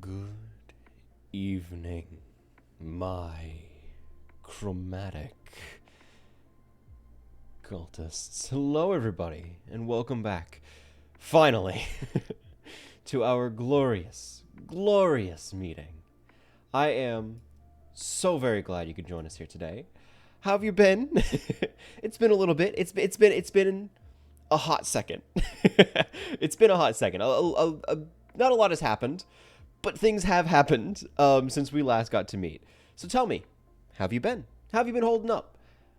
Good evening, my chromatic cultists. Hello, everybody, and welcome back, finally, to our glorious meeting. I am so very glad you could join us here today. How have you been? It's been a little bit. It's been a hot second. It's been a hot second. Not a lot has happened, but things have happened since we last got to meet. So tell me, how have you been? How have you been holding up?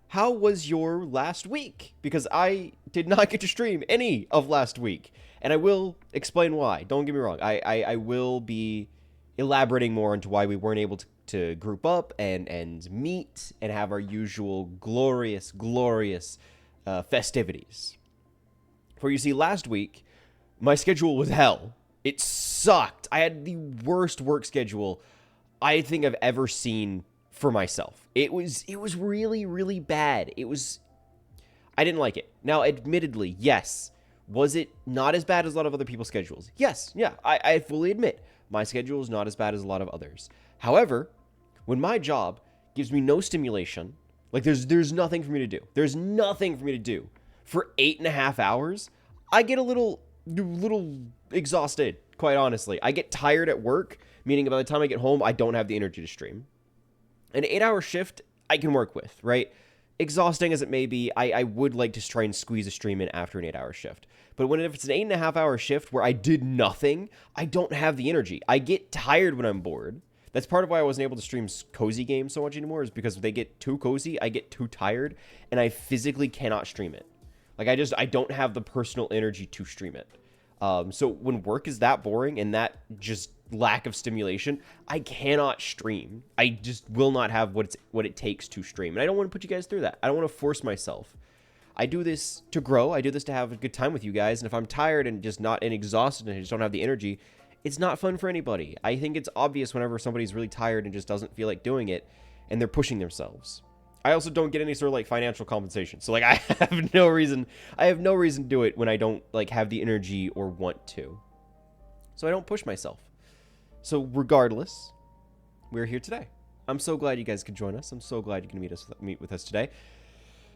How was your last week? Because I did not get to stream any of last week, and I will explain why. Don't get me wrong. I will be elaborating more into why we weren't able to group up and meet and have our usual glorious festivities. For you see, last week, my schedule was hell. It sucked. I had the worst work schedule I think I've ever seen for myself. It was really bad. I didn't like it. Now, admittedly, yes. Was it not as bad as a lot of other people's schedules? Yes, yeah, I fully admit my schedule is not as bad as a lot of others. However, when my job gives me no stimulation, like there's nothing for me to do. There's nothing for me to do for 8.5 hours. I get a little exhausted, quite honestly. I get tired at work, meaning by the time I get home, I don't have the energy to stream. An 8-hour shift, I can work with, right? Exhausting as it may be, I would like to try and squeeze a stream in after an 8-hour shift. But if it's an 8.5-hour shift where I did nothing, I don't have the energy. I get tired when I'm bored. That's part of why I wasn't able to stream cozy games so much anymore, is because if they get too cozy, I get too tired, and I physically cannot stream it. Like, I don't have the personal energy to stream it. So when work is that boring and that just lack of stimulation, I cannot stream. I just will not have what it takes to stream. And I don't want to put you guys through that. I don't want to force myself. I do this to grow. I do this to have a good time with you guys. And if I'm tired and just not and exhausted and I just don't have the energy, it's not fun for anybody. I think it's obvious whenever somebody's really tired and just doesn't feel like doing it and they're pushing themselves. I also don't get any sort of like financial compensation. So like I have no reason to do it when I don't like have the energy or want to. So I don't push myself. So regardless, we're here today. I'm so glad you guys could join us. I'm so glad you can meet with us today.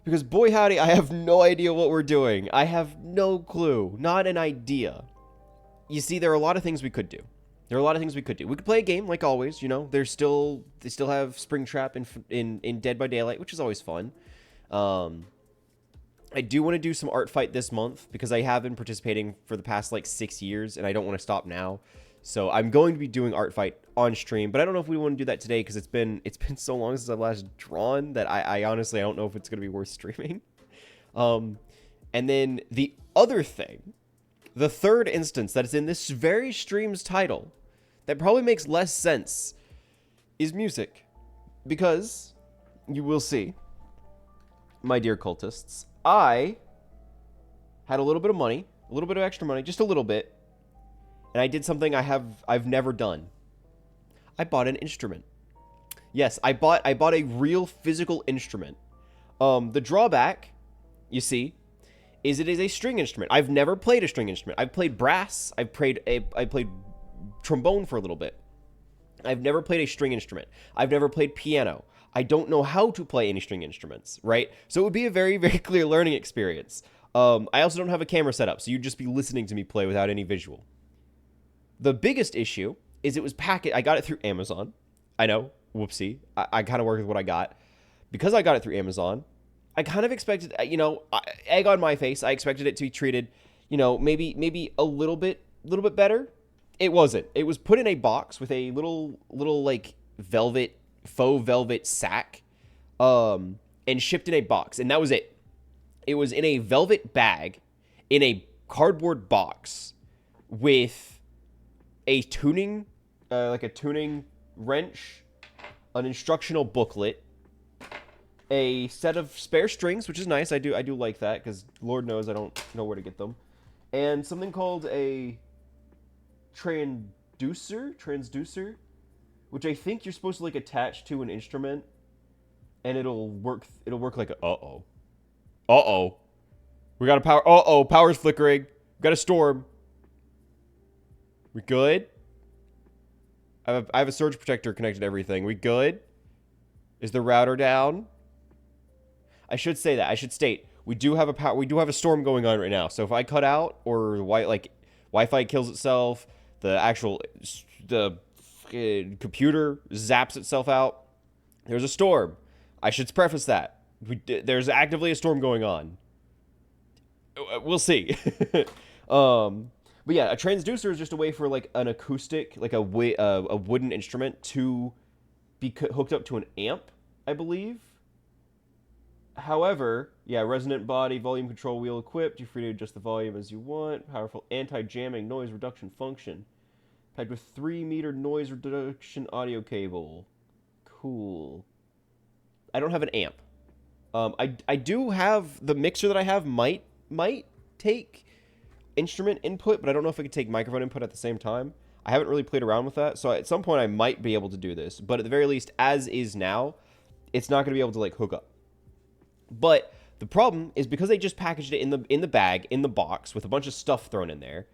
Because boy howdy, I have no idea what we're doing. I have no clue. Not an idea. You see, there are a lot of things we could do. We could play a game like always, you know. They still have Springtrap in Dead by Daylight, which is always fun. I do want to do some ArtFight this month because I have been participating for the past like 6 years and I don't want to stop now. So I'm going to be doing ArtFight on stream, but I don't know if we want to do that today because it's been so long since I've last drawn that I honestly I don't know if it's going to be worth streaming. And then the other thing, the third instance that is in this very stream's title that probably makes less sense is music. Because, you will see, my dear cultists, I had a little bit of money, a little bit of extra money, just a little bit, and I did something I've never done. I bought an instrument. Yes, I bought a real physical instrument. The drawback, you see, is it is a string instrument. I've never played a string instrument. I've played brass. I played trombone for a little bit. I've never played a string instrument. I've never played piano. I don't know how to play any string instruments, right? So it would be a very, very clear learning experience. I also don't have a camera set up, so you'd just be listening to me play without any visual. The biggest issue is it was I got it through Amazon. I know, whoopsie. I kind of worked with what I got. Because I got it through Amazon, I kind of expected, egg on my face. I expected it to be treated, maybe a little bit better. It wasn't. It was put in a box with a little like faux velvet sack, and shipped in a box, and that was it. It was in a velvet bag, in a cardboard box, with a tuning wrench, an instructional booklet, a set of spare strings, which is nice. I do like that because Lord knows I don't know where to get them, and something called a transducer, which I think you're supposed to like attach to an instrument, and it'll work like a we got a power. Power's flickering. We got a storm. We good? I have a surge protector connected to everything. We good? Is the router down? I should say that. I should state we do have a storm going on right now. So if I cut out or Wi-Fi kills itself, the computer zaps itself out, there's a storm. I should preface that. There's actively a storm going on. We'll see. But yeah, a transducer is just a way for like an acoustic, like a wooden instrument to be hooked up to an amp, I believe. However, yeah, resonant body, volume control wheel equipped. You're free to adjust the volume as you want. Powerful anti-jamming noise reduction function. Packed with 3-meter noise reduction audio cable. Cool. I don't have an amp. I do have the mixer that I have might take instrument input, but I don't know if it could take microphone input at the same time. I haven't really played around with that, so at some point I might be able to do this. But at the very least, as is now, it's not going to be able to like hook up. But the problem is because they just packaged it in the bag, in the box, with a bunch of stuff thrown in there.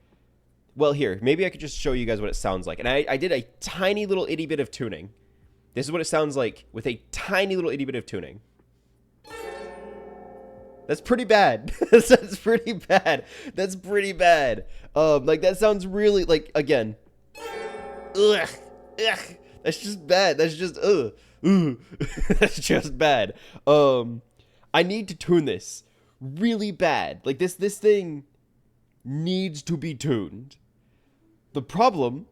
Well, here, maybe I could just show you guys what it sounds like. And I did a tiny little itty bit of tuning. This is what it sounds like with a tiny little itty bit of tuning. That's pretty bad. That's pretty bad. That's pretty bad. Like, that sounds really, like, again. Ugh. That's just bad. That's just, That's just bad. I need to tune this really bad. Like, this thing needs to be tuned. The problem,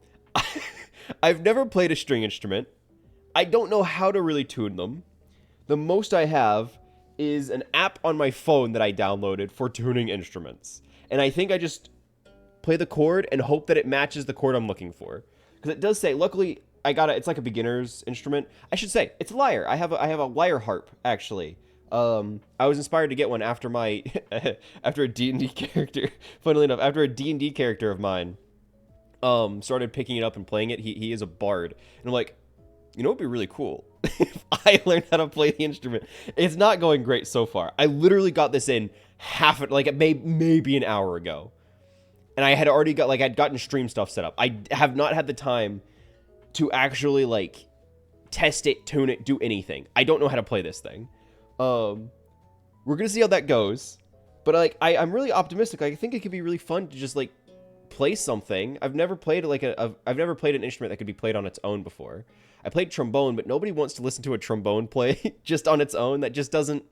I've never played a string instrument. I don't know how to really tune them. The most I have is an app on my phone that I downloaded for tuning instruments. And I think I just play the chord and hope that it matches the chord I'm looking for. Because it does say, luckily, it's like a beginner's instrument. I should say, it's a lyre. I have a lyre harp, actually. I was inspired to get one after after a D&D character, funnily enough, after a D&D character of mine, started picking it up and playing it. He is a bard. And I'm like, you know, it'd be really cool if I learned how to play the instrument. It's not going great so far. I literally got this in maybe an hour ago. And I had already I'd gotten stream stuff set up. I have not had the time to actually, like, test it, tune it, do anything. I don't know how to play this thing. We're gonna see how that goes, but like I'm really optimistic. I think it could be really fun to just like play something. I've never played I've never played an instrument that could be played on its own before. I played trombone, but nobody wants to listen to a trombone play just on its own. That just doesn't.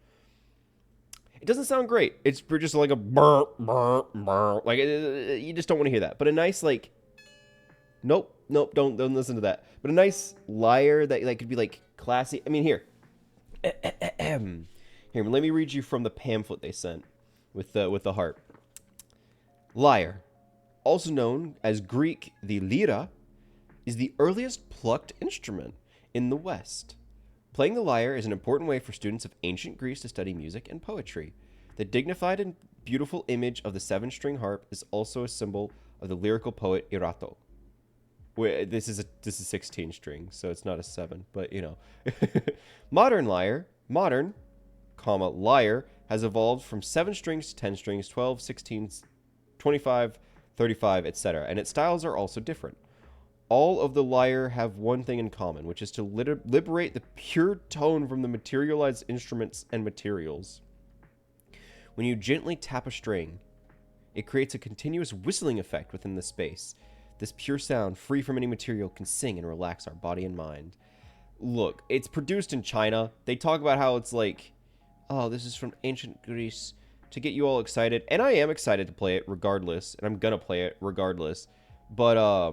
It doesn't sound great. It's just like a burr, burr, burr. Like you just don't want to hear that. But a nice like, nope, don't listen to that. But a nice lyre that could be like classy. I mean here. Here, let me read you from the pamphlet they sent with the harp. Lyre, also known as Greek the lyra, is the earliest plucked instrument in the West. Playing the lyre is an important way for students of ancient Greece to study music and poetry. The dignified and beautiful image of the 7-string harp is also a symbol of the lyrical poet Erato. This is 16 strings, so it's not a 7, but you know. Modern, lyre has evolved from 7 strings to 10 strings, 12, 16, 25, 35, etc. And its styles are also different. All of the lyre have one thing in common, which is to liberate the pure tone from the materialized instruments and materials. When you gently tap a string, it creates a continuous whistling effect within the space. This pure sound, free from any material, can sing and relax our body and mind. Look, it's produced in China. They talk about how it's like, oh, this is from ancient Greece, to get you all excited. And I am excited to play it regardless, and I'm gonna play it regardless. But,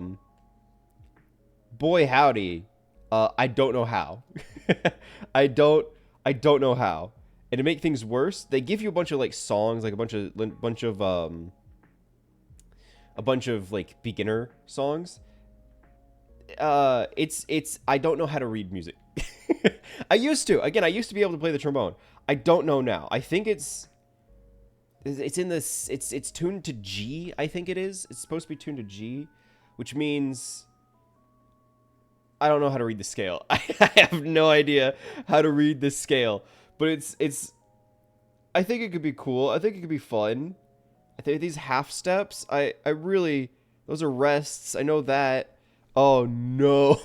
boy howdy, I don't know how. I don't know how. And to make things worse, they give you a bunch of like songs, like a bunch of like beginner songs. I don't know how to read music. I used to be able to play the trombone. I don't know now. I think it's tuned to G, I think it is. It's supposed to be tuned to G, which means I don't know how to read the scale. I have no idea how to read this scale, but I think it could be cool. I think it could be fun. I think these half steps, I really, those are rests. I know that. Oh no.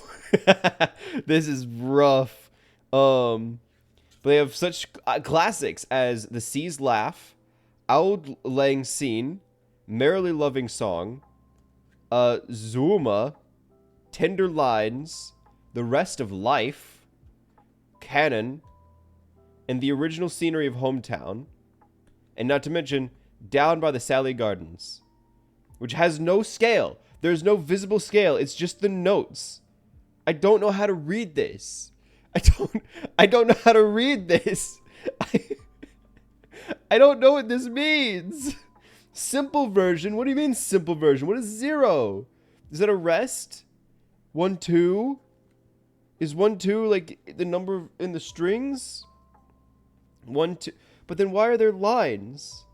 This is rough. But they have such classics as The Sea's Laugh, Auld Lang Syne, Merrily Loving Song, Zuma, Tender Lines, The Rest of Life, Canon, and the original scenery of Hometown, and not to mention Down by the Sally Gardens, which has no scale. There's no visible scale. It's just the notes. I don't know how to read this. I don't know how to read this. I don't know what this means. Simple version? What do you mean simple version? What is 0? Is that a rest? 1, 2? Is 1, 2 like the number in the strings? 1, 2. But then why are there lines?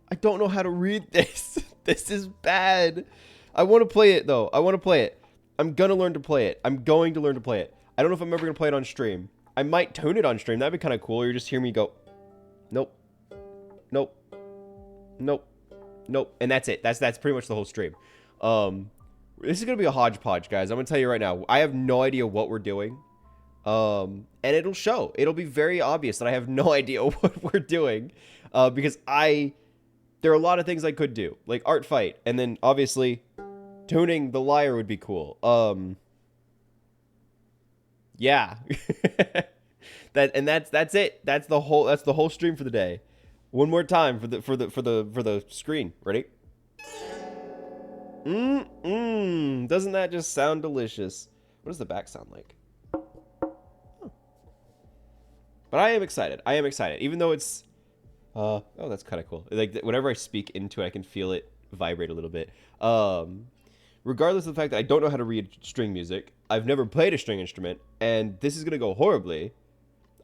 I don't know how to read this. This is bad. I want to play it though. I want to play it. I'm going to learn to play it. I'm going to learn to play it. I don't know if I'm ever going to play it on stream. I might tune it on stream. That'd be kind of cool. Or you just hear me go, nope, nope, nope, nope. And that's it. That's pretty much the whole stream. This is going to be a hodgepodge, guys. I'm going to tell you right now. I have no idea what we're doing. And it'll show. It'll be very obvious that I have no idea what we're doing. Because there are a lot of things I could do. Like ArtFight. And then, obviously, tuning the lyre would be cool. Yeah. That's it. That's the whole stream for the day. One more time for the screen. Ready? Doesn't that just sound delicious? What does the back sound like? Oh. But I am excited. I am excited. Even though it's oh, that's kind of cool. Like whenever I speak into it, I can feel it vibrate a little bit. Regardless of the fact that I don't know how to read string music, I've never played a string instrument, and this is gonna go horribly.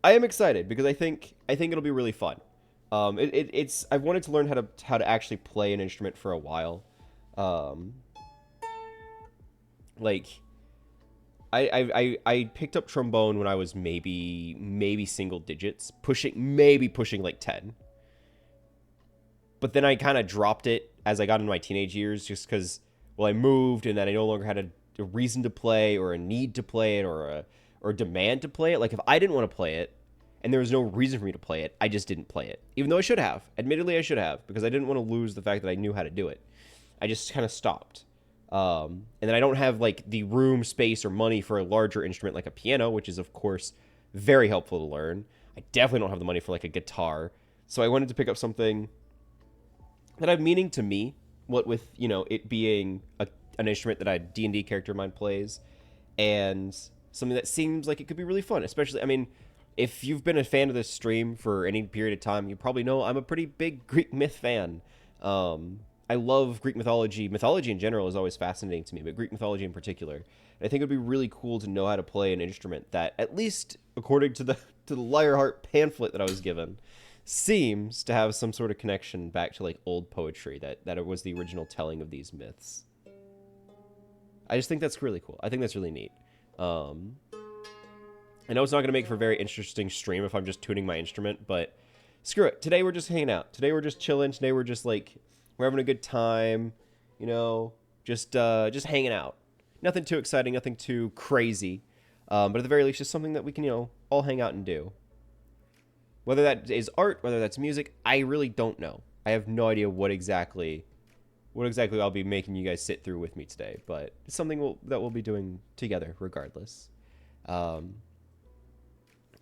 I am excited because I think it'll be really fun. I've wanted to learn how to actually play an instrument for a while. Like I picked up trombone when I was maybe single digits, maybe pushing like 10. But then I kind of dropped it as I got into my teenage years, just because, well, I moved and then I no longer had a reason to play or a need to play it or a demand to play it. Like if I didn't want to play it and there was no reason for me to play it, I just didn't play it. Even though I should have. Admittedly, I should have, because I didn't want to lose the fact that I knew how to do it. I just kind of stopped. And then I don't have like the room, space, or money for a larger instrument like a piano, which is of course very helpful to learn. I definitely don't have the money for like a guitar. So I wanted to pick up something that I have meaning to me, what with, you know, it being an instrument that a D&D character of mine plays, and something that seems like it could be really fun. Especially, I mean, if you've been a fan of this stream for any period of time, you probably know I'm a pretty big Greek myth fan. I love Greek mythology. Mythology in general is always fascinating to me, but Greek mythology in particular. And I think it would be really cool to know how to play an instrument that, at least according to the Lyreheart pamphlet that I was given, seems to have some sort of connection back to like old poetry, that it was the original telling of these myths. I just think that's really cool. I think that's really neat. I know it's not going to make for a very interesting stream if I'm just tuning my instrument, but screw it. Today we're just hanging out. Today we're just chilling. Today we're just like, we're having a good time, you know, just hanging out. Nothing too exciting, nothing too crazy, but at the very least, just something that we can, you know, all hang out and do. Whether that is art, whether that's music, I really don't know. I have no idea what exactly I'll be making you guys sit through with me today, but it's something that we'll be doing together regardless. I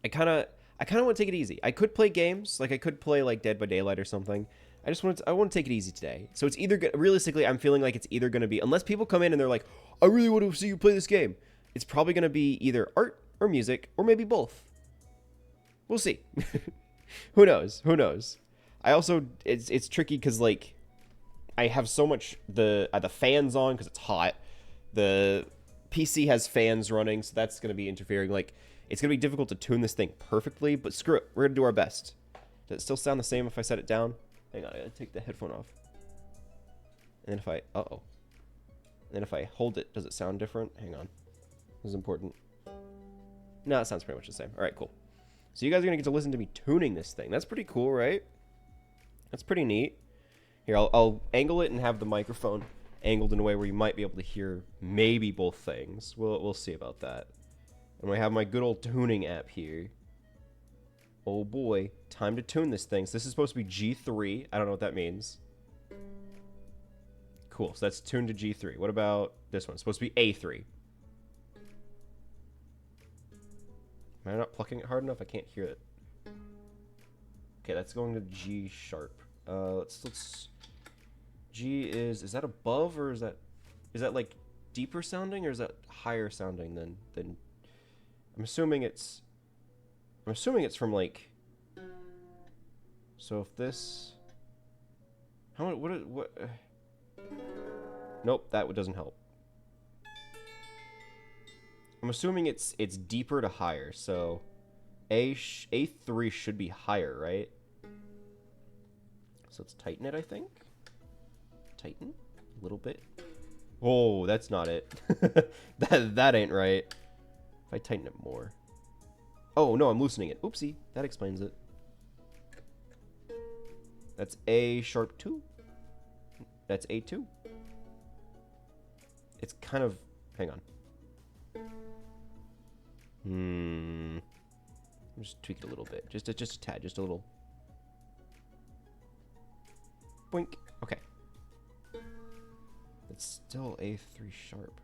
kind of want to take it easy. I could play games, like I could play like Dead by Daylight or something. I want to take it easy today. So it's either realistically, I'm feeling like it's either going to be, unless people come in and they're like, I really want to see you play this game, it's probably going to be either art or music or maybe both. We'll see. Who knows? Who knows? I also, it's tricky because like I have so much the fans on because it's hot. The PC has fans running, so that's going to be interfering. Like, it's going to be difficult to tune this thing perfectly, but screw it. We're going to do our best. Does it still sound the same if I set it down? Hang on, I gotta take the headphone off. And then if I, and then if I hold it, does it sound different? Hang on. This is important. No, it sounds pretty much the same. All right, cool. So you guys are going to get to listen to me tuning this thing. That's pretty cool, right? That's pretty neat. Here, I'll angle it and have the microphone angled in a way where you might be able to hear maybe both things. We'll see about that. And I have my good old tuning app here. Oh boy, time to tune this thing. So this is supposed to be G3. I don't know what that means. Cool, so that's tuned to G3. What about this one? It's supposed to be A3. Am I not plucking it hard enough? I can't hear it. Okay, that's going to G sharp. Let's G is that above or is that like deeper sounding or is that higher sounding than I'm assuming it's from like, so if this, what nope, that doesn't help. I'm assuming it's deeper to higher, so A3 should be higher, right? So let's tighten it, I think. Tighten a little bit. Oh, that's not it. that ain't right. If I tighten it more. Oh, no, I'm loosening it. Oopsie, that explains it. That's A sharp 2. That's A2. It's kind of, hang on. Just tweak it a little bit. Just a tad, just a little. Boink. Okay. It's still A3 sharp.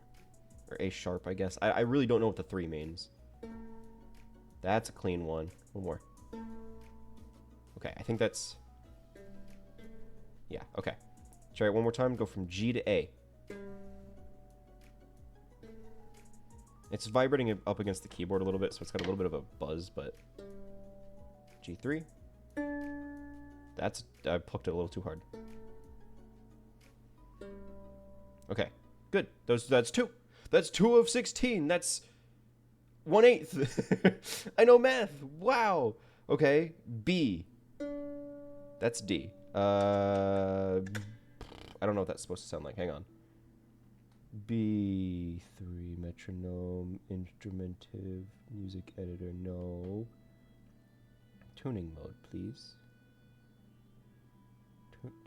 Or A sharp, I guess. I really don't know what the 3 means. That's a clean one. One more. Okay, I think that's... Yeah, okay. Try it one more time. Go from G to A. It's vibrating up against the keyboard a little bit, so it's got a little bit of a buzz, but... G3. I plucked it a little too hard. Okay, good. That's 2. That's 2 of 16. That's 1/8. I know math. Wow. Okay, B. That's D. I don't know what that's supposed to sound like. Hang on. B3, metronome, instrumentive, music editor, no. Tuning mode, please.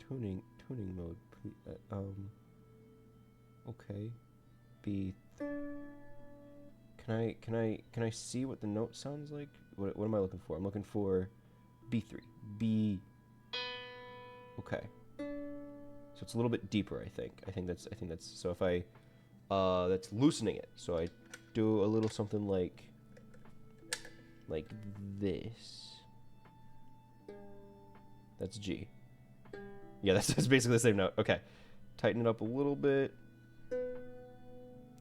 Tuning mode, please. Okay. B. Can I see what the note sounds like? What am I looking for? I'm looking for B3. B. Okay. So it's a little bit deeper, I think. I think that's so if I that's loosening it. So I do a little something like this. That's G. Yeah, that's basically the same note. Okay. Tighten it up a little bit.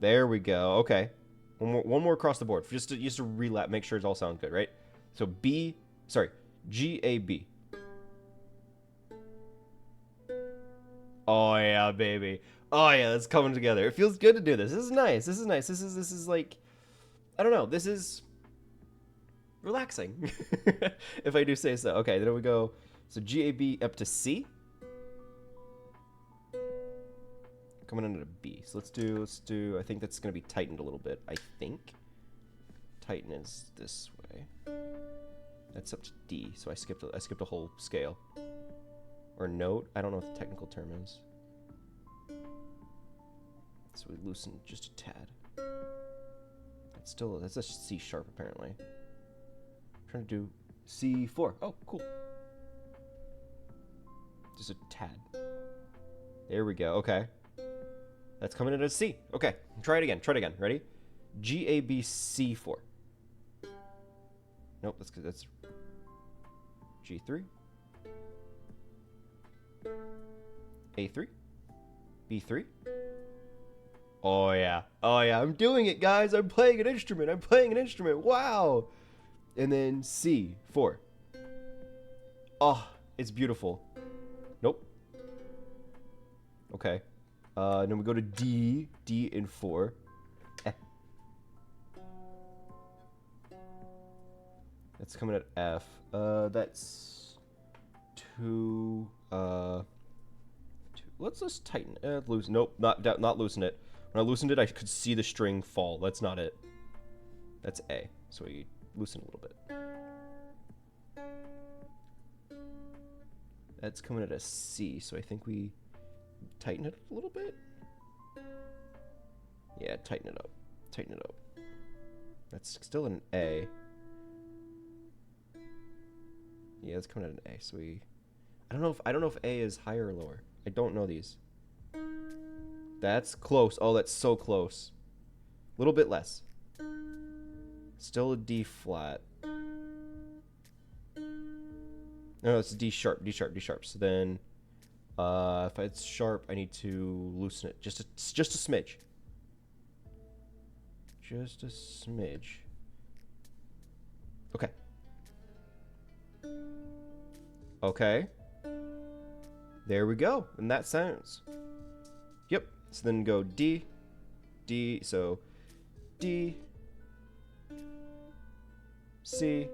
There we go. Okay. One more across the board. Just to relap, make sure it all sounds good, right? So G A B. Oh yeah, baby. Oh yeah, it's coming together. It feels good to do this. This is nice. This is nice. This is like, I don't know. This is relaxing, if I do say so. Okay, then we go. So G A B up to C. Coming under B. So let's do. I think that's gonna be tightened a little bit. I think. Tighten is this way. That's up to D. So I skipped a whole scale. Or note. I don't know what the technical term is. So we loosen just a tad. That's a C sharp apparently. I'm trying to do C4. Oh, cool. Just a tad. There we go. Okay. That's coming in as C. Okay. Try it again. Ready? G A B C4. Nope. That's good. That's G3. A3. B3. Oh yeah. I'm doing it, guys. I'm playing an instrument. Wow. And then C4. Oh, it's beautiful. Nope. Okay. Then we go to D in 4. That's coming at F. That's 2. Let's just tighten. Loosen. Nope, not loosen it. When I loosened it, I could see the string fall. That's not it. That's A. So we loosen a little bit. That's coming at a C. So I think we tighten it a little bit. Yeah, tighten it up. Tighten it up. That's still an A. Yeah, it's coming at an A. So I don't know if A is higher or lower. I don't know these. That's close. Oh, that's so close. A little bit less. Still a D flat. No, it's a D sharp. D sharp. D sharp. So then, if it's sharp, I need to loosen it just a smidge. Just a smidge. Okay. Okay. There we go. And that sounds. Yep. So then go D. D. So D. C.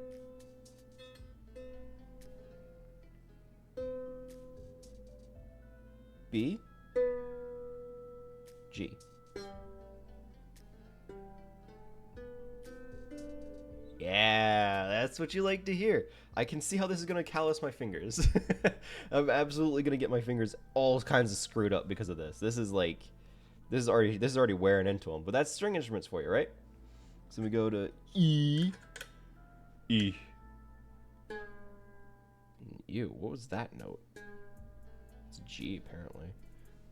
B. G. Yeah, that's what you like to hear. I can see how this is going to callous my fingers. I'm absolutely going to get my fingers all kinds of screwed up because of this. This is already wearing into them. But that's string instruments for you, right? So we go to E. E. Ew, what was that note? It's G, apparently.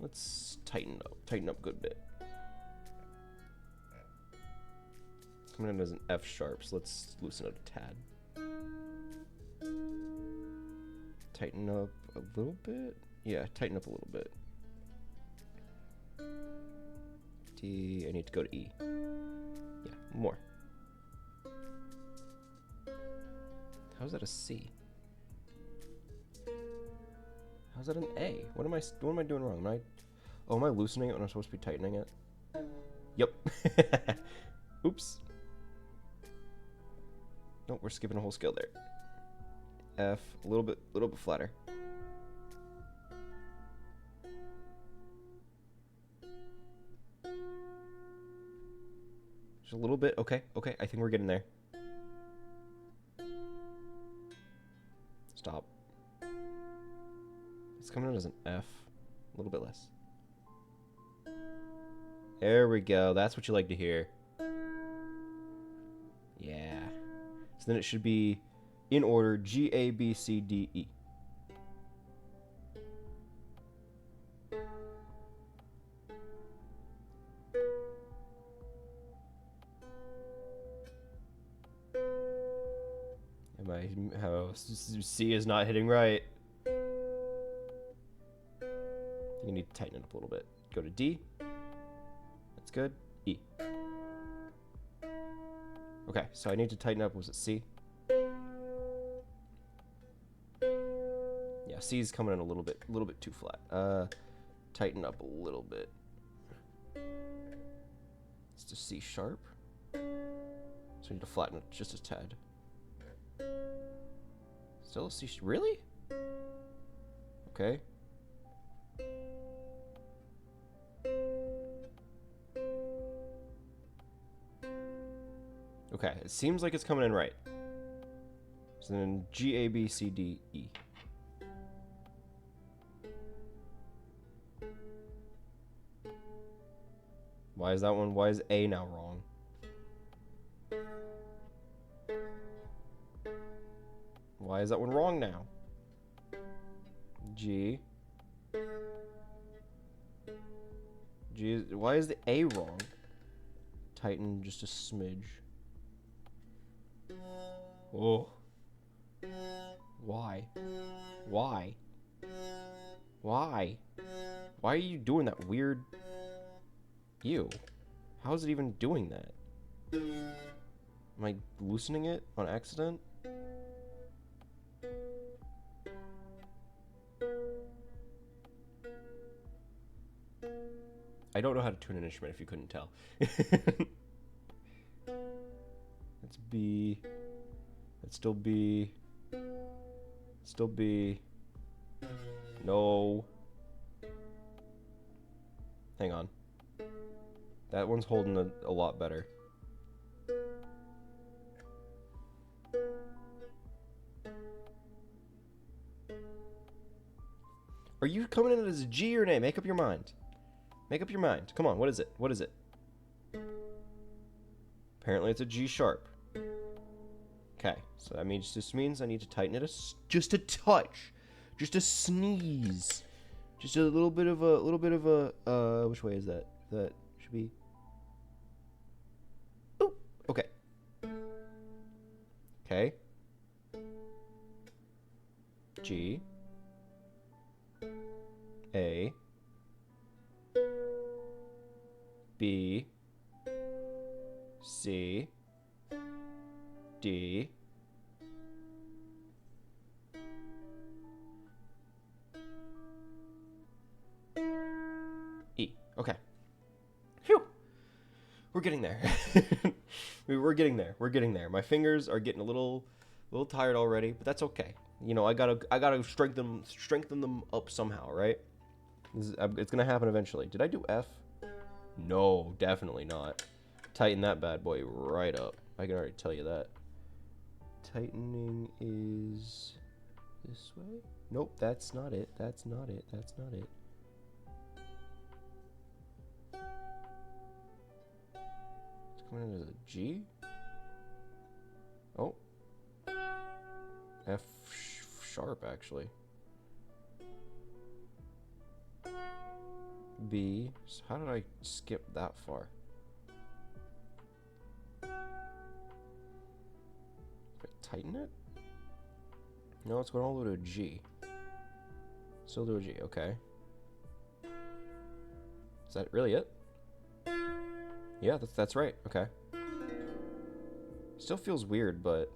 Let's tighten up. Tighten up a good bit. Coming in as an F sharp, so let's loosen it a tad. Tighten up a little bit? Yeah, tighten up a little bit. D, I need to go to E. Yeah, more. How's that a C? How's that an A? What am I doing wrong? Am I loosening it when I'm supposed to be tightening it? Yep. Oops. Nope, we're skipping a whole scale there. F, a little bit flatter. Just a little bit. Okay, I think we're getting there. Stop. It's coming in as an F. A little bit less. There we go. That's what you like to hear. Yeah. So then it should be in order G, A, B, C, D, E. How C is not hitting right. You need to tighten it up a little bit. Go to D. That's good. E. Okay, so I need to tighten up. Was it C? Yeah, C is coming in a little bit too flat. Tighten up a little bit. It's just C sharp. So I need to flatten it just a tad. Still a C. Really? Okay. Okay, it seems like it's coming in right. So then G, A, B, C, D, E. Why is that one? Why is A now wrong? Why is that one wrong now? G. G. Why is the A wrong? Tighten just a smidge. Oh. Why? Why? Why? Why are you doing that weird... Ew. How is it even doing that? Am I loosening it on accident? I don't know how to tune an instrument if you couldn't tell. That's B. That's still B. Still B. No. Hang on. That one's holding a lot better. Are you coming in as a G or an A? Make up your mind. Make up your mind. Come on, what is it? What is it? Apparently it's a G sharp. Okay, so that means just means I need to tighten it just a touch, just a sneeze, just a little bit of a which way is that? That should be. Oh, okay. Okay. G. A. B. C. D. E. Okay. Phew. We're getting there. We're getting there. We're getting there. My fingers are getting a little tired already, but that's okay. You know, I gotta strengthen them up somehow, right? It's gonna happen eventually. Did I do F? No, definitely not. Tighten that bad boy right up. I can already tell you that. Tightening is this way? Nope, that's not it. That's not it. That's not it. It's coming in as a G? Oh. F sharp, actually. B. So how did I skip that far? If I tighten it? No, it's going all the way to a G. Still do a G, okay. Is that really it? Yeah, that's right, okay. Still feels weird, but...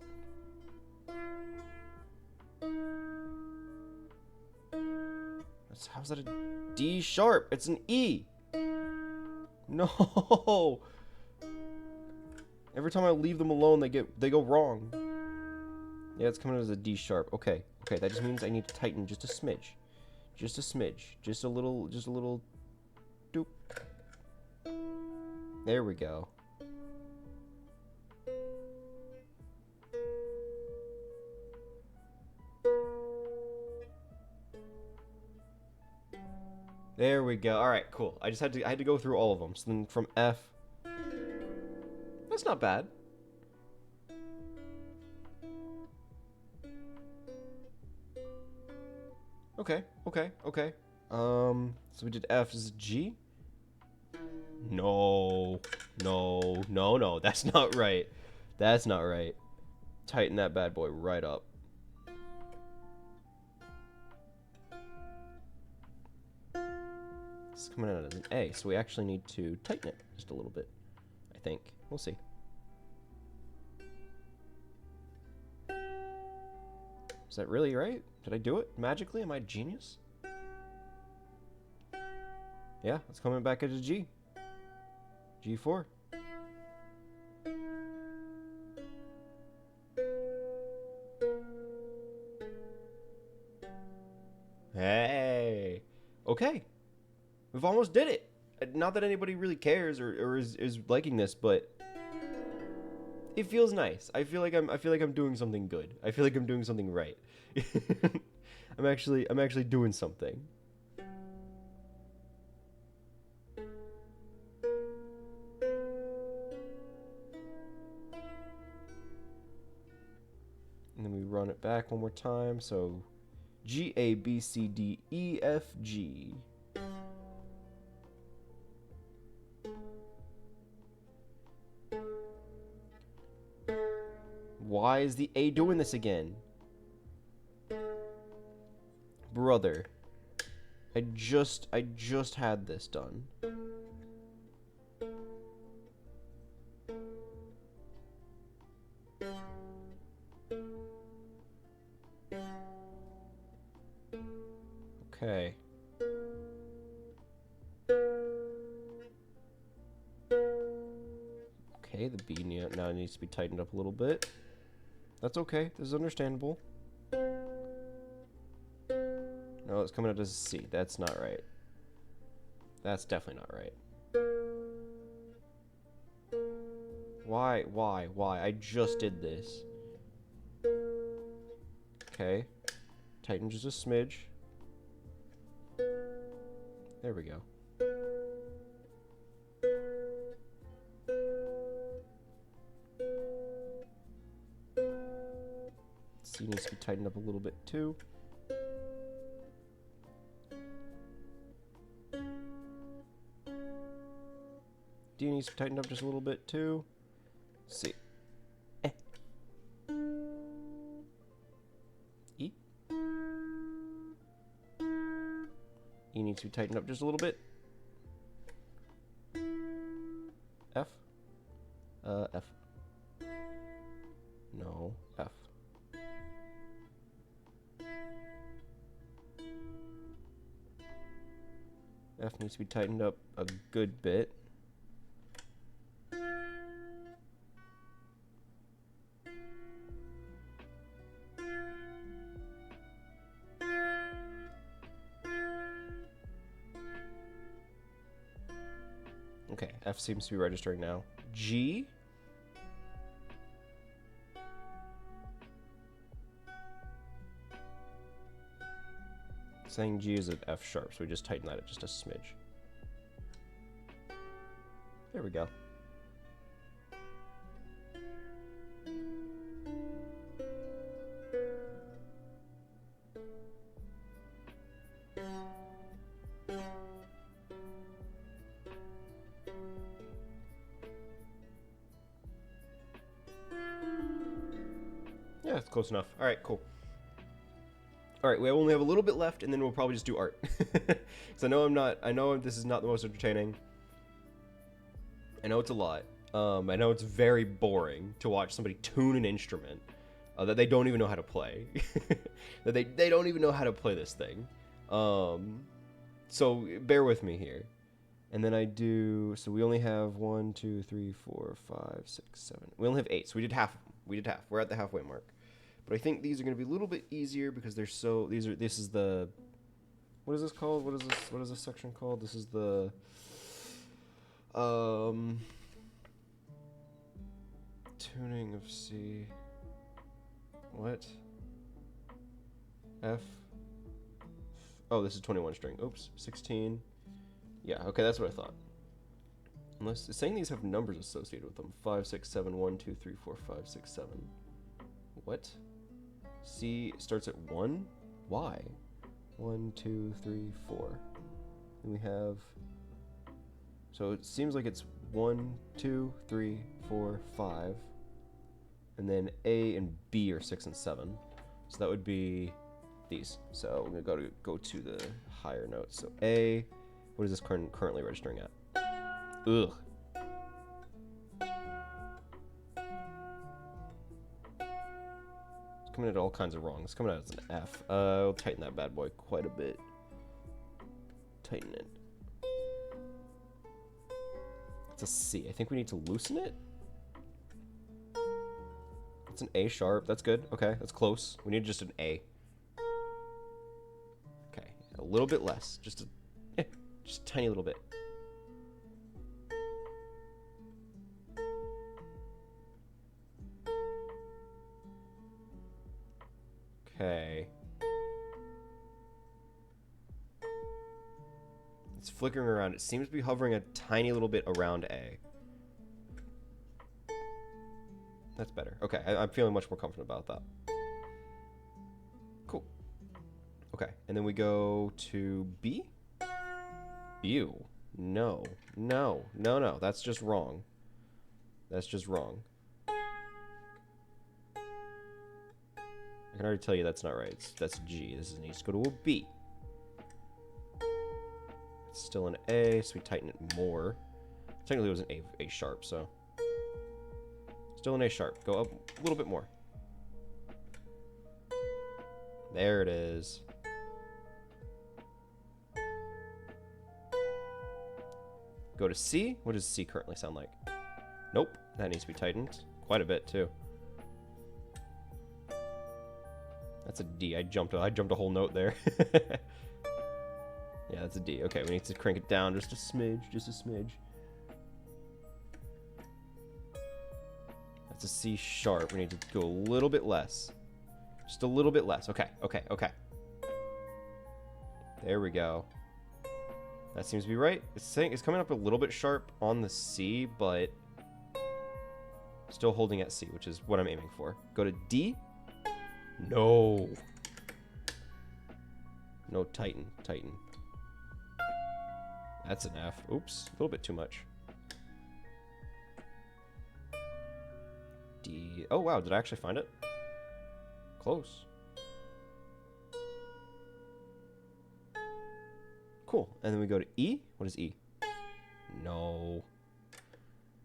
How's that a D sharp? It's an E! No! Every time I leave them alone, they go wrong. Yeah, it's coming as a D sharp. Okay, okay, that just means I need to tighten just a smidge. Just a smidge. Just a little doop. There we go. There we go. All right, cool. I had to go through all of them. So then from F, that's not bad. Okay, okay, okay. So we did F. Is it G? No, no, no, no. That's not right. That's not right. Tighten that bad boy right up. It's coming out as an A, so we actually need to tighten it just a little bit, I think. We'll see. Is that really right? Did I do it magically? Am I a genius? Yeah, it's coming back as a G. G4. Hey. Okay. We've almost did it. Not that anybody really cares or is liking this, but it feels nice. I feel like I'm doing something good. I feel like I'm doing something right. I'm actually doing something. And then we run it back one more time. So G, A, B, C, D, E, F, G. Why is the A doing this again? Brother. I just had this done. Okay. Okay, the B now needs to be tightened up a little bit. That's okay. This is understandable. No, it's coming out as a C. That's not right. That's definitely not right. Why? I just did this. Okay. Tighten just a smidge. There we go. C needs to be tightened up a little bit too. D needs to be tightened up just a little bit too. C. E. E needs to be tightened up just a little bit. F. F. No, F. F needs to be tightened up a good bit. Okay, F seems to be registering now. G. Saying G is an F sharp, so we just tighten that at just a smidge. There we go. Yeah, it's close enough. All right, cool. All right, we only have a little bit left, and then we'll probably just do art. Because I know this is not the most entertaining. I know it's a lot. I know it's very boring to watch somebody tune an instrument that they don't even know how to play. That they don't even know how to play this thing. So bear with me here. And then I do, so we only have 1, 2, 3, 4, 5, 6, 7. We only have 8, so we did half of them. We did half. We're at the halfway mark. But I think these are going to be a little bit easier because they're so, this is the, what is this called? What is this section called? This is the, tuning of C, what? F, oh, this is 21 string, oops, 16, yeah, okay, that's what I thought. Unless, it's saying these have numbers associated with them, 5, 6, 7, 1, 2, 3, 4, 5, 6, 7, what? C starts at 1? Why? 1, 2, 3, 4. And we have, so it seems like it's 1, 2, 3, 4, 5. And then A and B are 6 and 7. So that would be these. So we're going to go to the higher notes. So A, what is this currently registering at? Ugh. Coming at all kinds of wrong. It's coming out as an F. I'll tighten that bad boy quite a bit. Tighten it. It's a C. I think we need to loosen it. It's an A sharp. That's good. Okay, that's close. We need just an A. Okay, a little bit less. Just a tiny little bit. Okay. It's flickering around. It seems to be hovering a tiny little bit around A. That's better. Okay, I'm feeling much more confident about that. Cool. Okay, and then we go to B? Ew. No. No. No, no. That's just wrong. That's just wrong. I can already tell you that's not right. That's G. This needs to go to a B. It's still an A, so we tighten it more. Technically, it was an A sharp, so. Still an A sharp. Go up a little bit more. There it is. Go to C. What does C currently sound like? Nope. That needs to be tightened. Quite a bit, too. That's a D. I jumped a whole note there. Yeah, that's a D. Okay, we need to crank it down just a smidge, just a smidge. That's a C sharp. We need to go a little bit less. Just a little bit less. Okay, okay, okay. There we go. That seems to be right. It's coming up a little bit sharp on the C, but still holding at C, which is what I'm aiming for. Go to D. No. No, tighten. Tighten. That's an F. Oops. A little bit too much. D. Oh, wow. Did I actually find it? Close. Cool. And then we go to E. What is E? No.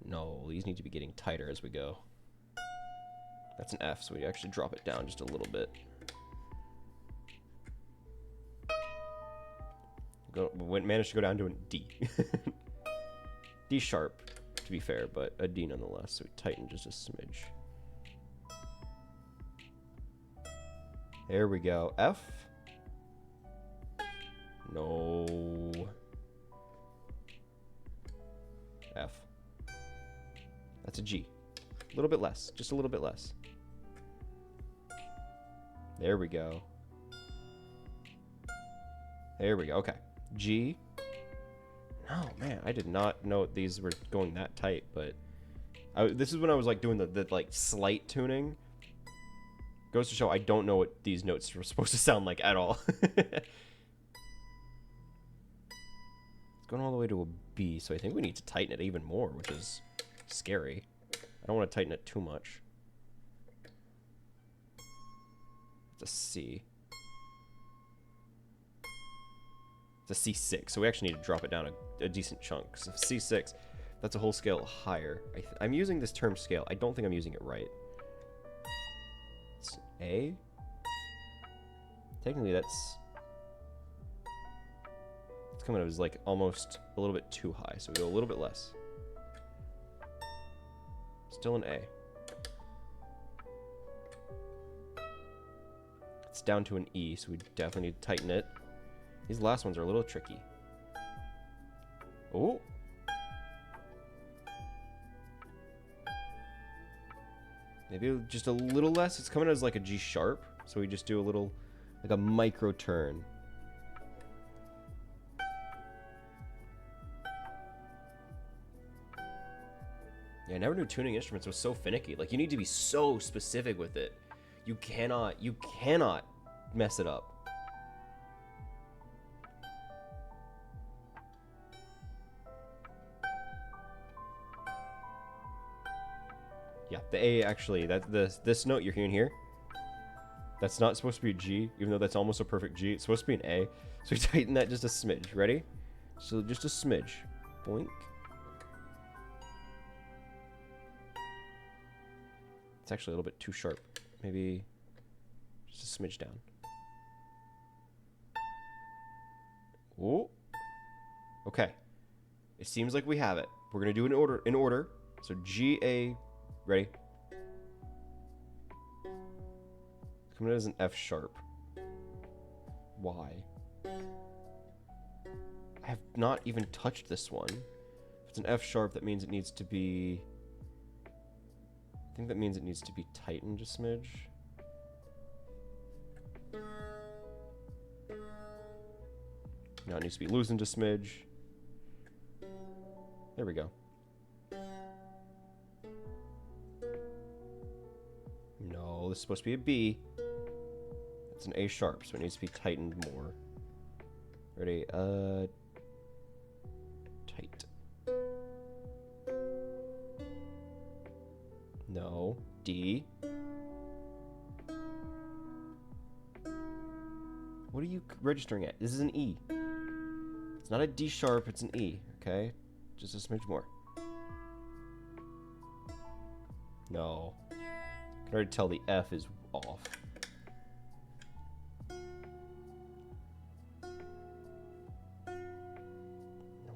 No. These need to be getting tighter as we go. That's an F, so we actually drop it down just a little bit. Managed to go down to a D. D sharp, to be fair, but a D nonetheless, so we tighten just a smidge. There we go. F. No. F. That's a G. A little bit less. Just a little bit less. There we go. There we go. Okay. G. No, man, I did not know these were going that tight, but this is when I was like doing the like slight tuning. Goes to show I don't know what these notes were supposed to sound like at all. It's going all the way to a B, so I think we need to tighten it even more, which is scary. I don't want to tighten it too much. It's a C. It's a C6, so we actually need to drop it down a decent chunk. So C6, that's a whole scale higher. I'm using this term scale. I don't think I'm using it right. It's A. Technically, it's coming out as like almost a little bit too high, so we go a little bit less. Still an A. It's down to an E, so we definitely need to tighten it. These last ones are a little tricky. Oh. Maybe just a little less. It's coming out as like a G sharp, so we just do a little, like a micro turn. Yeah, I never knew tuning instruments was so finicky. Like, you need to be so specific with it. You cannot mess it up. Yeah, the A actually, this note you're hearing here, that's not supposed to be a G, even though that's almost a perfect G. It's supposed to be an A. So we tighten that just a smidge. Ready? So just a smidge. Boink. It's actually a little bit too sharp. Maybe just a smidge down. Oh. Okay. It seems like we have it. We're gonna do it in order. So G, A. Ready? Coming out as an F sharp. Why? I have not even touched this one. If it's an F sharp, that means it needs to be... I think that means it needs to be tightened a smidge. Now it needs to be loosened a smidge. There we go. No, this is supposed to be a B. It's an A sharp, so it needs to be tightened more. Ready? Tight. No. D. What are you registering at? This is an E. It's not a D sharp, it's an E, okay? Just a smidge more. No. I can already tell the F is off.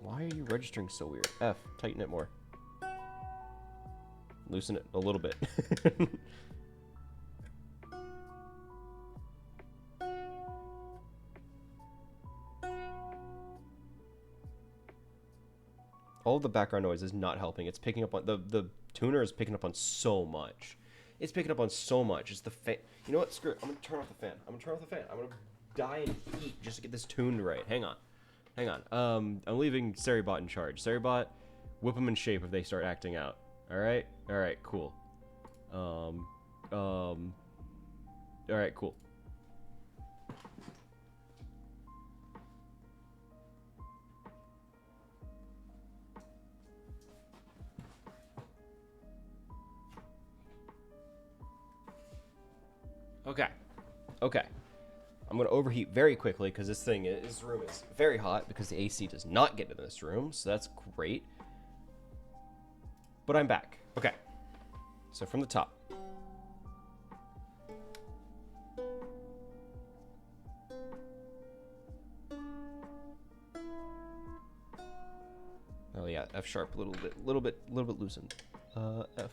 Why are you registering so weird? F, tighten it more. Loosen it a little bit. All of the background noise is not helping. It's picking up on the tuner is picking up on so much. It's picking up on so much. It's the fan. You know what? Screw it. I'm gonna turn off the fan. I'm gonna die in heat just to get this tuned right. Hang on. I'm leaving Seribot in charge. Seribot, whip them in shape if they start acting out. All right, cool. All right, cool. Okay. Okay. I'm going to overheat very quickly because this room is very hot because the AC does not get into this room, so that's great. But I'm back. Okay. So from the top. Oh yeah, F sharp, a little bit loosened. F,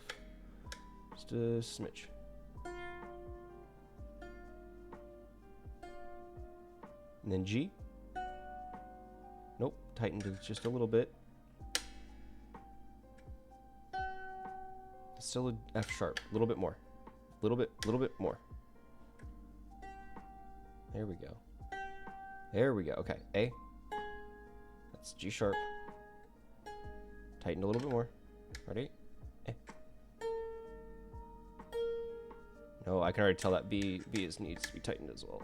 just a smidge. And then G. Nope, tightened it just a little bit. Still a F sharp, a little bit more. Little bit more. There we go. There we go. Okay, A. That's G sharp. Tighten a little bit more. Ready? A. No, I can already tell that B needs to be tightened as well.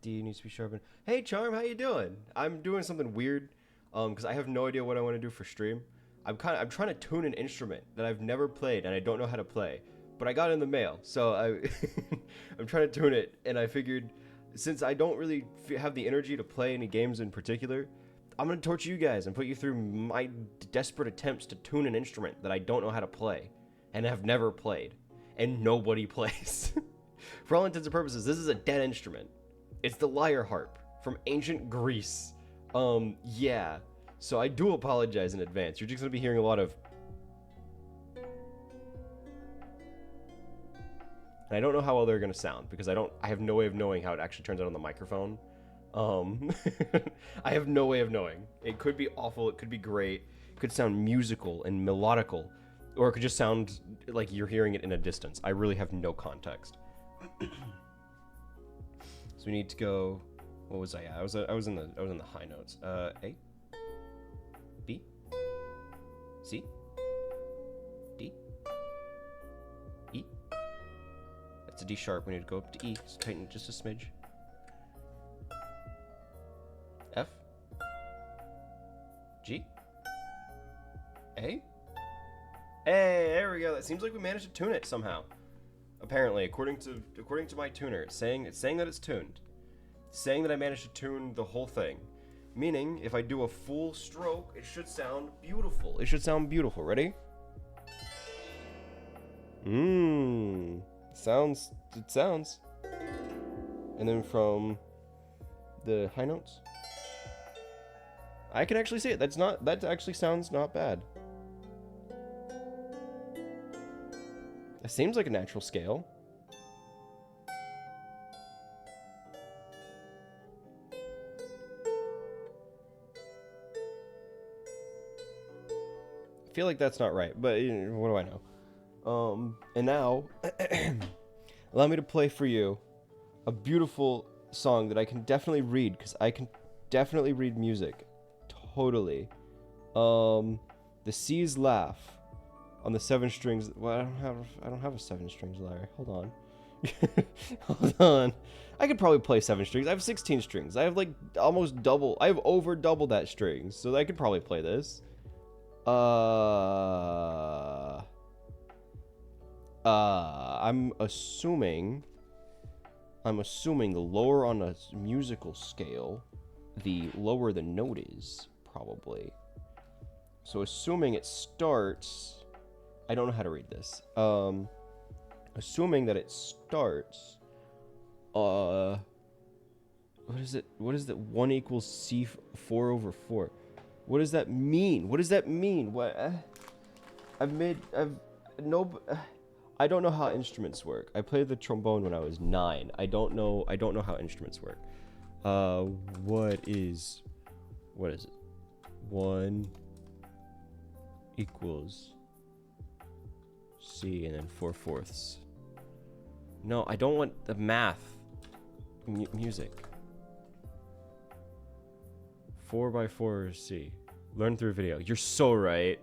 D needs to be sharpened. Hey Charm, how you doing? I'm doing something weird, because I have no idea what I want to do for stream. I'm trying to tune an instrument that I've never played and I don't know how to play, but I got it in the mail, so I'm trying to tune it, and I figured since I don't really have the energy to play any games in particular, I'm gonna torture you guys and put you through my desperate attempts to tune an instrument that I don't know how to play and have never played, and nobody plays. For all intents and purposes, this is a dead instrument. It's the lyre harp from ancient Greece. Yeah. So I do apologize in advance. You're just gonna be hearing a lot of... And I don't know how well they're gonna sound because I have no way of knowing how it actually turns out on the microphone. I have no way of knowing. It could be awful, it could be great, it could sound musical and melodical, or it could just sound like you're hearing it in a distance. I really have no context. So we need to go. What was I at? I was in the high notes. A, B, C, D, E. That's a D sharp. We need to go up to E. So tighten just a smidge. F, G, A. Hey, there we go. That seems like we managed to tune it somehow. Apparently, according to my tuner, it's saying that it's tuned. It's saying that I managed to tune the whole thing. Meaning, if I do a full stroke, it should sound beautiful. It should sound beautiful. Ready? It sounds. And then from the high notes, I can actually see it. That actually sounds not bad. It seems like a natural scale. I feel like that's not right, but what do I know? And now, allow me to play for you a beautiful song that I can definitely read, because I can definitely read music. Totally. The Seas Laugh. On the 7 strings. Well, I don't have a 7 strings lyre. Hold on. Hold on. I could probably play 7 strings. I have 16 strings. I have like almost double. I have over double that strings, so I could probably play this. I'm assuming the lower on a musical scale, the lower the note is, probably. So assuming it starts, I don't know how to read this. Assuming that it starts, what is it? What is that? 1 equals C 4 over 4. What does that mean? What does that mean? What? I don't know how instruments work. I played the trombone when I was 9. I don't know how instruments work. What is it? 1 equals C and then 4/4. No, I don't want the math. Music. 4 by 4 is C. Learn through video. You're so right.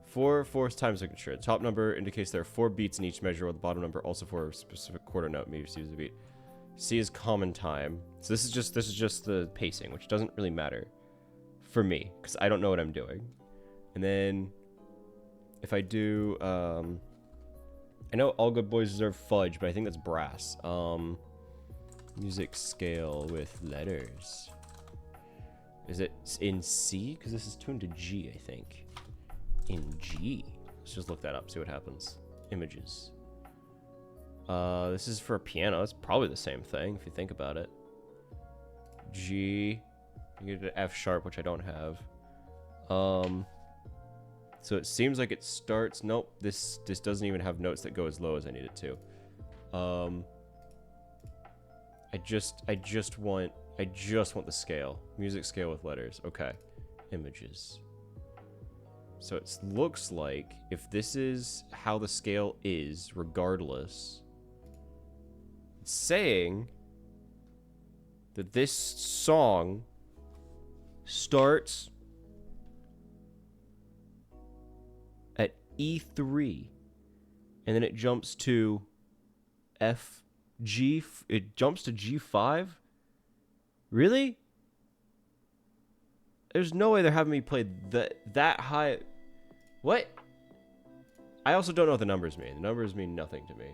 4 fourths time signature. The top number indicates there are 4 beats in each measure, while the bottom number also for a specific quarter note may receive the beat. C is common time. So this is just the pacing, which doesn't really matter for me because I don't know what I'm doing. And then if I do, I know all good boys deserve fudge, but I think that's brass. Music scale with letters. Is it in C? Because this is tuned to G, I think. In G. Let's just look that up, see what happens. Images. This is for a piano. It's probably the same thing if you think about it. G. You get an F sharp, which I don't have. So it seems like it starts. Nope. This doesn't even have notes that go as low as I need it to. I just want the scale. Music scale with letters. Okay. Images. So it looks like if this is how the scale is, regardless, it's saying that this song starts at E3 and then it jumps to F, G, it jumps to G5? Really? There's no way they're having me play that high. What? I also don't know what the numbers mean. The numbers mean nothing to me.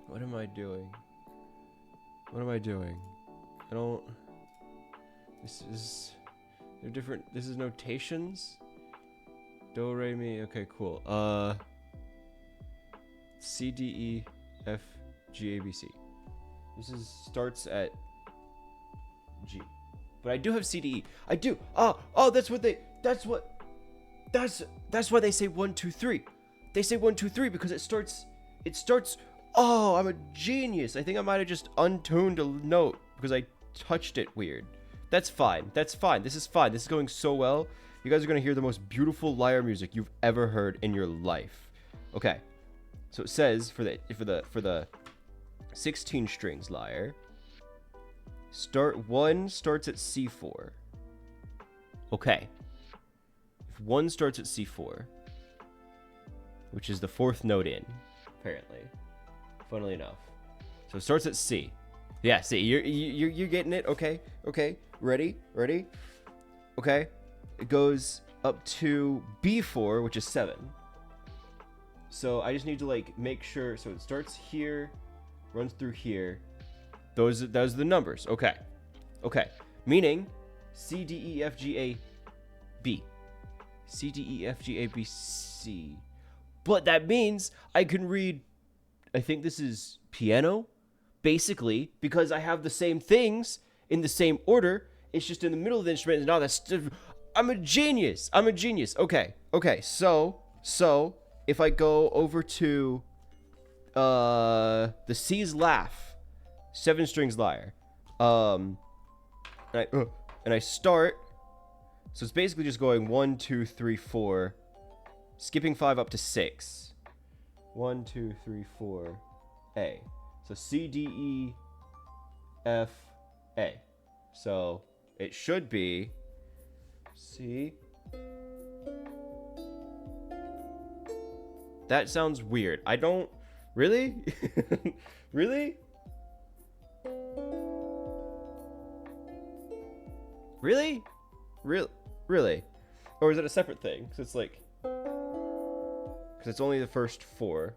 What am I doing? What am I doing? I don't... They're different... This is notations? Do, re, mi... Okay, cool. C, D, E, F, G, A, B, C. This starts at G. But I do have C, D, E. I do! Oh, that's what they... That's why they say 1, 2, 3. They say 1, 2, 3 because it starts... Oh, I'm a genius. I think I might have just untuned a note because I touched it weird. That's fine. That's fine. This is fine. This is going so well. You guys are going to hear the most beautiful lyre music you've ever heard in your life. Okay. So it says for the 16 strings lyre, one starts at C4. Okay. If 1 starts at C4, which is the 4th note in, apparently. Funnily enough. So it starts at C. Yeah, C. You're getting it. Okay. Okay. Ready? Okay. It goes up to B4, which is 7. So I just need to like make sure. So it starts here, runs through here. Those are the numbers. Okay. Okay. Meaning C, D, E, F, G, A, B. C, D, E, F, G, A, B, C. But that means I can read, I think this is piano, basically, because I have the same things in the same order. It's just in the middle of the instrument. And now I'm a genius. Okay. Okay. So if I go over to the C's laugh, 7 strings lyre, and I start. So it's basically just going 1, 2, 3, 4, skipping 5 up to 6. 1, 2, 3, 4, A. So C, D, E, F, A. So it should be C. That sounds weird. I don't... Really? Really? Really? Really? Or is it a separate thing? Because it's like... Because it's only the first 4.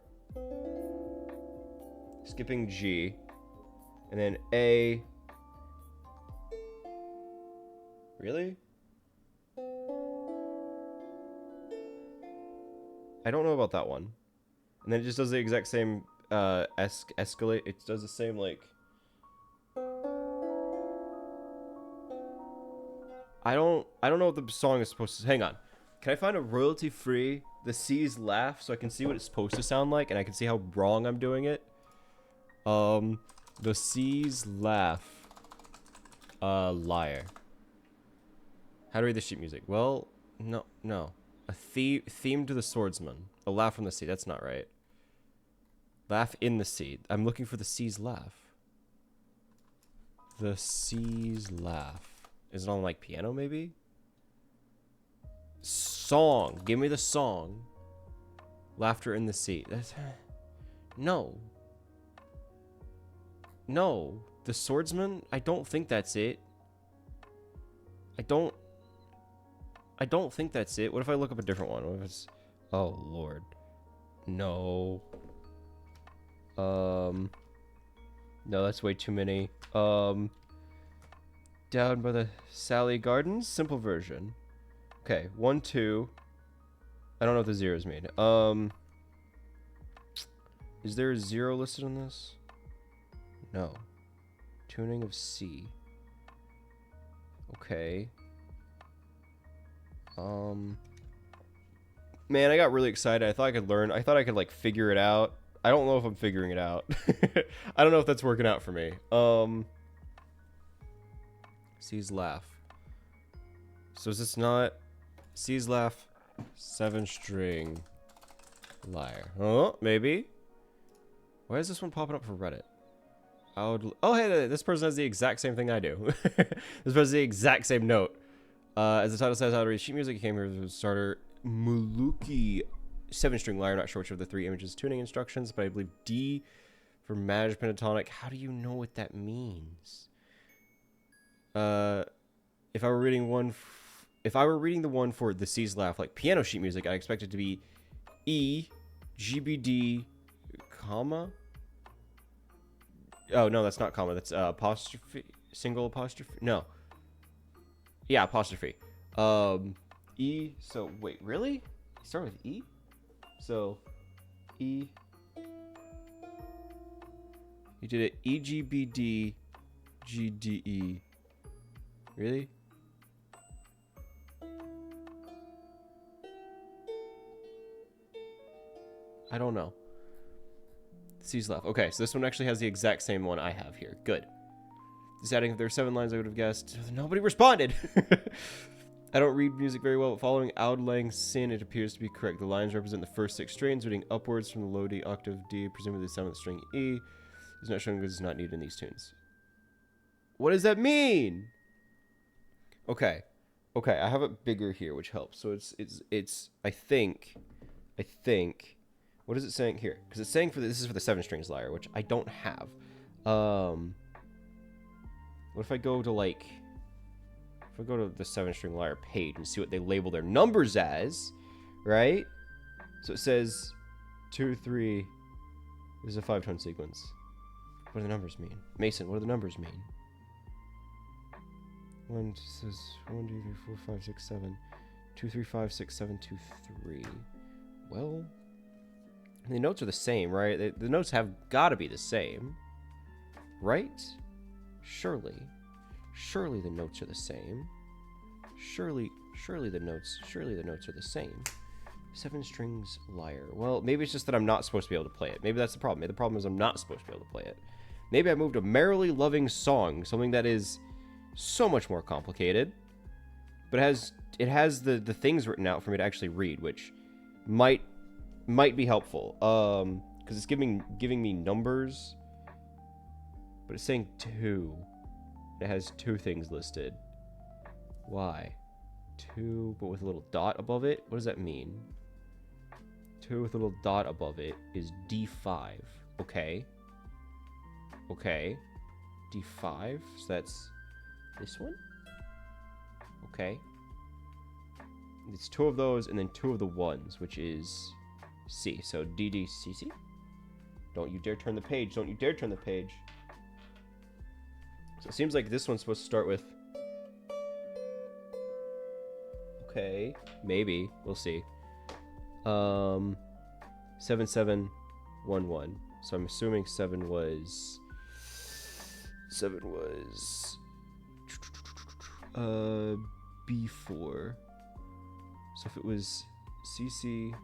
Skipping G. And then A. Really? I don't know about that one. And then it just does the exact same escalate. It does the same like... I don't know what the song is supposed to... Hang on. Can I find a royalty-free the C's laugh so I can see what it's supposed to sound like and I can see how wrong I'm doing it? The C's laugh. Lyre. How to read the sheet music? Well, no. A theme to the swordsman. A laugh from the sea. That's not right. Laugh in the sea. I'm looking for the C's laugh. The C's laugh. Is it on like piano maybe? Song. Give me the song. Laughter in the Sea. That's... No. No. The Swordsman? I don't think that's it. I don't think that's it. What if I look up a different one? What if it's... Oh, Lord. No. No, that's way too many. Down by the Sally Gardens? Simple version. Okay, 1, 2. I don't know what the zeros mean. Is there a 0 listed on this? No. Tuning of C. Okay. Man, I got really excited. I thought I could learn. I thought I could, like, figure it out. I don't know if I'm figuring it out. I don't know if that's working out for me. C's Laugh. So is this not... C's Laugh, 7-string lyre. Oh, maybe. Why is this one popping up for Reddit? Oh, hey, this person has the exact same thing I do. This person has the exact same note. As the title says, how to read sheet music, came here with a starter Muluki 7-string lyre. Not sure which of the 3 images tuning instructions, but I believe D for managed pentatonic. How do you know what that means? If I were reading the one for the C's Laugh, like piano sheet music, I expect it to be E, G, B, D, comma. Oh no, that's not comma. That's apostrophe, single apostrophe. No. Yeah, apostrophe. E. So wait, really? Start with E. So E. You did it E, G, B, D, G, D, E. Really? I don't know. C's Laugh. Okay, so this one actually has the exact same one I have here. Good. Deciding if there were 7 lines, I would have guessed. Nobody responded. I don't read music very well, but following Auld Lang Syne, it appears to be correct. The lines represent the first 6 strings, reading upwards from the low D octave D, presumably the 7th string E. It's not showing because it's not needed in these tunes. What does that mean? Okay. Okay, I have it bigger here, which helps. So it's I think, what is it saying here? Because it's saying this is for the 7 strings lyre, which I don't have. What if I go to the 7-string lyre page and see what they label their numbers as, right? So it says 2, 3. This is a 5-tone sequence. What do the numbers mean? Mason, what do the numbers mean? 1 says 1, 2, 3, 4, 5, 6, 7. 2, 3, 5, 6, 7, 2, 3. Well, the notes are the same, right? The notes have got to be the same, right? Surely the notes are the same. Surely the notes are the same. 7 strings lyre. Well, maybe it's just that I'm not supposed to be able to play it. Maybe that's the problem. Maybe the problem is I'm not supposed to be able to play it. Maybe I moved a Merrily Loving Song, something that is so much more complicated, but it has the things written out for me to actually read, which might be helpful. Because it's giving me numbers, but it's saying 2. It has 2 things listed. Why? 2, but with a little dot above it? What does that mean? 2 with a little dot above it is D5. Okay. Okay. D5. So that's this one? Okay. It's 2 of those and then 2 of the ones, which is C. So D, D, C, C. Don't you dare turn the page. Don't you dare turn the page. So it seems like this one's supposed to start with... Okay. Maybe. We'll see. 7, 7, 1, 1. So I'm assuming 7 was... B4. So if it was CC...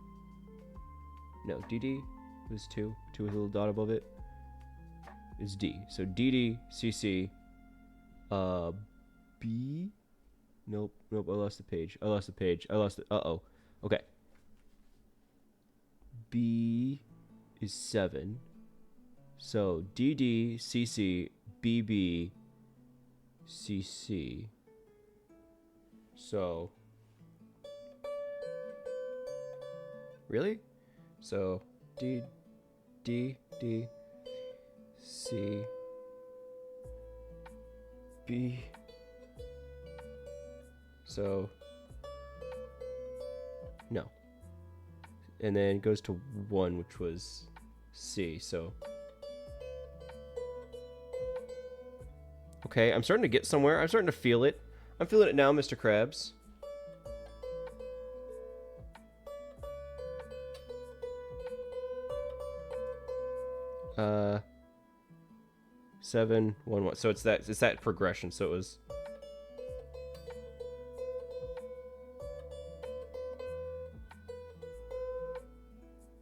No, DD was 2. 2 with a little dot above it is D. So DD, CC, B... Nope, I lost the page. Uh-oh. Okay. B is 7. So DD, CC, BB, CC. So, really? So, D, D, D, C, B. So, no. And then it goes to 1, which was C. So, okay, I'm starting to get somewhere. I'm starting to feel it. I'm feeling it now, Mr. Krabs. Uh, 7, 1, 1. So it's that progression. So it was.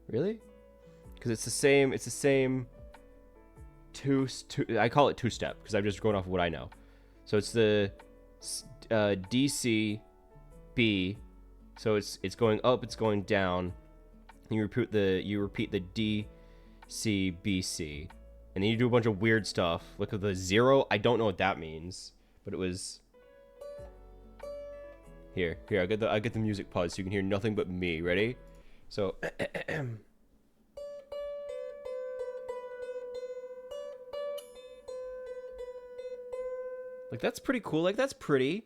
Really? Because it's the same two, I call it two-step because I'm just going off of what I know. So it's the DC B, so it's going up, it's going down. You repeat the DC BC, and then you do a bunch of weird stuff. Look at the 0. I don't know what that means, but it was here. I get the music pause so you can hear nothing but me. Ready? So. Like, that's pretty cool. Like, that's pretty.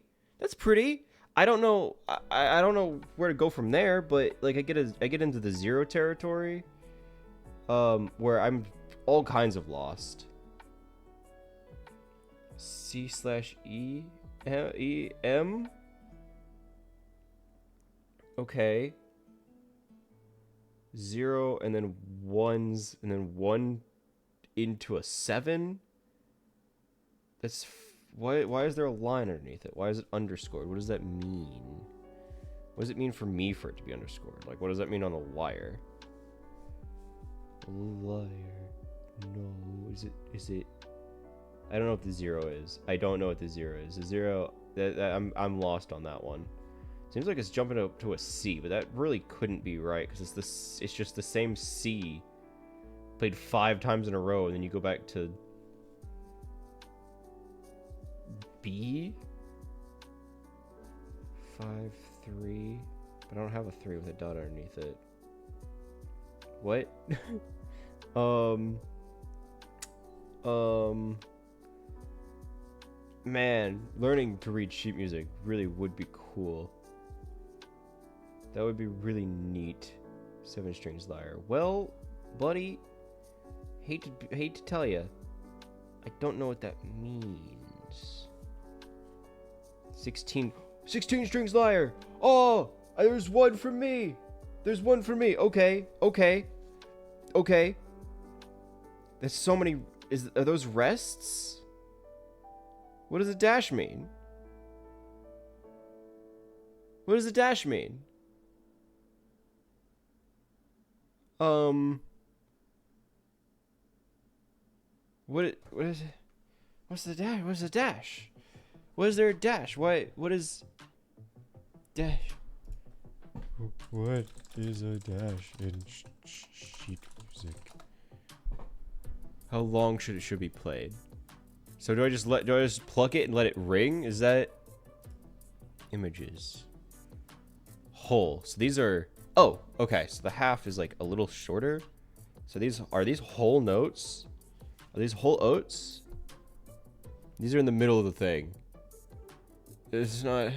I don't know. I don't know where to go from there, but like I get into the 0 territory, where I'm all kinds of lost. C/E M. Okay. 0 and then 1s and then 1 into a 7. That's why is there a line underneath it? Why is it underscored? What does that mean? What does it mean for me for it to be underscored? Like, what does that mean on the wire? Liar. No. Is it I don't know what the 0 is. I don't know what the 0 is. The 0 I'm lost on that one. Seems like it's jumping up to a C, but that really couldn't be right because it's just the same C played 5 times in a row, and then you go back to B. 5 3, but I don't have a 3 with a dot underneath it. What? Man, learning to read sheet music really would be cool. That would be really neat. 7 strings lyre. Well, buddy, hate to tell you, I don't know what that means. 16 strings lyre. Oh, there's one for me. There's one for me. Okay. There's so many. Are those rests? What does a dash mean? What does a dash mean? What is it? What's the dash? What's the dash? What is there a dash? What is dash? What is a dash in sheet music? How long should be played? So do I just pluck it and let it ring? Is that images? Whole. So these are, oh, okay. So the half is like a little shorter. So are these whole notes? Are these whole oats? These are in the middle of the thing. There's no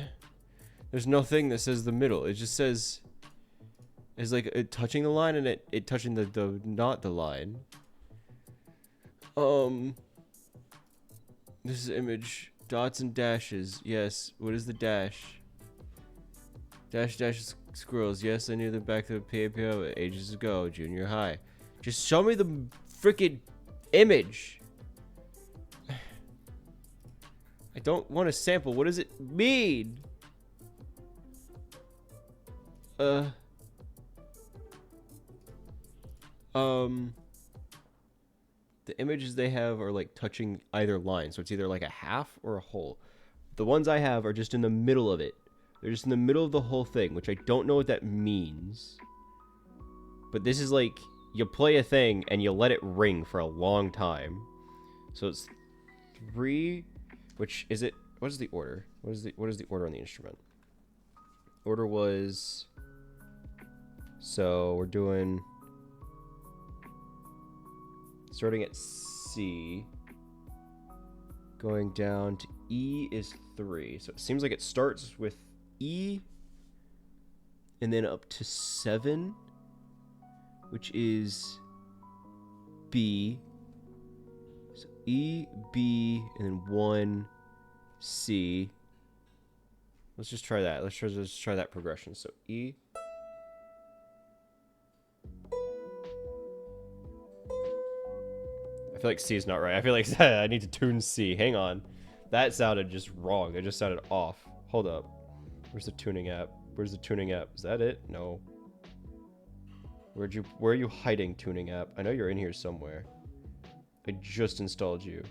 thing that says the middle. It just says, it's like it touching the line and it touching the not the line. This is image. Dots and dashes. Yes. What is the dash? Dash squirrels. Yes, I knew them back to PAPO ages ago, junior high. Just show me the freaking image. I don't want to sample. What does it mean? The images they have are like touching either line, so it's either like a half or a whole. The ones I have are just in the middle of it. They're just in the middle of the whole thing, which I don't know what that means. But this is like, you play a thing and you let it ring for a long time. So it's 3, which is it? What is the order? What is the order on the instrument? Order was... So we're doing... Starting at C. Going down to E is 3. So it seems like it starts with E. And then up to 7. Which is B. So E, B, and then 1, C. Let's just try that. Let's try that progression. So E. I feel like C is not right. I feel like I need to tune C. Hang on. That sounded just wrong. It just sounded off. Hold up. Where's the tuning app? Where's the tuning app? Is that it? No. Where are you hiding, tuning app? I know you're in here somewhere. I just installed you.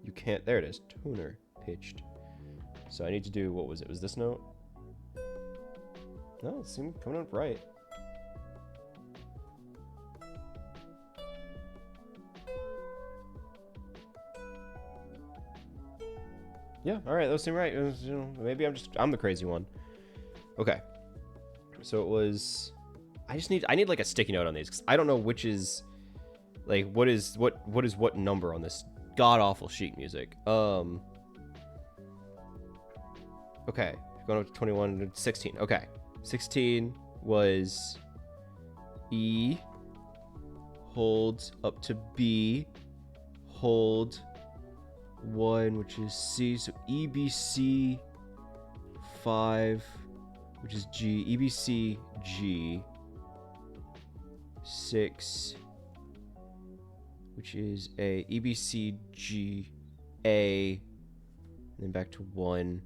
You can't. There it is. Tuner. Pitched. So I need to do, what was it? Was this note? No, it seemed coming up right. Yeah, all right, those seem right. It was, you know, maybe I'm the crazy one. Okay. So it was, I need like a sticky note on these, because I don't know which is, like, what is what number on this god-awful sheet music. Okay, going up to 21 to 16. Okay, 16 was E, hold up to B, hold 1, which is C, so EBC 5, which is G, EBC G 6, which is A, EBC G A, and then back to 1,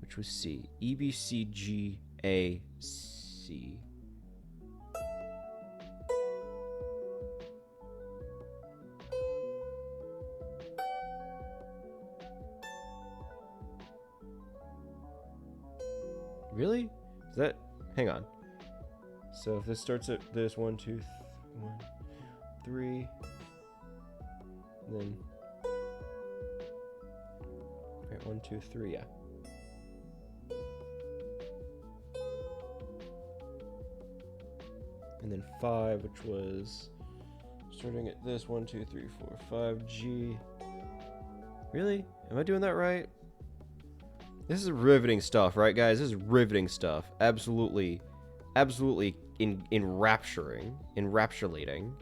which was C, EBC G A C. Really? Is that... Hang on. So if this starts at this 1, 2, 1, 3, then... Right, 1, 2, 3, yeah. And then 5, which was... Starting at this 1, 2, 3, 4, 5, G. Really? Am I doing that right? This is riveting stuff, right, guys? This is riveting stuff. Absolutely, absolutely enrapturing, enrapturating.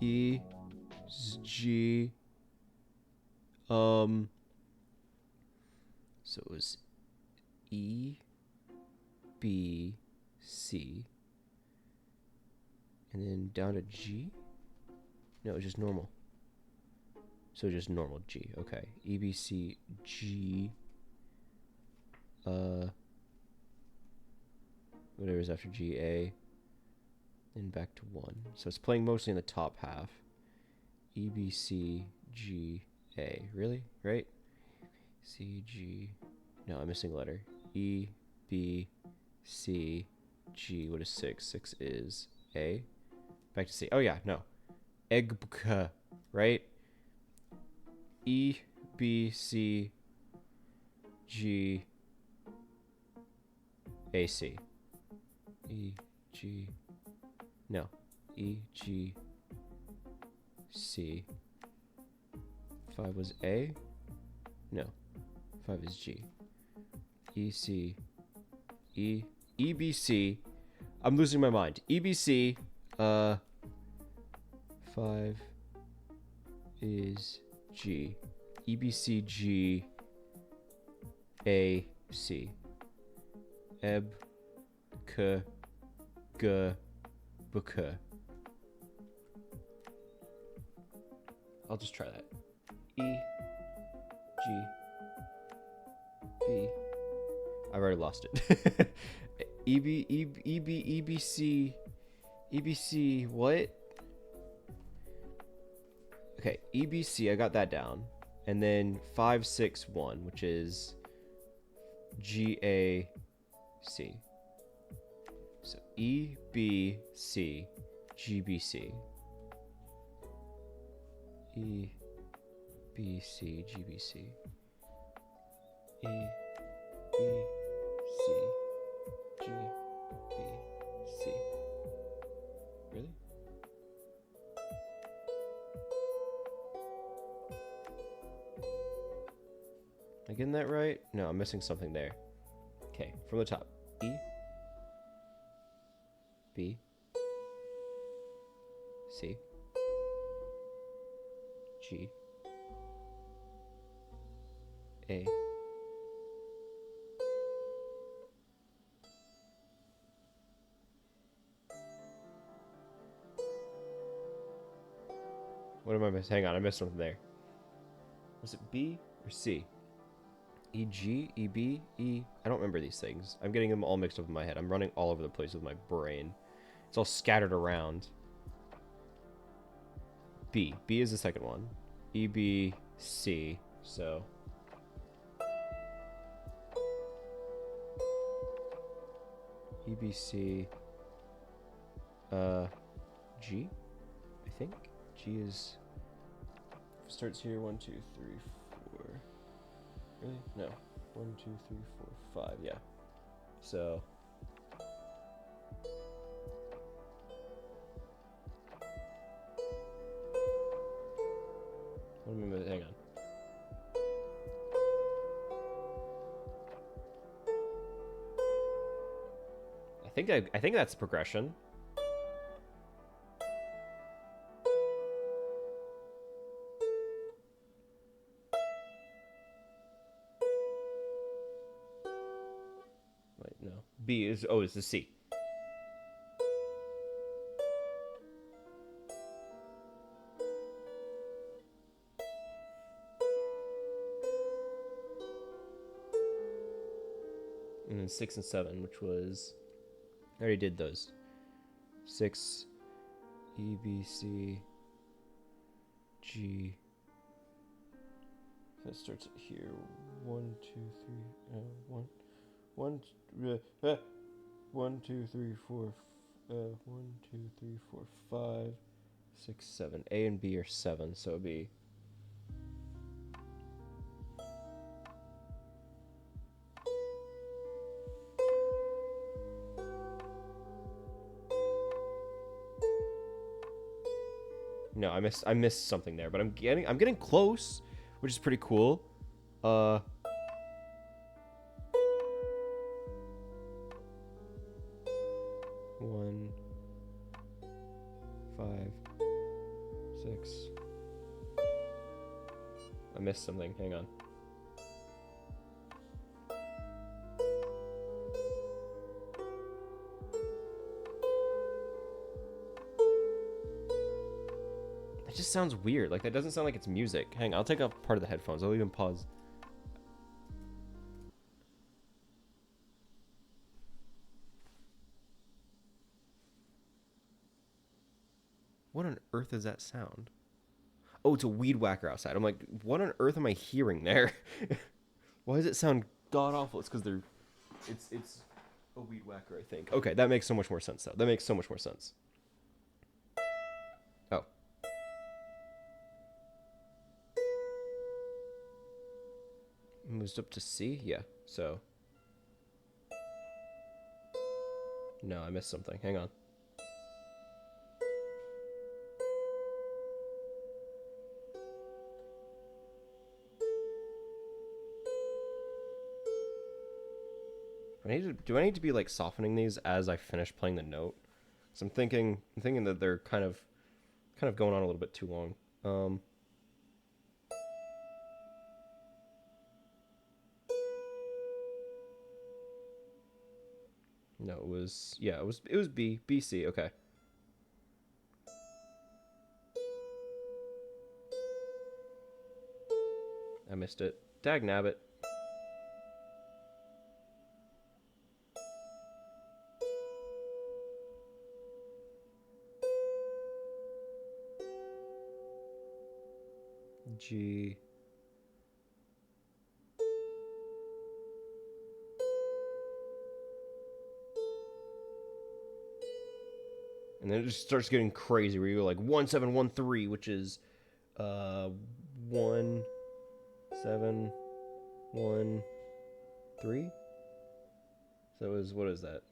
E, G. So it was E, B, C, and then down to G. No, it was just normal. So just normal G. Okay. E, B, C, G. Whatever is after G, A. Then back to 1. So it's playing mostly in the top half. E, B, C, G, A. Really? Right? C, G. No, I'm missing a letter. E, B, C, G. What is 6? 6 is A. Back to C. Oh, yeah. No. Egg, right? E, B, C, G, A, C. E, G, no. E, G, C. 5 was A? No. 5 is G. E, C, E, E, B, C. I'm losing my mind. E, B, C, 5 is G. E, B, C, G, A, C. Eb, K, G, B, K. I'll just try that. E, G, B. I've already lost it. E, B, E, E, B, E, B, C. E, B, C, what? Okay, EBC, I got that down. And then 5, 6, 1, which is GAC. So EBC, GBC. EBC, GBC. EBC, Am I getting that right? No, I'm missing something there. Okay, from the top. E. B. C. G. A. What am I missing? Hang on, I missed something there. Was it B or C? E, G, E, B, E. I don't remember these things. I'm getting them all mixed up in my head. I'm running all over the place with my brain. It's all scattered around. B. B is the second one. E, B, C. So. E, B, C. G, I think. G is. Starts here. 1, 2, 3, 4. Really? No. 1, 2, 3, 4, 5. Yeah. So. Hang on. I think that's progression. Wait, no. B is is the C. And then 6 and 7, which was I already did those. 6 E B C G. That starts here. 1, 2, 3. 1, 1, 1, 2, 3, 4. 1, 2, 3, 4, 5, 6, 7. A and B are 7, so it'd be. No, I missed something there, but I'm getting close, which is pretty cool. 1, 5, 6. I missed something. Hang on. It just sounds weird. Like, that doesn't sound like it's music. Hang on, I'll take off part of the headphones. I'll even pause. What on earth is that sound? Oh, it's a weed whacker outside. I'm like, what on earth am I hearing there? Why does it sound god awful? It's because it's a weed whacker, I think. Okay, that makes so much more sense, though. That makes so much more sense. Oh. Moves up to C? Yeah, so. No, I missed something. Hang on. Do I need to be like softening these as I finish playing the note? Because I'm thinking that they're kind of going on a little bit too long. No, it was B C. Okay. I missed it. Dag nabbit. G. And then it just starts getting crazy where you go like 1713, which is 1713. So it was, what is that?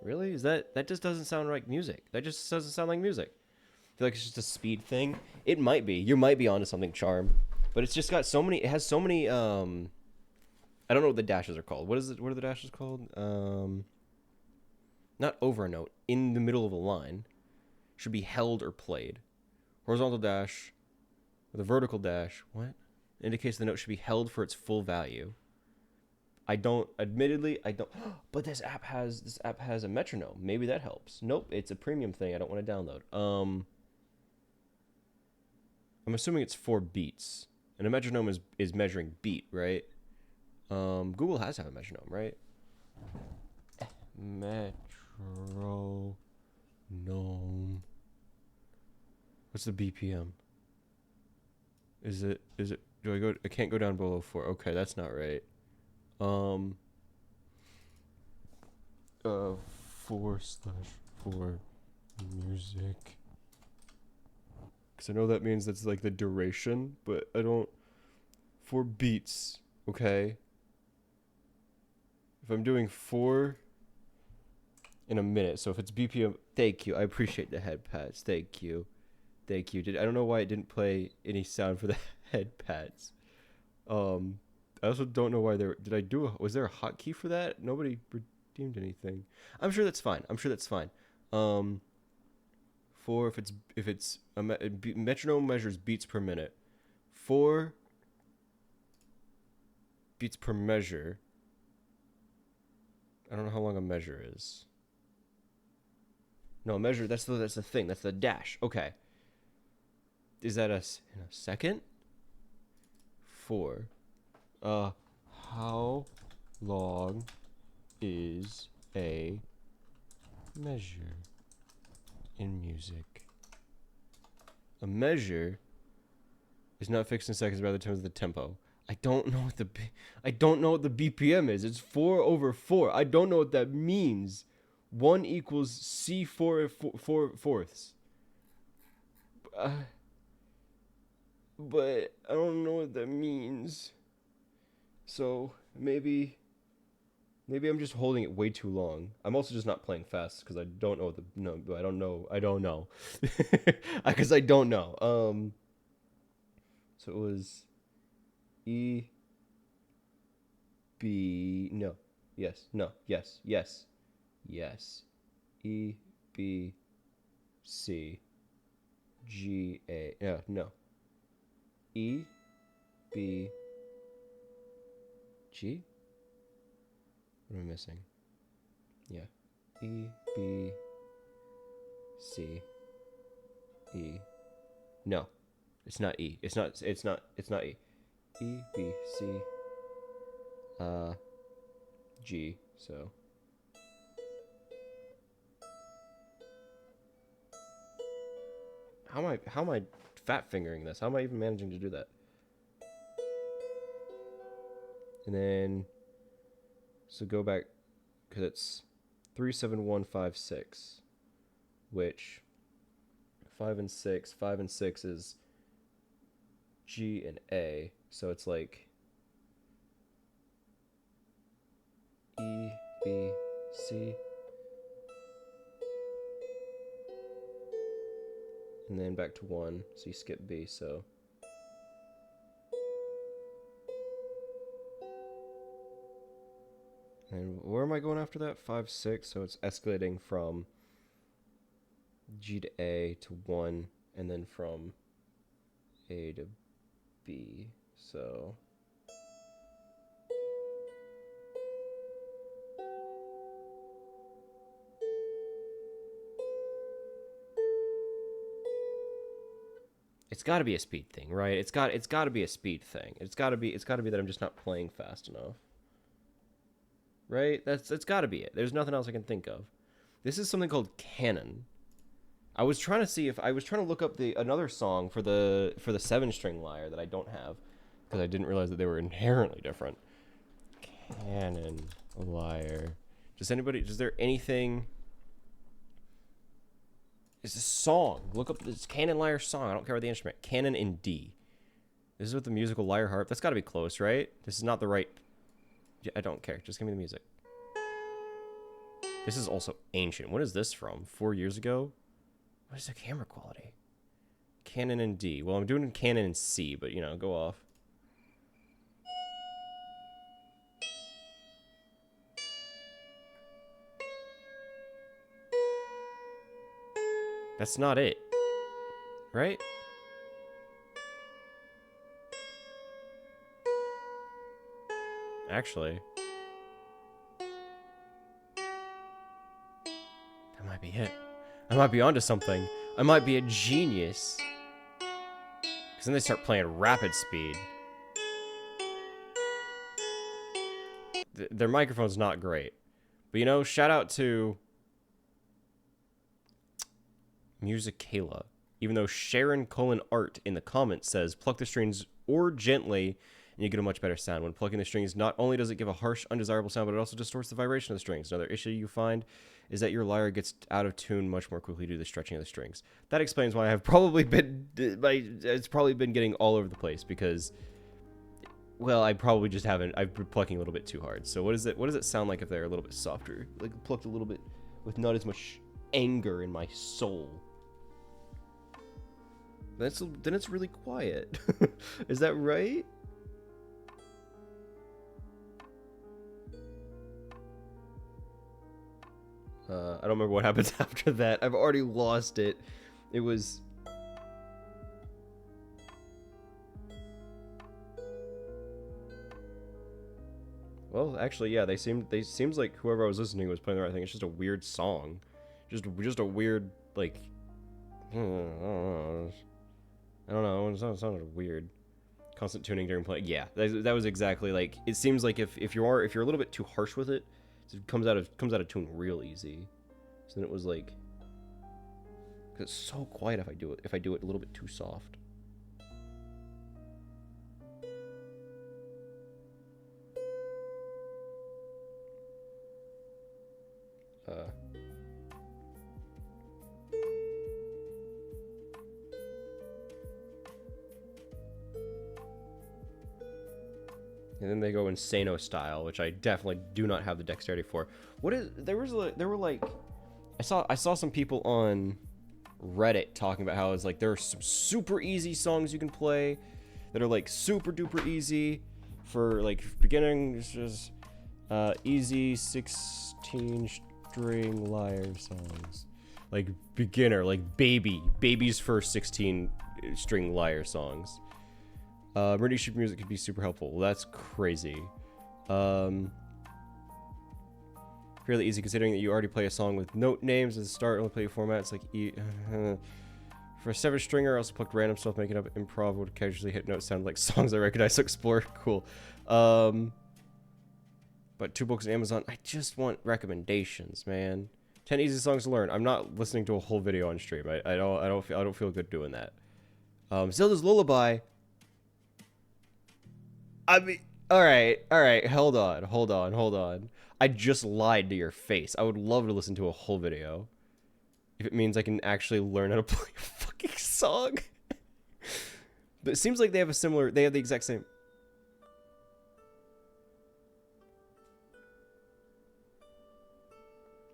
Really? Is that just doesn't sound like music. That just doesn't sound like music. feel like it's just a speed thing. It might be. You might be onto something, Charm. But it's just got so many. It has so many. I don't know what the dashes are called. What is it? What are the dashes called? Not over a note. In the middle of a line, should be held or played. Horizontal dash, with a vertical dash. What? Indicates the note should be held for its full value. Admittedly, I don't. But this app has a metronome. Maybe that helps. Nope, it's a premium thing. I don't want to download. I'm assuming it's 4 beats, and a metronome is measuring beat, right? Google has to have a metronome, right? Metronome. What's the BPM? Is it? Do I go? I can't go down below 4. Okay, that's not right. 4/4 music. Because I know that means that's like the duration, but I don't. 4 beats, okay? If I'm doing 4 in a minute, so if it's BPM, thank you. I appreciate the head pats. Thank you. I don't know why it didn't play any sound for the head pats. I also don't know why was there a hotkey for that? Nobody redeemed anything. I'm sure that's fine. 4 if it's a metronome measures beats per minute. 4 beats per measure. I don't know how long a measure is. No, a measure, that's the thing. That's the dash. Okay. Is that in a second? 4. How long is a measure in music? A measure is not fixed in seconds, rather in terms of the tempo. I don't know what the BPM is. It's 4/4. I don't know what that means. 1 equals C4 fourths. But I don't know what that means. So maybe I'm just holding it way too long. I'm also just not playing fast because I don't know I don't know. Because I don't know. So it was E B no. Yes. No. Yes. E B C G A no. E B G? What am I missing? Yeah. E B C E. No. It's not E. It's not E. E B C G. So how am I fat fingering this? How am I even managing to do that? And then so go back because it's 37156, which 5 and 6 is G and A, so it's like E B C and then back to 1, so you skip B, so and where am I going after that? 5 6, so it's escalating from G to A to 1 and then from A to B, so it's got to be a speed thing, right? It's got to be a speed thing. It's got to be that I'm just not playing fast enough. Right? It's got to be it. There's nothing else I can think of. This is something called canon. I was trying to look up another song for the 7-string lyre that I don't have because I didn't realize that they were inherently different. Canon lyre. Is there anything? It's a song. Look up this canon lyre song. I don't care about the instrument. Canon in D. This is with the musical lyre harp. That's got to be close, right? This is not the right. I don't care. Just give me the music. This is also ancient. What is this from? 4 years ago? What is the camera quality? Canon in D. Well, I'm doing Canon in C, but, you know, go off. That's not it. Right? Actually. That might be it. I might be onto something. I might be a genius. Because then they start playing rapid speed. Their microphone's not great. But, you know, shout out to Musicala. Even though Sharon Art in the comments says, pluck the strings or gently, and you get a much better sound. When plucking the strings, not only does it give a harsh, undesirable sound, but it also distorts the vibration of the strings. Another issue you find is that your lyre gets out of tune much more quickly due to the stretching of the strings. That explains why I've probably been, it's probably been getting all over the place, because, well, I probably just haven't, I've been plucking a little bit too hard. So what does it sound like if they're a little bit softer? Like plucked a little bit with not as much anger in my soul. Then it's really quiet. Is that right? I don't remember what happens after that. I've already lost it. It was... Well, actually, yeah, seems like whoever I was listening to was playing the right thing. It's just a weird song. Just a weird, like... I don't know. It sounded weird. Constant tuning during play. Yeah, that was exactly like. It seems like if you're a little bit too harsh with it, it comes out of tune real easy. So then it was like, cause it's so quiet if I do it a little bit too soft. And then they go Insano style, which I definitely do not have the dexterity for. There were like, I saw some people on Reddit talking about how it's like there are some super easy songs you can play that are like super duper easy for like beginning, just easy 16 string lyre songs, like beginner, like baby's first 16 string lyre songs. Meridian sheet music could be super helpful. Well, that's crazy. Fairly easy considering that you already play a song with note names at the start. Only play formats like for a 7-stringer. I also plucked random stuff, making up improv would casually hit notes sound like songs I recognize. So explore, cool. But 2 books on Amazon. I just want recommendations, man. 10 easy songs to learn. I'm not listening to a whole video on stream. I don't feel good doing that. Zelda's Lullaby. I mean, all right, hold on. I just lied to your face. I would love to listen to a whole video. If it means I can actually learn how to play a fucking song. But it seems like they have the exact same.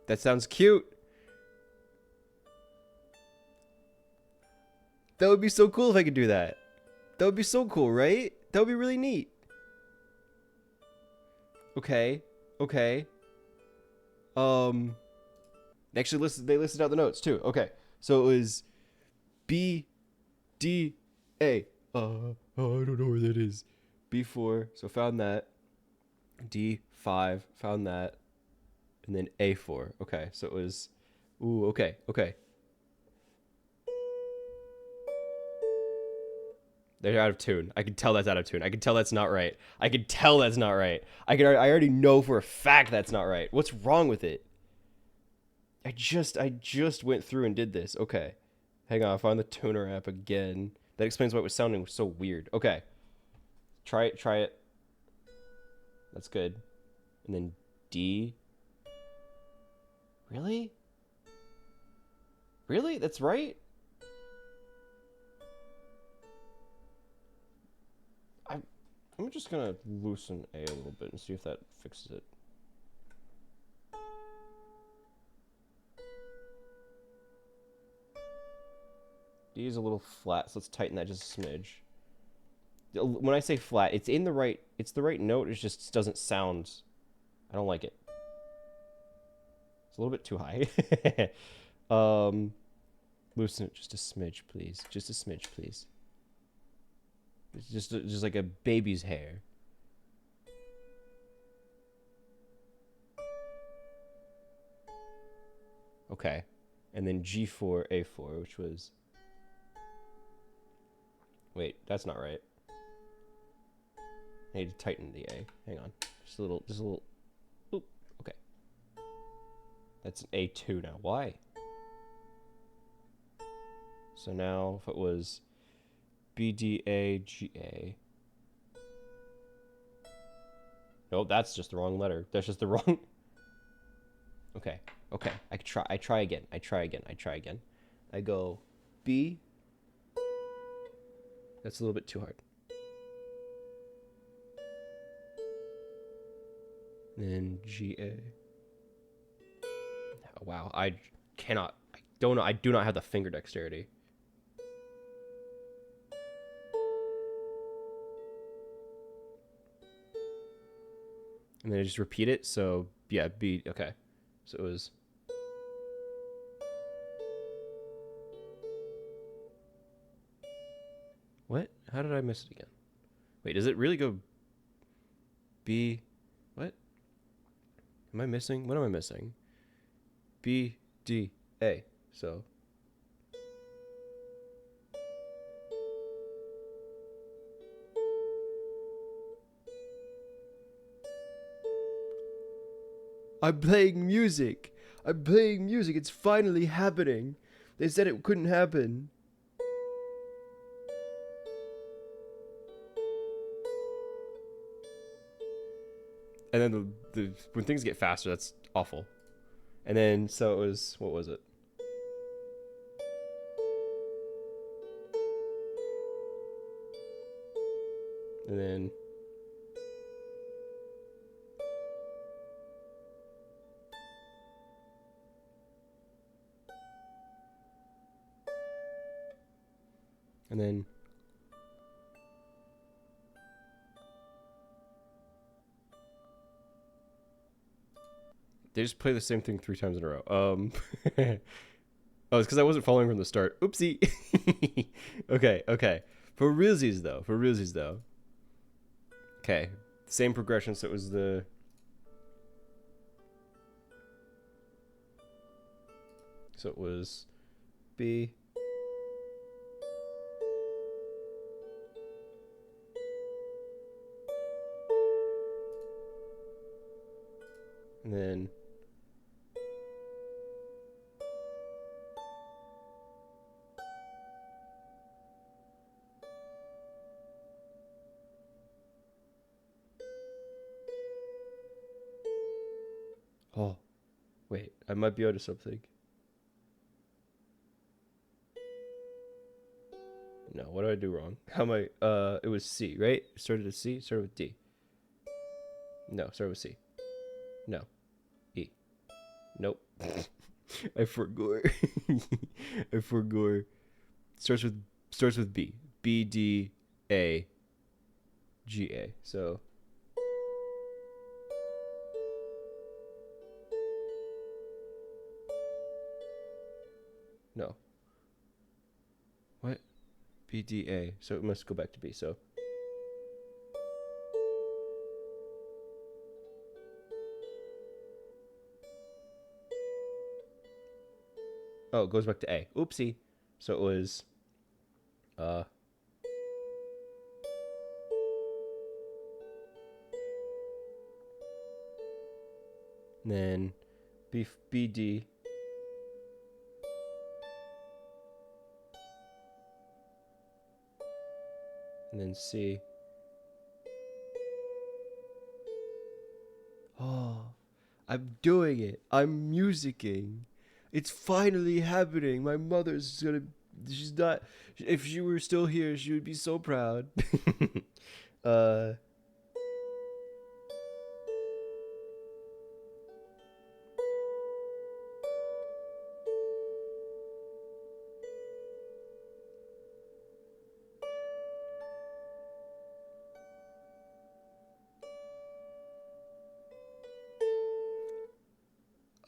That sounds cute. That would be so cool if I could do that. That would be so cool, right? That would be really neat. Okay. Actually, they listed out the notes too. Okay, so it was B, D, A. I don't know where that is. B4, so found that. D5, found that, and then A4. Okay, so it was. Ooh, okay. They're out of tune. I can tell that's out of tune. I can tell that's not right. I already know for a fact that's not right. What's wrong with it? I just went through and did this. Okay. Hang on, I found the tuner app again. That explains why it was sounding so weird. Okay. Try it. That's good. And then D. Really? That's right? I'm just gonna loosen A a little bit and see if that fixes it. D is a little flat, so let's tighten that just a smidge. When I say flat, it's in the right. It's the right note. It just doesn't sound. I don't like it. It's a little bit too high. Loosen it just a smidge, please. Just a smidge, please. It's just like a baby's hair. Okay. And then G4, A4, which was... Wait, that's not right. I need to tighten the A. Hang on. Just a little... Oop. Okay. That's an A2 now. Why? So now, if it was B, D, A, G, A... Nope, that's just the wrong letter. That's just the wrong... Okay. Okay. I try again. I try again. I go B. That's a little bit too hard. Then G, A. Oh, wow. I cannot... I don't know. I do not have the finger dexterity. And then I just repeat it. So, yeah, B. Okay. So it was... What? How did I miss it again? Wait, does it really go B? What? Am I missing? What am I missing? B, D, A. So... I'm playing music. I'm playing music. It's finally happening. They said it couldn't happen. And then when things get faster, that's awful. And then, so it was, what was it? And then... And then... They just play the same thing 3 times in a row. Oh, it's because I wasn't following from the start. Oopsie. Okay. For realsies, though. Okay. Same progression, so it was the... So it was B... And then... Oh, wait, I might be onto something. No, what did I do wrong? How am I, it was C, right? Started with C, started with D. No, started with C. No. E. Nope. I forgot. I forgot. Starts with B. B, D, A, G, A. So... No. What? B, D, A. So it must go back to B, so... Oh, it goes back to A. Oopsie. So it was... then B, D... And then C. Oh, I'm doing it. I'm musicking. It's finally happening. My mother's gonna... She's not... If she were still here, she would be so proud.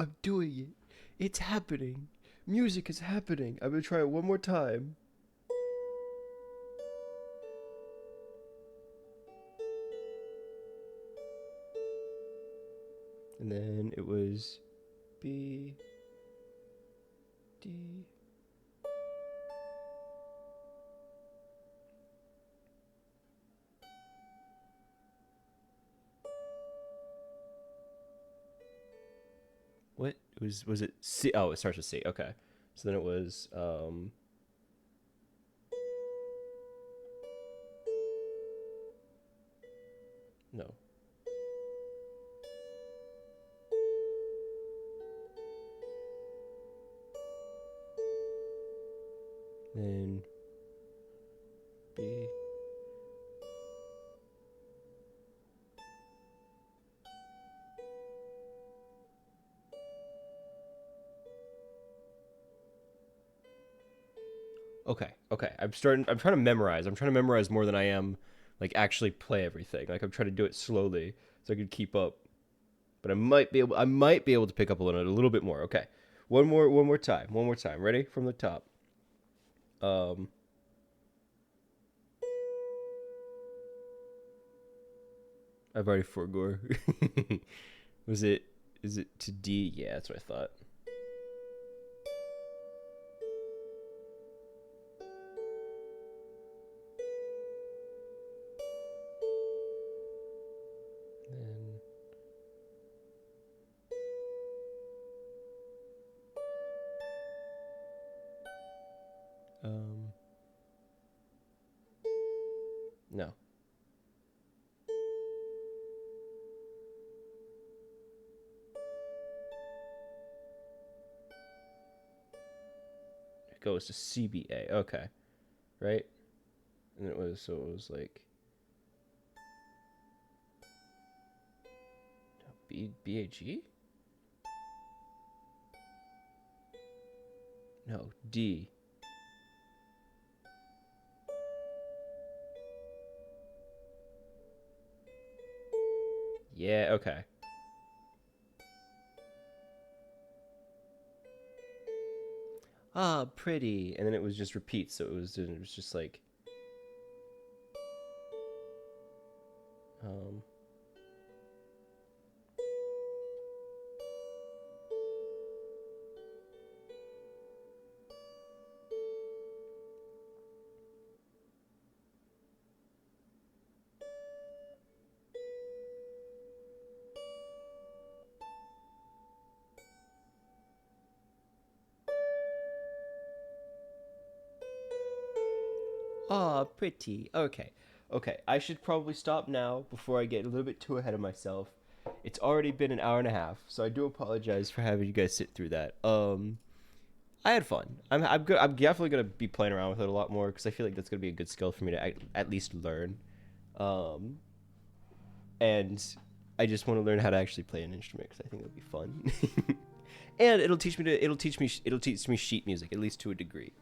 I'm doing it. It's happening. Music is happening. I'm gonna try it one more time. And then it was B, D. What was it C? Oh, it starts with C. Okay. So then it was no. Then B. Okay. I'm trying to memorize. I'm trying to memorize more than I am like actually play everything. Like I'm trying to do it slowly so I could keep up. But I might be able to pick up a little bit more. Okay. One more time. Ready? From the top. I've already forgot. Is it to D? Yeah, that's what I thought. Then no. It goes to CBA. Okay. Right? And it was like BAG? No, D. Yeah, okay. Ah, pretty. And then it was just repeats, so it was just like ah, pretty. Okay. Okay, I should probably stop now before I get a little bit too ahead of myself. It's already been an hour and a half, so I do apologize for having you guys sit through that. I had fun. I'm good. I'm definitely gonna be playing around with it a lot more because I feel like that's gonna be a good skill for me to at least learn. Um, and I just want to learn how to actually play an instrument because I think it'll be fun. And it'll teach me sheet music at least to a degree.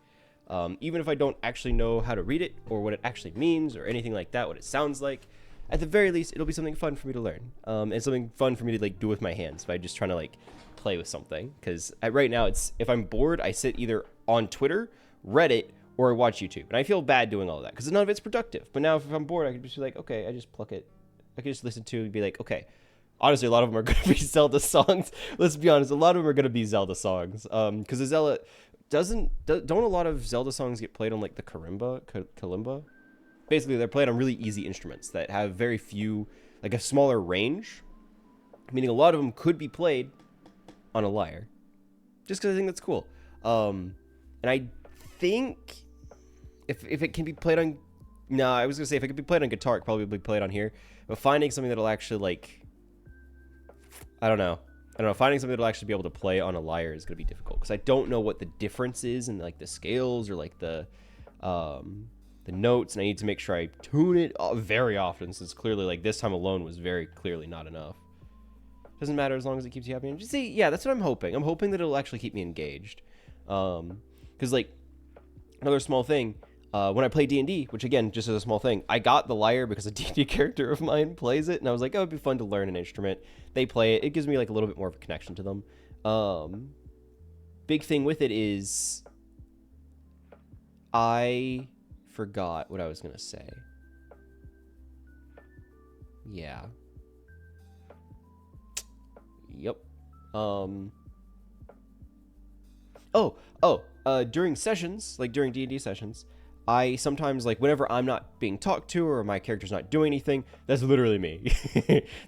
Even if I don't actually know how to read it or what it actually means or anything like that, what it sounds like, at the very least, it'll be something fun for me to learn. And something fun for me to like do with my hands by just trying to like play with something. Because right now, it's if I'm bored, I sit either on Twitter, Reddit, or I watch YouTube. And I feel bad doing all of that because none of it's productive. But now if I'm bored, I can just be like, okay, I just pluck it. I can just listen to it and be like, okay. Honestly, a lot of them are going to be Zelda songs. Let's be honest, a lot of them are going to be Zelda songs. Because the Zelda don't a lot of Zelda songs get played on like the kalimba? Basically, they're played on really easy instruments that have very few, like a smaller range. Meaning a lot of them could be played on a lyre. Just because I think that's cool. And I think if it can be played on, no, I was gonna say if it could be played on guitar, it could probably be played on here. But finding something that'll actually like, I don't know. Finding something that'll actually be able to play on a lyre is going to be difficult because I don't know what the difference is in like the scales or like the notes, and I need to make sure I tune it very often since clearly like this time alone was very clearly not enough. Doesn't matter as long as it keeps you happy. And just see, yeah, that's what I'm hoping. I'm hoping that it'll actually keep me engaged. Because like another small thing, when I play D&D, which again, just as a small thing, I got the lyre because a D&D character of mine plays it, and I was like, oh, it'd be fun to learn an instrument. They play it. It gives me like a little bit more of a connection to them. Big thing with it is I forgot what I was going to say. Yeah. Yep. During sessions, like during D&D sessions, I sometimes, like, whenever I'm not being talked to or my character's not doing anything, that's literally me.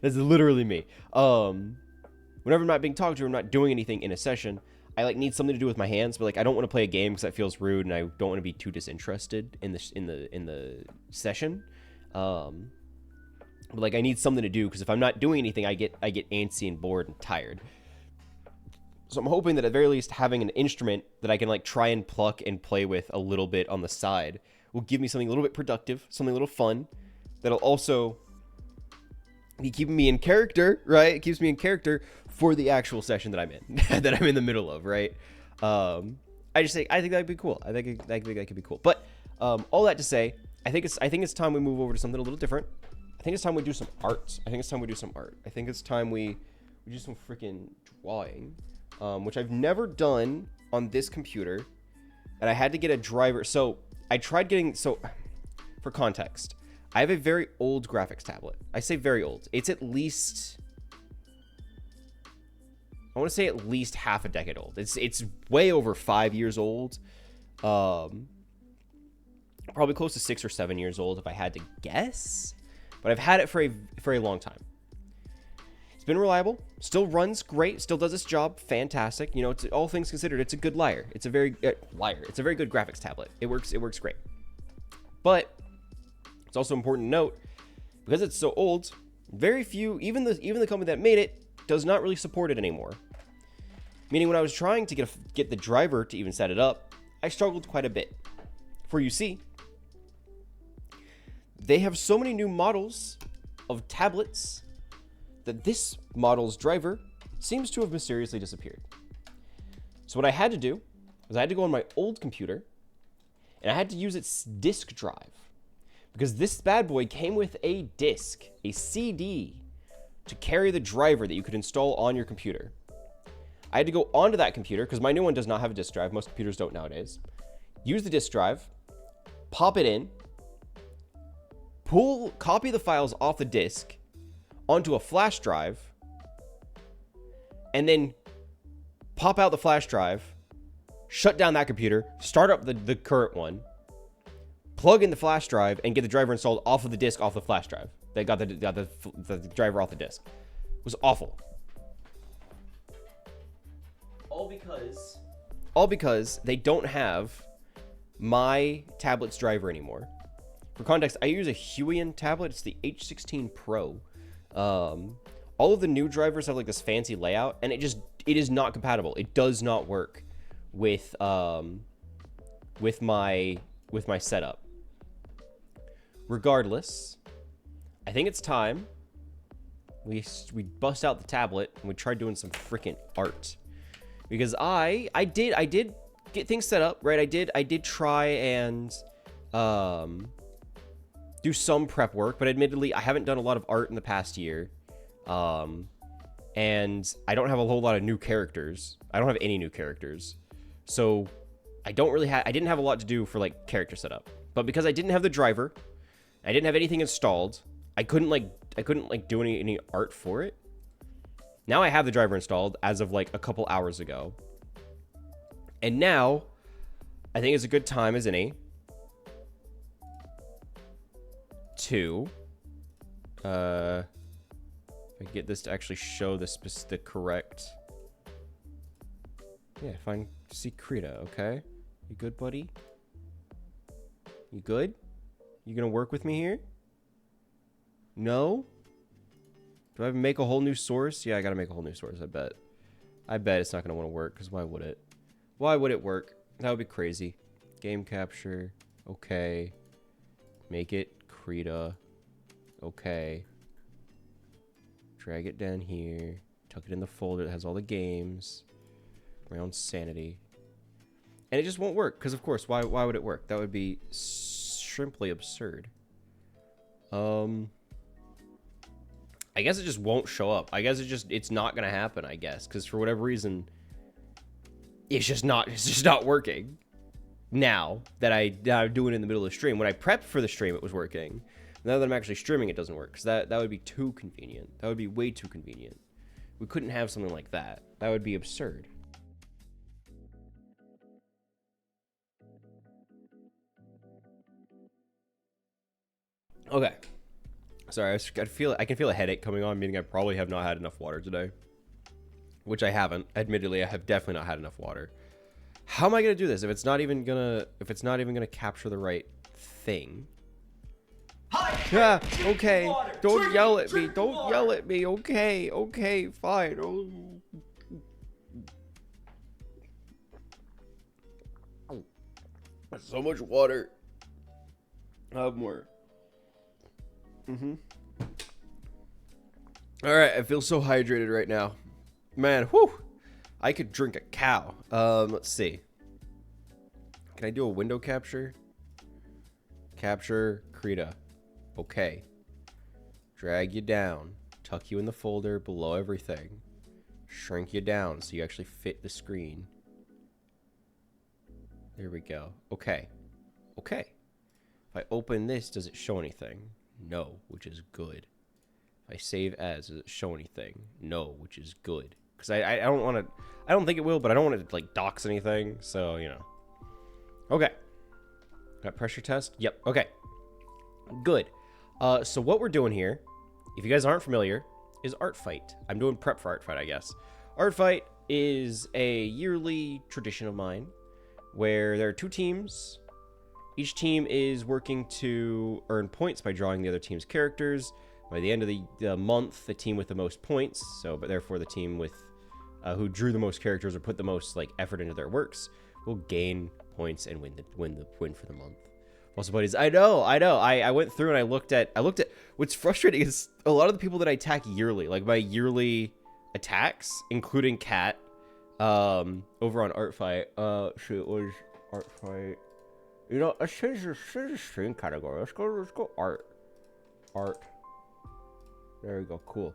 That's literally me. Whenever I'm not being talked to or I'm not doing anything in a session, I, like, need something to do with my hands, but, like, I don't want to play a game because that feels rude and I don't want to be too disinterested in the session. But, like, I need something to do because if I'm not doing anything, I get antsy and bored and tired. So I'm hoping that at the very least having an instrument that I can, like, try and pluck and play with a little bit on the side will give me something a little bit productive, something a little fun, that'll also be keeping me in character, right? It keeps me in character for the actual session that I'm in, that I'm in the middle of, right? I think that'd be cool. I think that could be cool. But all that to say, I think it's time we move over to something a little different. I think it's time we do some art. I think it's time we do some freaking drawing. Which I've never done on this computer, and I had to get a driver. So I tried getting, for context, I have a very old graphics tablet. I say very old. It's at least, I want to say at least half a decade old. It's way over 5 years old. Probably close to 6 or 7 years old if I had to guess. But I've had it for a long time. It's been reliable, still runs great, still does its job fantastic. You know, it's, all things considered, it's a good liar. It's a very It's a very good graphics tablet. It works great. But it's also important to note, because it's so old, very few, even the company that made it does not really support it anymore. Meaning, when I was trying to get the driver to even set it up, I struggled quite a bit. For you see, they have so many new models of tablets that this model's driver seems to have mysteriously disappeared. So what I had to do was I had to go on my old computer and I had to use its disk drive, because this bad boy came with a disk, a CD, to carry the driver that you could install on your computer. I had to go onto that computer, because my new one does not have a disk drive. Most computers don't nowadays. Use the disk drive, pop it in, copy the files off the disk onto a flash drive, and then pop out the flash drive, shut down that computer, start up the current one, plug in the flash drive, and get the driver installed off of the disk, off the flash drive. They got the driver off the disk. It was awful. All because they don't have my tablet's driver anymore. For context, I use a Huion tablet. It's the H16 Pro. All of the new drivers have like this fancy layout, and it is not compatible. It does not work with my setup. Regardless, I think it's time we bust out the tablet and we try doing some freaking art, because I did get things set up, right? I did try and do some prep work, but admittedly, I haven't done a lot of art in the past year. And I don't have a whole lot of new characters. I don't have any new characters. So I didn't have a lot to do for like character setup. But because I didn't have the driver, I didn't have anything installed, I couldn't do any art for it. Now I have the driver installed as of like a couple hours ago. And now I think it's a good time as any to if I get this to actually show the correct, yeah, find Secreta. Okay, you good, buddy? You good? You gonna work with me here? No? Do I make a whole new source? Yeah, I gotta make a whole new source. I bet it's not gonna want to work, because why would it? Why would it work? That would be crazy. Game capture. Okay. Make it Krita. Okay. Drag it down here. Tuck it in the folder that has all the games. My own sanity. And it just won't work, because of course, why would it work? That would be simply absurd. I guess it just won't show up. I guess it's not gonna happen, I guess, because for whatever reason, it's just not working. Now that I'm doing it in the middle of the stream. When I prepped for the stream, it was working. Now that I'm actually streaming, it doesn't work, because that would be too convenient. That would be way too convenient. We couldn't have something like that. That would be absurd. Okay. Sorry, I can feel a headache coming on, meaning I probably have not had enough water today. Which I haven't. Admittedly, I have definitely not had enough water. How am I gonna do this if it's not even gonna capture the right thing? Yeah, okay. Don't yell at me. Don't yell at me. Okay, okay, fine. Oh. So much water. I'll have more. Alright, I feel so hydrated right now. Man, whew. I could drink a cow. Let's see. Can I do a window capture? Capture Krita. Okay. Drag you down. Tuck you in the folder below everything. Shrink you down so you actually fit the screen. There we go. Okay. Okay. If I open this, does it show anything? No, which is good. If I save as, does it show anything? No, which is good. Because I don't want to... I don't think it will, but I don't want to, like, dox anything. So, you know. Okay. Got pressure test? Yep. Okay. Good. So what we're doing here, if you guys aren't familiar, is ArtFight. I'm doing prep for ArtFight, I guess. ArtFight is a yearly tradition of mine where there are 2 teams. Each team is working to earn points by drawing the other team's characters. By the end of the month, the team with the most points, but therefore the team with who drew the most characters or put the most effort into their works, will gain points and win for the month. Also, buddies, I know. I went through and I looked at. What's frustrating is a lot of the people that I attack yearly, like my yearly attacks, including Cat, over on ArtFight. It was ArtFight. You know, let's change the stream category. Let's go art. There we go. Cool.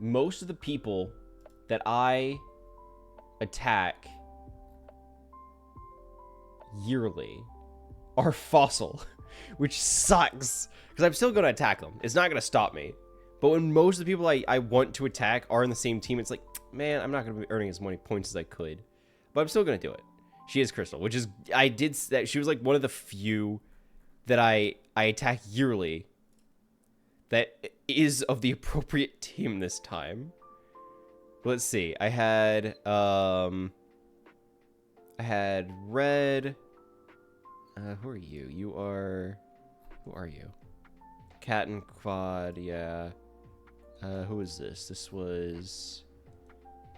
Most of the people that I attack yearly are fossil, which sucks because I'm still gonna attack them. It's not gonna stop me. But when most of the people I want to attack are in the same team, it's like, man, I'm not gonna be earning as many points as I could. But I'm still gonna do it. She is Crystal, which is she was like one of the few that I attack yearly that is of the appropriate team this time. Let's see. I had Red. Who are you? Who are you? Cat and Quad, yeah. Who is this? This was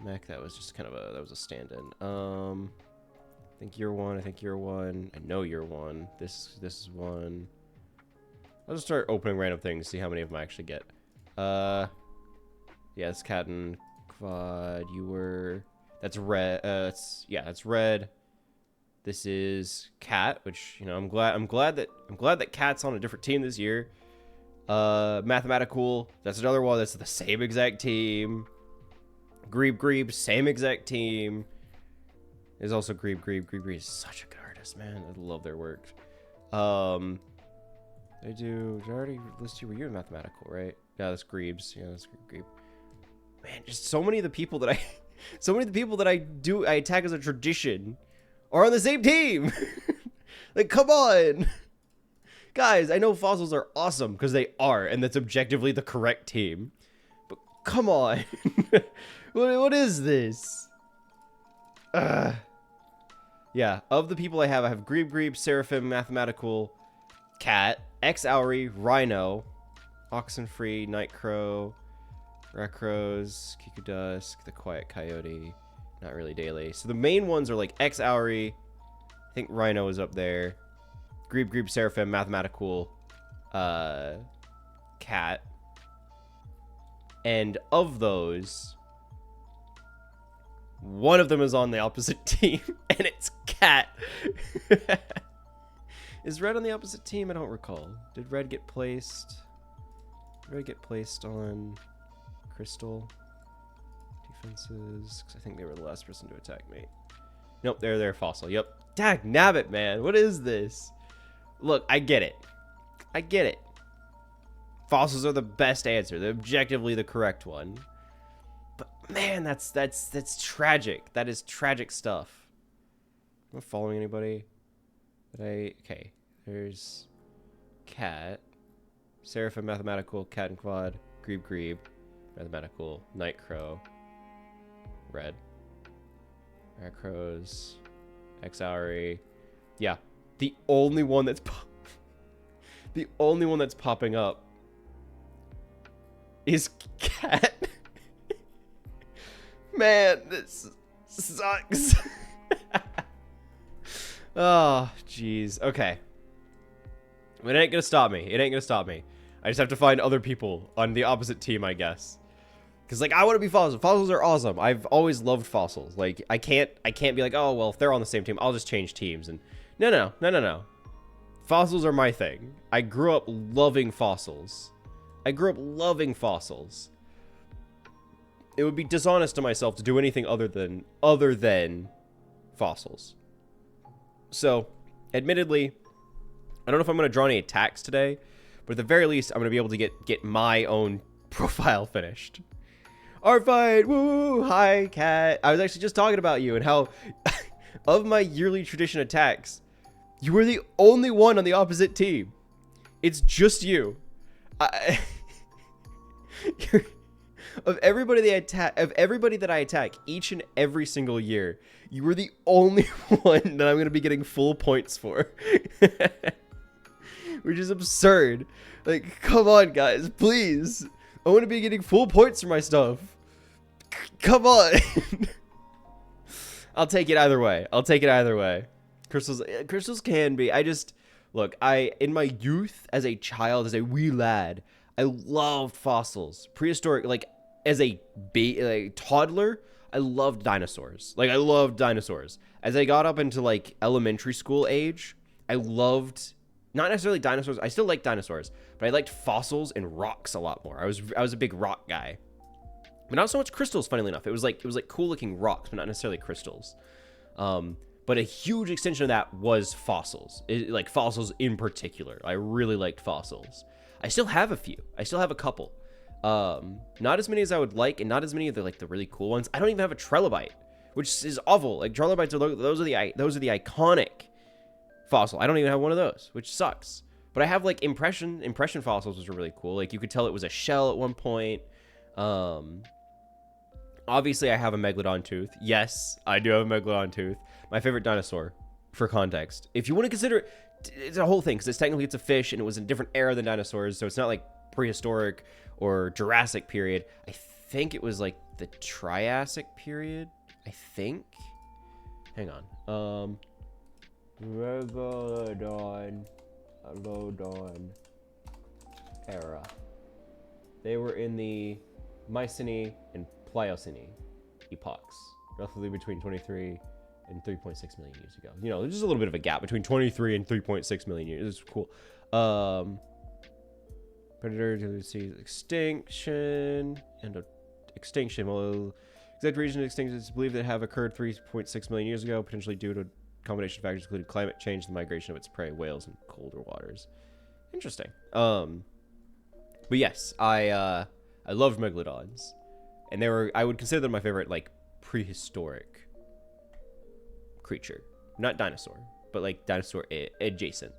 Mech. That was just kind of that was a stand-in. I think you're one. I know you're one. This is one. I'll just start opening random things, see how many of them I actually get. Yeah, it's Cat and Quad. You were... That's Red. That's Red. This is Cat, which, you know, I'm glad that Cat's on a different team this year. Mathematical. That's another one that's the same exact team. Grebe, same exact team. There's also Grebe. Grebe is such a good artist, man. I love their work. Did I already list you? Were you in mathematical, right? Yeah, that's Grebe's. Yeah, that's Grebe. Man, just so many of the people that I attack as a tradition are on the same team. Like, come on. Guys, I know fossils are awesome because they are, and that's objectively the correct team. But come on. What is this? Yeah, of the people I have Grebe, Seraphim, Mathematical, Cat, X-Auri, Rhino, Oxenfree, Nightcrow, Rakros, Kiku Dusk, the Quiet Coyote, not really daily. So the main ones are like X-Auri, I think Rhino is up there, Grebe, Seraphim, Mathematical, Cat, and of those, one of them is on the opposite team, and it's Cat. Is Red on the opposite team? I don't recall. Did Red get placed? Ready get placed on crystal defenses, because I think they were the last person to attack me. Nope, they're fossil. Yep. Dag nabbit, man. What is this? Look, I get it. I get it. Fossils are the best answer. They're objectively the correct one. But man, that's tragic. That is tragic stuff. Am I following anybody? Okay. There's cat. Seraphim, mathematical, cat and quad, grebe, mathematical, night crow, red, crows, Xauri. Yeah, the only one that's popping up is cat. Man, this sucks. Oh, jeez. Okay. It ain't gonna stop me. It ain't gonna stop me. I just have to find other people on the opposite team, I guess. Because, like, I want to be fossils. Fossils are awesome. I've always loved fossils. Like, I can't be like, oh, well, if they're on the same team, I'll just change teams. And no. Fossils are my thing. I grew up loving fossils. It would be dishonest to myself to do anything other than fossils. So, admittedly, I don't know if I'm going to draw any attacks today, but at the very least, I'm going to be able to get my own profile finished. ArtFight! Woo! Hi, cat. I was actually just talking about you and how, of my yearly tradition attacks, you were the only one on the opposite team. It's just you. Of everybody that I attack each and every single year, you were the only one that I'm going to be getting full points for. Which is absurd. Like, come on, guys, please. I want to be getting full points for my stuff. Come on. I'll take it either way. Crystals can be. Look, in my youth, as a child, as a wee lad, I loved fossils. Prehistoric, like, as a toddler, I loved dinosaurs. As I got up into, like, elementary school age, I loved, not necessarily dinosaurs. I still like dinosaurs, but I liked fossils and rocks a lot more. I was a big rock guy. But not so much crystals, funnily enough. It was like cool looking rocks, but not necessarily crystals. But a huge extension of that was fossils. Like fossils in particular. I really liked fossils. I still have a few. I still have a couple. Not as many as I would like, and not as many of the really cool ones. I don't even have a trilobite, which is awful. Like trilobites those are the iconic fossil. I don't even have one of those, which sucks. But I have like impression fossils, which are really cool. Like you could tell it was a shell at one point. Obviously I have a megalodon tooth. Yes, I do have a megalodon tooth. My favorite dinosaur, for context. If you want to consider it, it's a whole thing, because technically it's a fish, and it was in a different era than dinosaurs, so it's not like prehistoric or Jurassic period. I think it was like the Triassic period, I think. Hang on. Megalodon era. They were in the Mycenae and Pliocene epochs, roughly between 23 and 3.6 million years ago. You know, there's just a little bit of a gap between 23 and 3.6 million years. It's cool. Predator to see extinction and extinction. Well, exact region of extinction is believed to have occurred 3.6 million years ago, potentially due to a combination of factors including climate change, the migration of its prey, whales, and colder waters. Interesting. But yes, I loved megalodons, and I would consider them my favorite, like, prehistoric creature. Not dinosaur, but like dinosaur adjacent.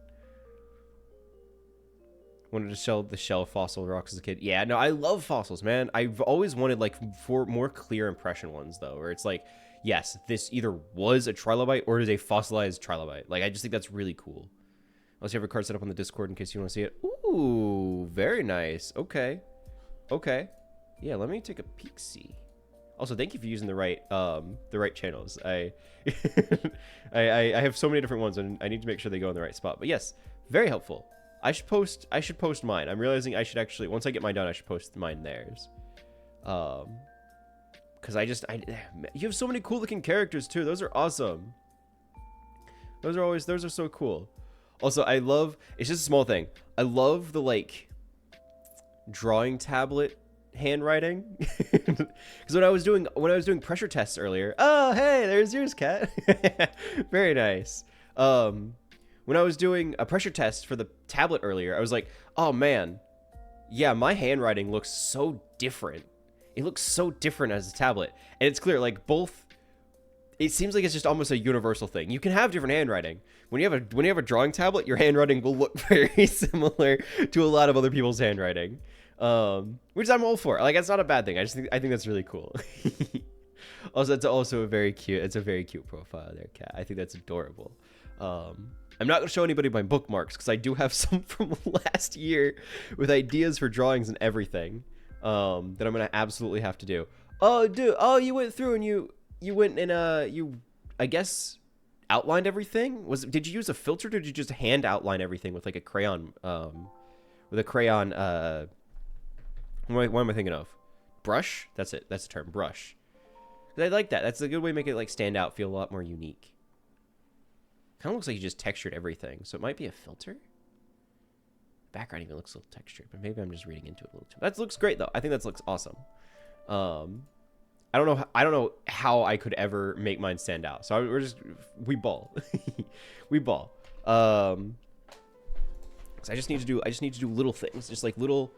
Wanted to show the shell fossil rocks as a kid. Yeah, no, I love fossils, man. I've always wanted like for more clear impression ones though, where it's like, yes, this either was a trilobite or is a fossilized trilobite. Like, I just think that's really cool. Unless you have a card set up on the Discord in case you want to see it. Ooh, very nice. Okay. Yeah, let me take a peek-see. Also, thank you for using the right channels. I have so many different ones, and I need to make sure they go in the right spot. But yes, very helpful. I should post mine. I'm realizing I should actually, once I get mine done, I should post mine theirs. Because you have so many cool looking characters too. Those are awesome. Those are so cool. Also, it's just a small thing. I love the, like, drawing tablet handwriting. Because when I was doing pressure tests earlier, oh hey, there's yours, cat. Very nice. When I was doing a pressure test for the tablet earlier, I was like, oh man, yeah, my handwriting looks so different. It looks so different as a tablet. And it's clear, like, both, it seems like it's just almost a universal thing. You can have different handwriting. When you have a drawing tablet, your handwriting will look very similar to a lot of other people's handwriting. Which I'm all for. Like, that's not a bad thing. I think that's really cool. Also, it's also a very cute profile there, cat. I think that's adorable. I'm not going to show anybody my bookmarks because I do have some from last year with ideas for drawings and everything that I'm going to absolutely have to do. Oh, dude. Oh, you went through and you went and you, I guess, outlined everything? Did you use a filter or did you just hand outline everything with like a crayon? What am I thinking of? Brush? That's it. That's the term. Brush. I like that. That's a good way to make it like stand out, feel a lot more unique. Kind of looks like you just textured everything, so it might be a filter. Background even looks a little textured, but maybe I'm just reading into it a little too. That looks great though. I think that looks awesome. I don't know how I could ever make mine stand out. So we ball. We ball. So I just need to do little things, just like little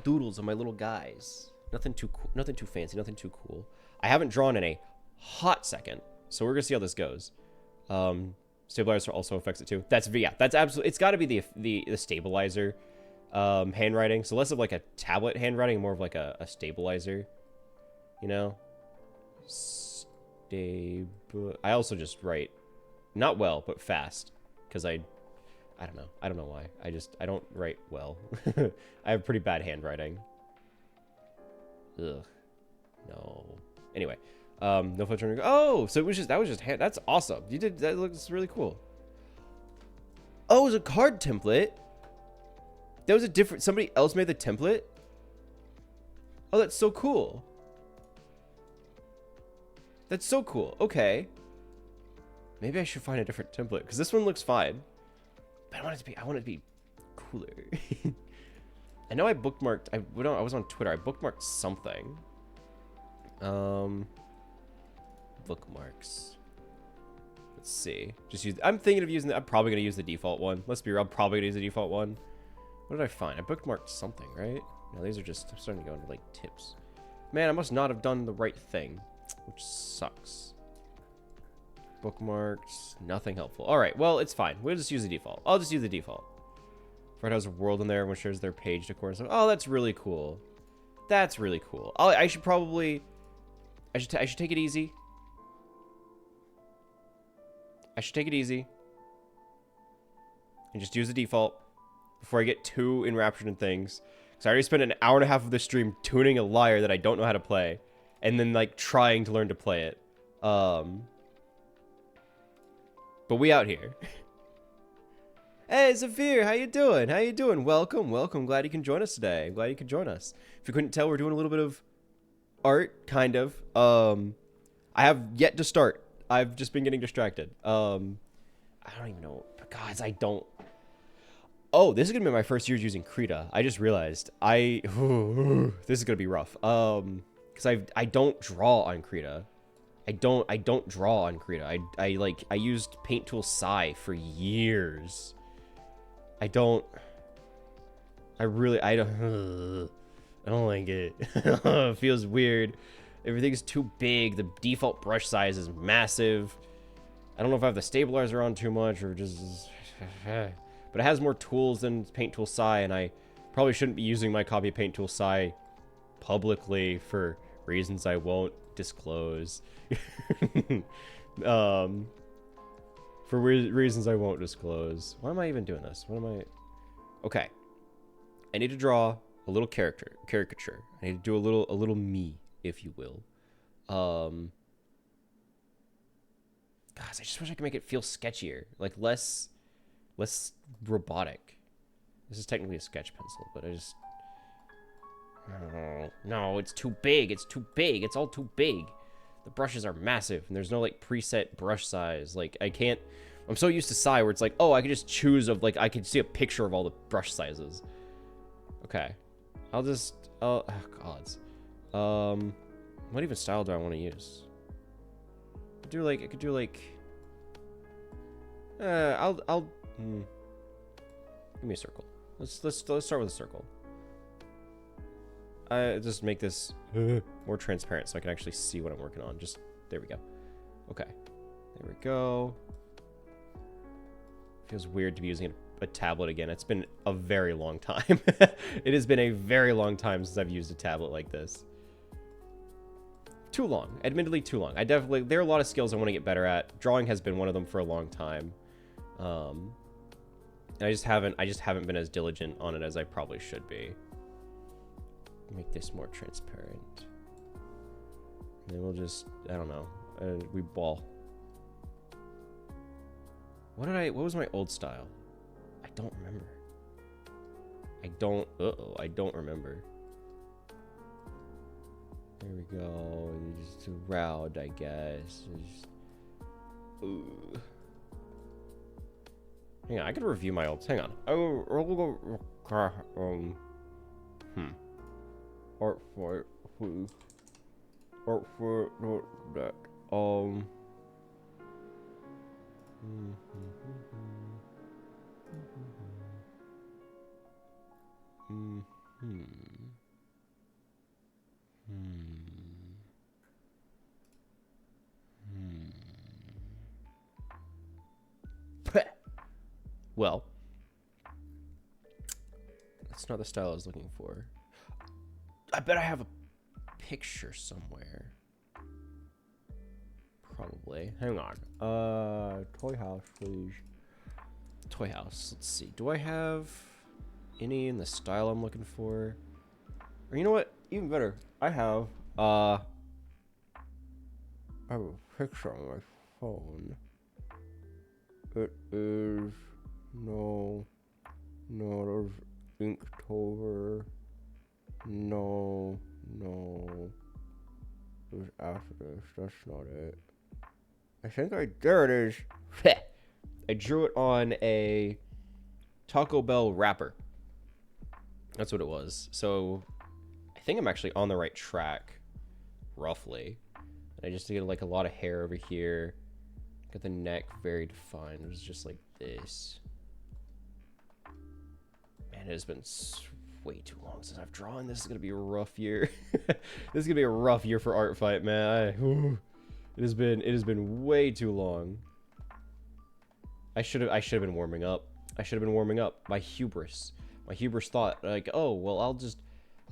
doodles of my little guys. Nothing too cool, nothing too fancy, nothing too cool. I haven't drawn in a hot second, so we're gonna see how this goes. Stabilizer also affects it too. That's absolutely. It's got to be the stabilizer handwriting. So less of like a tablet handwriting, more of like a stabilizer. You know, I also just write not well but fast because I don't know why. I don't write well. I have pretty bad handwriting. Ugh. No. Anyway. No filter. Oh, so that was just that's awesome. That looks really cool. Oh, it was a card template. That was somebody else made the template. Oh, that's so cool. That's so cool. Okay. Maybe I should find a different template because this one looks fine. But I want it to be cooler. I know I bookmarked. I was on Twitter. I bookmarked something. Bookmarks. Let's see. I'm thinking of using. I'm probably gonna use the default one. Let's be real. I'm probably gonna use the default one. What did I find? I bookmarked something, right? No, these are just. I'm starting to go into like tips. Man, I must not have done the right thing, which sucks. Bookmarks. Nothing helpful. All right. Well, it's fine. We'll just use the default. I'll just use the default. Fred has a world in there. Everyone shares their page decor and stuff. Oh, that's really cool. That's really cool. I should take it easy. I should take it easy and just use the default before I get too enraptured in things. Because I already spent an hour and a half of the stream tuning a lyre that I don't know how to play, and then like trying to learn to play it. But we out here. Hey, Zafir, how you doing? How you doing? Welcome. Glad you can join us today. I'm glad you can join us. If you couldn't tell, we're doing a little bit of art, kind of. I have yet to start. I've just been getting distracted. I don't even know. Guys, I don't. Oh, this is gonna be my first year using Krita. I just realized. This is gonna be rough. Because I don't draw on Krita. I don't draw on Krita. I used Paint Tool Psi for years. I don't like it. It feels weird. Everything's too big. The default brush size is massive. I don't know if I have the stabilizer on too much or just... But it has more tools than Paint Tool Psi, and I probably shouldn't be using my copy of Paint Tool Psi publicly for reasons I won't disclose. Reasons I won't disclose. Why am I even doing this? Okay. I need to draw a little caricature. I need to do a little me, if you will. Guys, I just wish I could make it feel sketchier, like less robotic. This is technically a sketch pencil, but no, it's too big. It's too big. It's all too big. The brushes are massive, and there's no like preset brush size. Like I'm so used to Psi where it's like, oh, I could just choose I could see a picture of all the brush sizes. Okay. I'll just, oh gods. What even style do I want to use? I could do like, give me a circle. Let's start with a circle. I just make this more transparent so I can actually see what I'm working on. Just, there we go. Okay, there we go. Feels weird to be using a tablet again. It's been a very long time. It has been a very long time since I've used a tablet like this. Too long. Admittedly, too long. There are a lot of skills I want to get better at. Drawing has been one of them for a long time. And I just haven't been as diligent on it as I probably should be. Make this more transparent. And then we'll just, I don't know. We ball. What was my old style? I don't remember. I don't remember. There we go. Just round, I guess. Hang on, I could review my old. Hang on. Well, that's not the style I was looking for. I bet I have a picture somewhere. Probably. Hang on. Toy house, please. Toy house. Let's see. Do I have any in the style I'm looking for? Or you know what? Even better. I have a picture on my phone. It is no, there's Inktober. No, there's after this. That's not it. I think there it is. I drew it on a Taco Bell wrapper. That's what it was. So I think I'm actually on the right track, roughly. I just did like a lot of hair over here. Got the neck very defined. It was just like this. Man, it has been way too long since I've drawn. This is gonna be a rough year. This is gonna be a rough year for ArtFight, man. It has been way too long. I should have been warming up. My hubris thought like, oh well,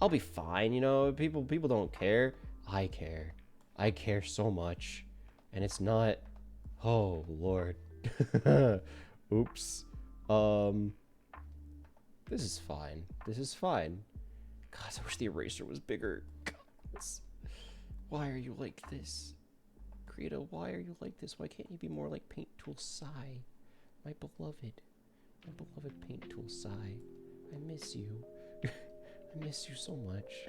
I'll be fine. You know, people don't care. I care so much, and it's not. Oh Lord. Oops. This is fine. God, I wish the eraser was bigger. God, why are you like this? Krita, why are you like this? Why can't you be more like Paint Tool Sai? My beloved Paint Tool Sai. I miss you. I miss you so much.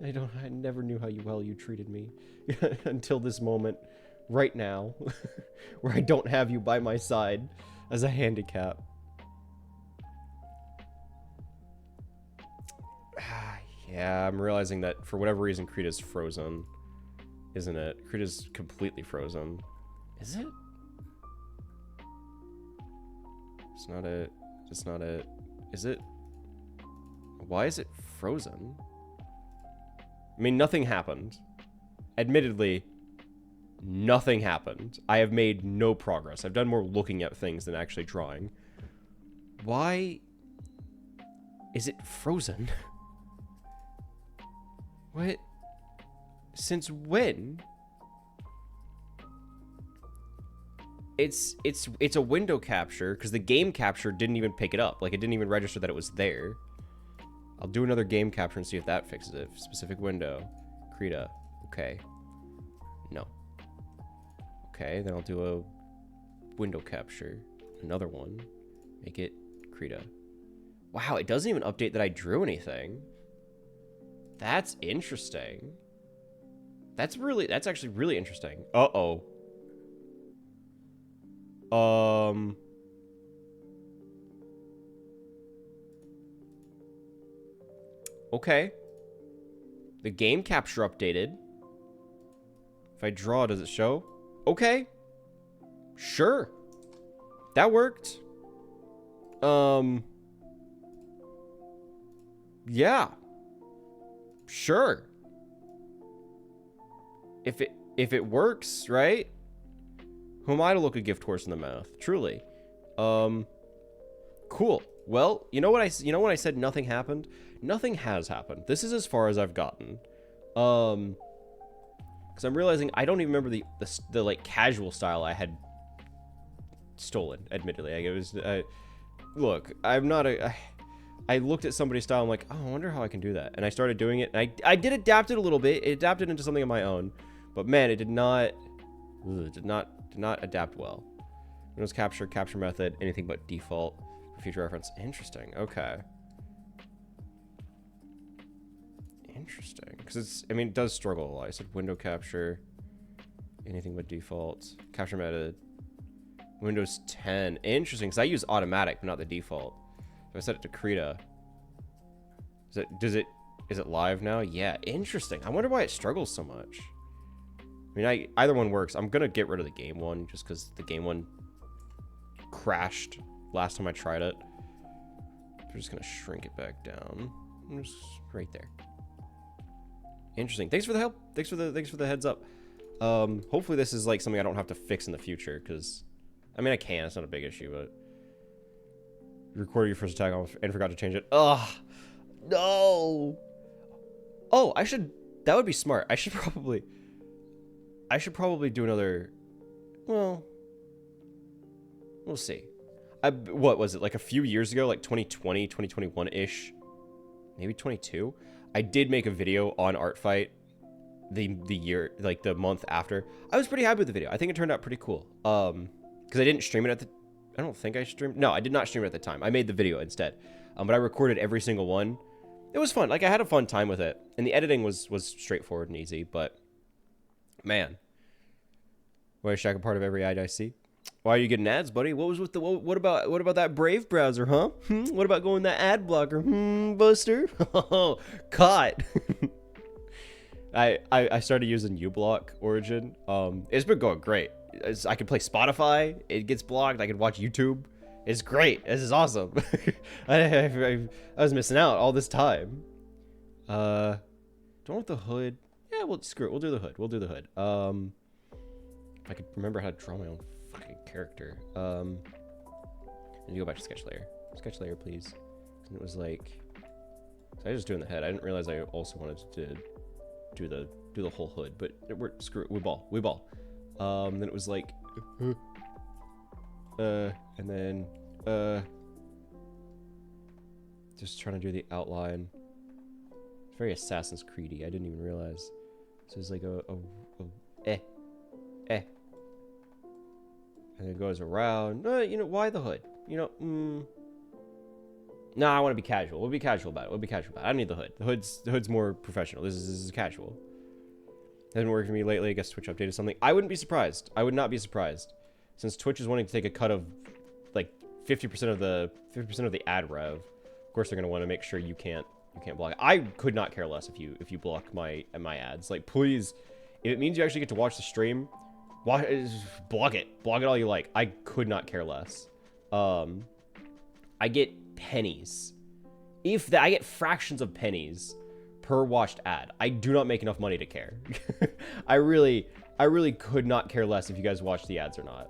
I never knew how well you treated me until this moment right now where I don't have you by my side as a handicap. Yeah, I'm realizing that for whatever reason Krita's frozen, isn't it? Krita's completely frozen. Is it? It's not it. It's not it. Is it? Why is it frozen? I mean, nothing happened. Admittedly, nothing happened. I have made no progress. I've done more looking at things than actually drawing. Why is it frozen? What? Since when? It's a window capture because the game capture didn't even pick it up. Like, it didn't even register that it was there. I'll do another game capture and see if that fixes it. Specific window. Krita. Okay. No. Okay, then I'll do a window capture. Another one. Make it Krita. Wow, it doesn't even update that I drew anything. That's interesting. That's actually really interesting. Uh-oh. Okay. The game capture updated. If I draw, does it show? Okay. Sure. That worked. Yeah. Sure. If it works, right? Who am I to look a gift horse in the mouth? Truly. Cool. Well, you know when I said nothing happened? Nothing has happened. This is as far as I've gotten. Because I'm realizing I don't even remember the like casual style I had stolen. Admittedly, like, it was. Look, I'm not a. I looked at somebody's style. I'm like, oh, I wonder how I can do that, and I started doing it. And I did adapt it a little bit. It adapted into something of my own, but man, it did not adapt well. Windows capture method, anything but default for future reference. Interesting. Okay. Interesting, because it's. I mean, it does struggle a lot. I said window capture, anything but default. Capture method. Windows 10. Interesting, because I use automatic, but not the default. If I set it to Krita, is it live now? Yeah, interesting. I wonder why it struggles so much. I mean, either one works. I'm gonna get rid of the game one just because the game one crashed last time I tried it. I'm just gonna shrink it back down. Just right there. Interesting. Thanks for the help. Thanks for the heads up. Hopefully this is like something I don't have to fix in the future, because I mean I can. It's not a big issue, but you recorded your first attack and forgot to change it. Ugh. No. Oh, I should. That would be smart. I should probably do another. Well, we'll see. What was it, like a few years ago, like 2020, 2021-ish, maybe 22? I did make a video on ArtFight the year, like the month after. I was pretty happy with the video. I think it turned out pretty cool. Because I didn't stream it at the. I don't think I streamed. No, I did not stream it at the time. I made the video instead. But I recorded every single one. It was fun. Like, I had a fun time with it, and the editing was straightforward and easy. But man, why is Shaq a part of every ad I see? Why are you getting ads, buddy? What was with the what about that Brave browser, huh? What about going that ad blocker? Buster? Caught. I started using uBlock Origin. It's been going great. I can play Spotify. It gets blocked. I can watch YouTube. It's great. This is awesome. I was missing out all this time. Don't want the hood. Yeah, well, screw it. We'll do the hood. We'll do the hood. If I could remember how to draw my own fucking character. And you go back to sketch layer. Sketch layer, please. And it was like, so I was just doing the head. I didn't realize I also wanted to do the whole hood, but screw it. We ball. Then it was like, and then just trying to do the outline. It's very Assassin's Creedy. I didn't even realize. So it's like and it goes around. You know, why the hood? You know, no, I want to be casual. We'll be casual about it. I don't need the hood. The hood's more professional. This is casual. Hasn't worked for me lately. I guess Twitch updated something. I wouldn't be surprised. I would not be surprised, since Twitch is wanting to take a cut of like 50% of the ad rev. Of course, they're gonna want to make sure you can't block it. I could not care less if you block my ads. Like, please, if it means you actually get to watch the stream, block it all you like. I could not care less. I get pennies. I get fractions of pennies per watched ad. I do not make enough money to care. I really could not care less if you guys watch the ads or not.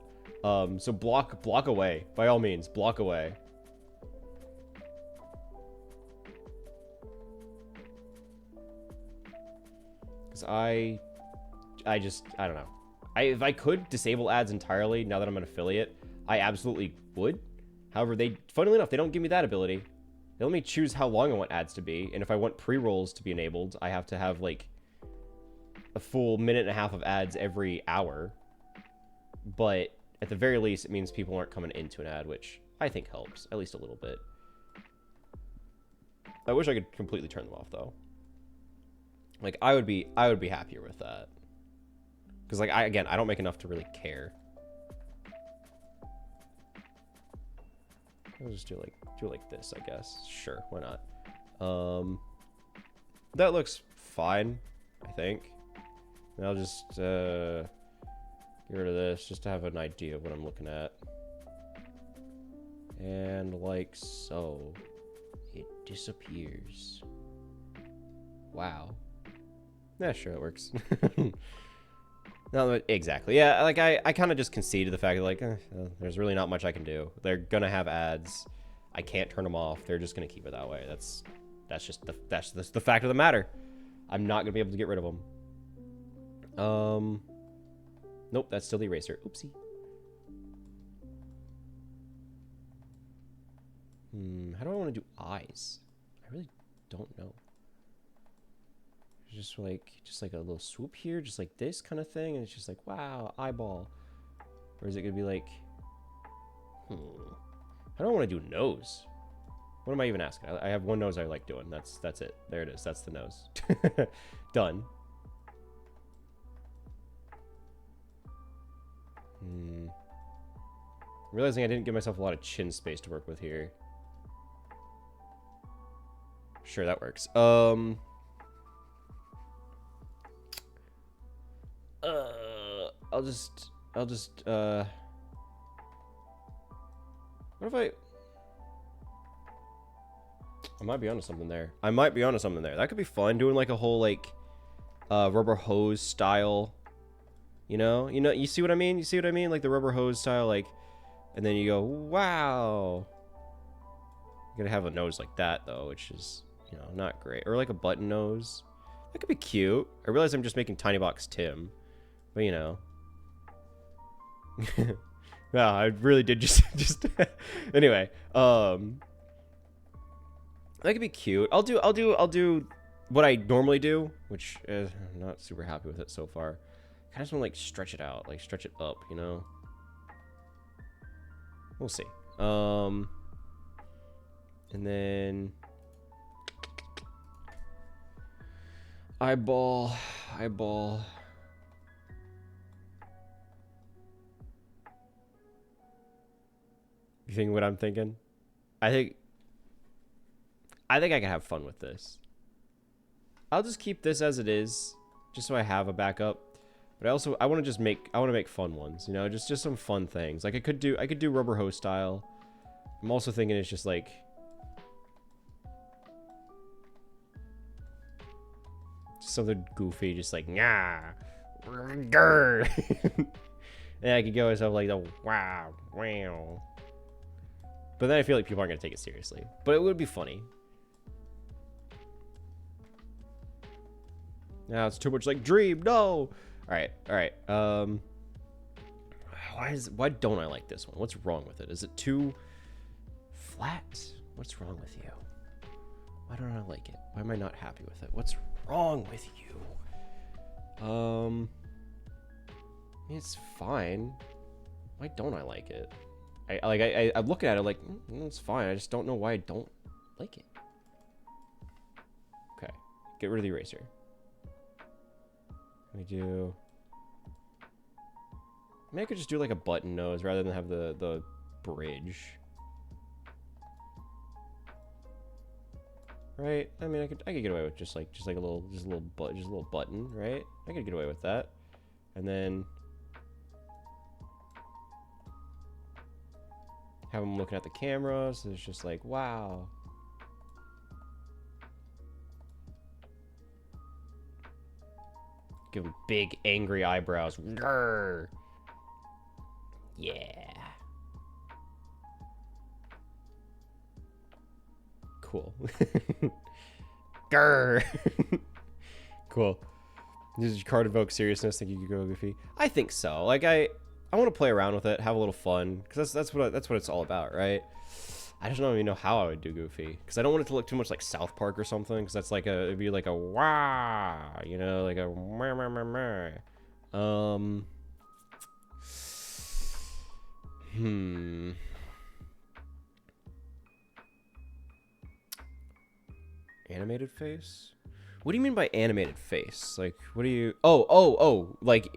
So block away. By all means, block away. Because I don't know. If I could disable ads entirely now that I'm an affiliate, I absolutely would. However, funnily enough, they don't give me that ability. They let me choose how long I want ads to be, and if I want pre-rolls to be enabled, I have to have like a full minute and a half of ads every hour. But at the very least, it means people aren't coming into an ad, which I think helps, at least a little bit. I wish I could completely turn them off, though. Like, I would be happier with that. Because, like, I don't make enough to really care. I'll just do it like this, I guess. Sure, why not? That looks fine, I think. And I'll just get rid of this just to have an idea of what I'm looking at. And like so, it disappears. Wow. Yeah, sure, it works. No, exactly. Yeah, like I kind of just conceded the fact that like, there's really not much I can do. They're gonna have ads. I can't turn them off. They're just gonna keep it that way. That's just the fact of the matter. I'm not gonna be able to get rid of them. Nope, that's still the eraser. Oopsie. How do I want to do eyes? I really don't know. Just like a little swoop here, just like this kind of thing, and it's just like, wow, eyeball. Or is it gonna be like, I don't want to do nose. What am I even asking? I have one nose I like doing. That's it. There it is. That's the nose. Done. Realizing I didn't give myself a lot of chin space to work with here. Sure, that works. I'll just what if I might be onto something there. That could be fun, doing like a whole like rubber hose style, you see what I mean? Like the rubber hose style, like, and then you go, wow. You're gonna have a nose like that though, which is, not great. Or like a button nose. That could be cute. I realize I'm just making Tiny Box Tim, but no, I really did just anyway. That could be cute. I'll do what I normally do, which I'm not super happy with it so far. I just want to like stretch it out, like stretch it up, We'll see. And then eyeball. You think what I'm thinking? I think I can have fun with this. I'll just keep this as it is, just so I have a backup. But I want to make fun ones, just some fun things. Like I could do rubber hose style. I'm also thinking it's just like something goofy, just like grr. And I could go myself like the wow. But then I feel like people aren't gonna take it seriously. But it would be funny. Now it's too much like dream. No. All right. Why don't I like this one? What's wrong with it? Is it too flat? What's wrong with you? Why don't I like it? Why am I not happy with it? What's wrong with you? It's fine. Why don't I like it? I'm looking at it like, it's fine. I just don't know why I don't like it. Okay, get rid of the eraser. I could just do like a button nose rather than have the bridge. Right? I mean, I could get away with just a little button, right? I could get away with that. And then have them looking at the camera, so it's just like, wow. Give them big, angry eyebrows. Grrr. Yeah. Cool. Grrr. Cool. Does your card evoke seriousness? Think you could go goofy? I think so. Like I want to play around with it, have a little fun, because that's what it's all about, right? I just don't even know how I would do goofy, because I don't want it to look too much like South Park or something, because that's like it'd be like a wah, like a meh, meh, meh, meh. Animated face? What do you mean by animated face? Like, what do you? Oh, like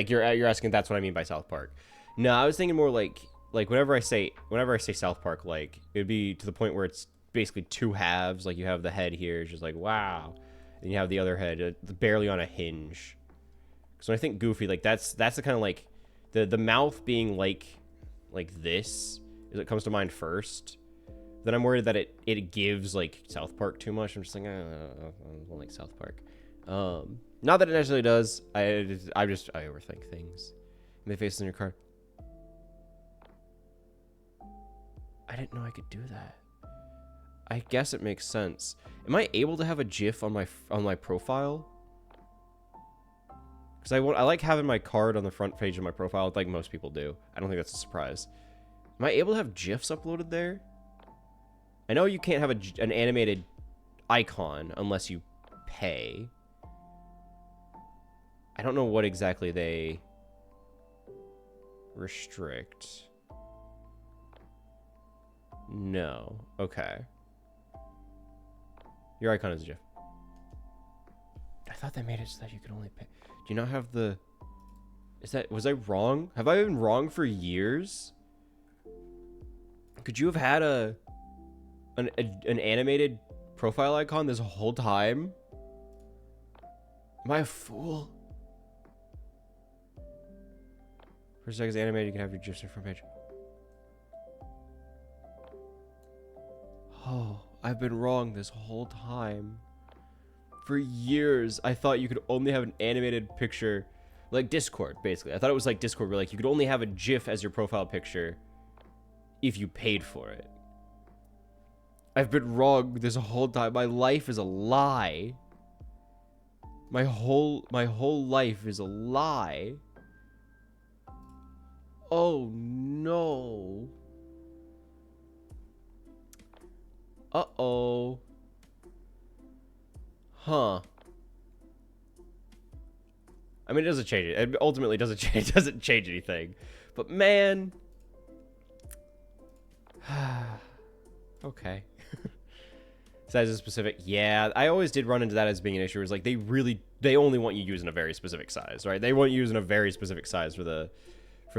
you're asking. That's what I mean by South Park. No, I was thinking more like whenever I say South Park, like it'd be to the point where it's basically two halves. Like you have the head here, it's just like wow, and you have the other head barely on a hinge. So when I think Goofy, like that's the kind of like the mouth being like this is what comes to mind first. Then I'm worried that it gives like South Park too much. I'm just like, I don't like South Park. Not that it necessarily does. I overthink things. And they face in your card. I didn't know I could do that. I guess it makes sense. Am I able to have a GIF on my profile? Because I like having my card on the front page of my profile, like most people do. I don't think that's a surprise. Am I able to have GIFs uploaded there? I know you can't have an animated icon unless you pay. I don't know what exactly they restrict. No. Okay. Your icon is a GIF. I thought they made it so that you could only pay. Do you not have the... Was I wrong? Have I been wrong for years? Could you have had an animated profile icon this whole time? Am I a fool? For a second, it's animated, you can have your GIFs on the front page. Oh, I've been wrong this whole time. For years, I thought you could only have an animated picture, like Discord, basically. I thought it was like Discord, where like you could only have a GIF as your profile picture if you paid for it. I've been wrong this whole time. My life is a lie. My whole life is a lie. Oh no. Uh-oh. Huh. I mean, it doesn't change it. It ultimately doesn't change anything. But man. Okay. Size is specific. Yeah, I always did run into that as being an issue. It's like they only want you using a very specific size, right? They want you using a very specific size for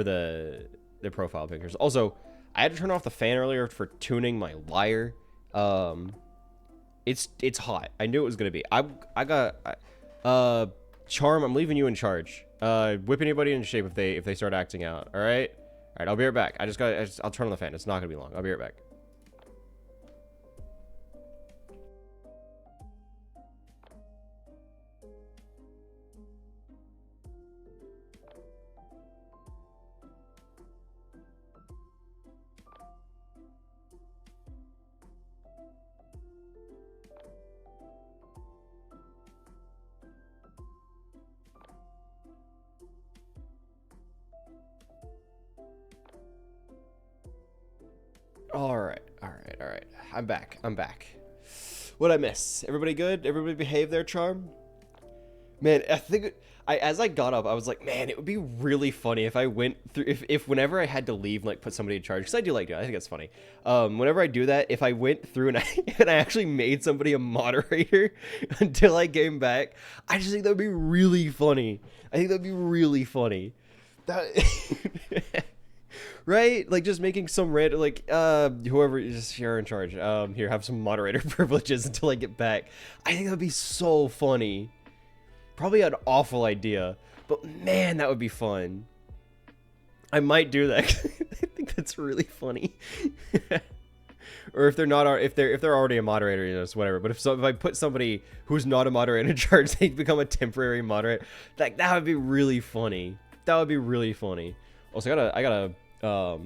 their profile pictures. Also, I had to turn off the fan earlier for tuning my lyre. It's hot. I knew it was gonna be. I got Charm. I'm leaving you in charge. Whip anybody into shape if they start acting out. All right. All right. I'll be right back. I'll turn on the fan. It's not gonna be long. I'll be right back. All right. I'm back. What'd I miss? Everybody good? Everybody behave there, Charm? Man, I think as I got up, I was like, man, it would be really funny if I went through if whenever I had to leave, like put somebody in charge, because I do like doing it. I think that's funny. Whenever I do that, if I went through and I actually made somebody a moderator until I came back, I just think that'd be really funny. That right? Like just making some random like whoever just you're in charge. Here, have some moderator privileges until I get back. I think that'd be so funny. Probably an awful idea, but man, that would be fun. I might do that. I think that's really funny. Or if they're not, if they're already a moderator, you know, it's whatever. But if I put somebody who's not a moderator in charge, they become a temporary moderator. Like that would be really funny. Also, I gotta. Uh-oh.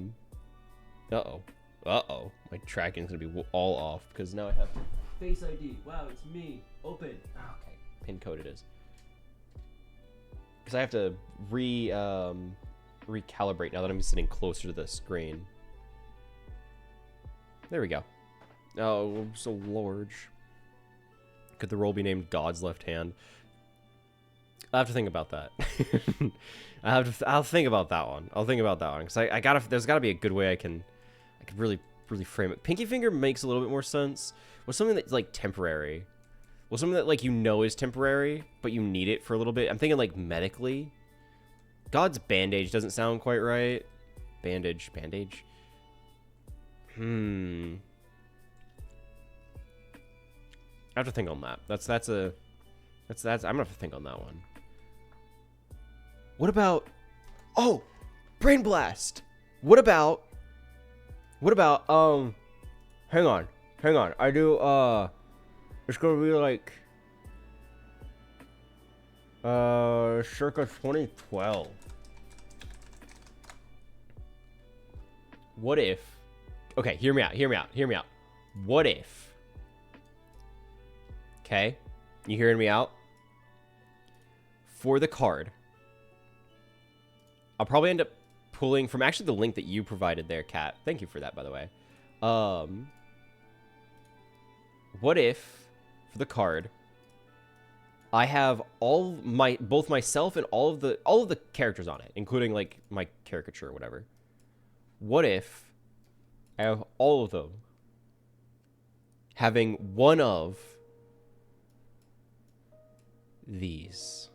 My tracking's gonna be all off because now I have Face ID. Wow, it's me. Open. Okay. Pin code it is. Because I have to recalibrate now that I'm sitting closer to the screen. There we go. Oh, so large. Could the role be named God's Left Hand? I'll have to think about that. I'll think about that one. Because there's gotta be a good way I could really frame it. Pinky finger makes a little bit more sense. What's something that's like temporary? Well, something that like is temporary, but you need it for a little bit. I'm thinking like medically. God's bandage doesn't sound quite right. Bandage. I have to think on that. That's a I'm gonna have to think on that one. What about... Oh! Brain Blast! What about... Hang on. I do, it's gonna be like... circa 2012. What if... Okay, hear me out. What if... Okay? You hearing me out? For the card... I'll probably end up pulling from actually the link that you provided there, Kat. Thank you for that, by the way. What if, for the card, I have both myself and all of the characters on it, including like my caricature or whatever. What if I have all of them having one of these?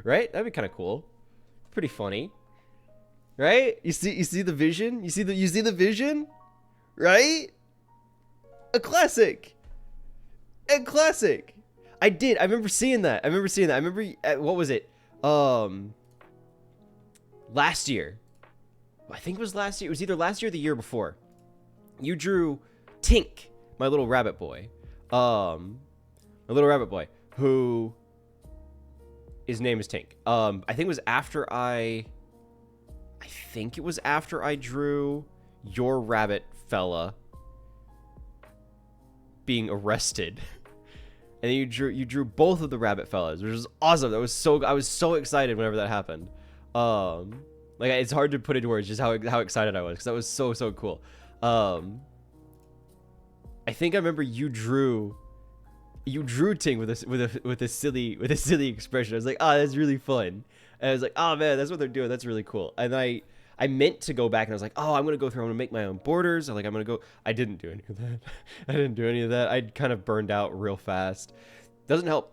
Right? That'd be kind of cool. Pretty funny. Right? You see the vision? You see the vision? Right? A classic. I remember seeing that. I remember what was it? Last year. I think it was last year. It was either last year or the year before. You drew Tink, my little rabbit boy. Who his name is Tink. I think it was after I drew your rabbit fella being arrested. And then you drew both of the rabbit fellas, which was awesome. I was so excited whenever that happened. Like it's hard to put into words just how excited I was, because that was so cool. I think I remember you drew Ting with a silly expression. I was like, that's really fun. And I was like, oh man, that's what they're doing. That's really cool. And I meant to go back and I was like, I'm gonna go through. I'm gonna make my own borders. I'm gonna go. I didn't do any of that. I'd kind of burned out real fast. Doesn't help.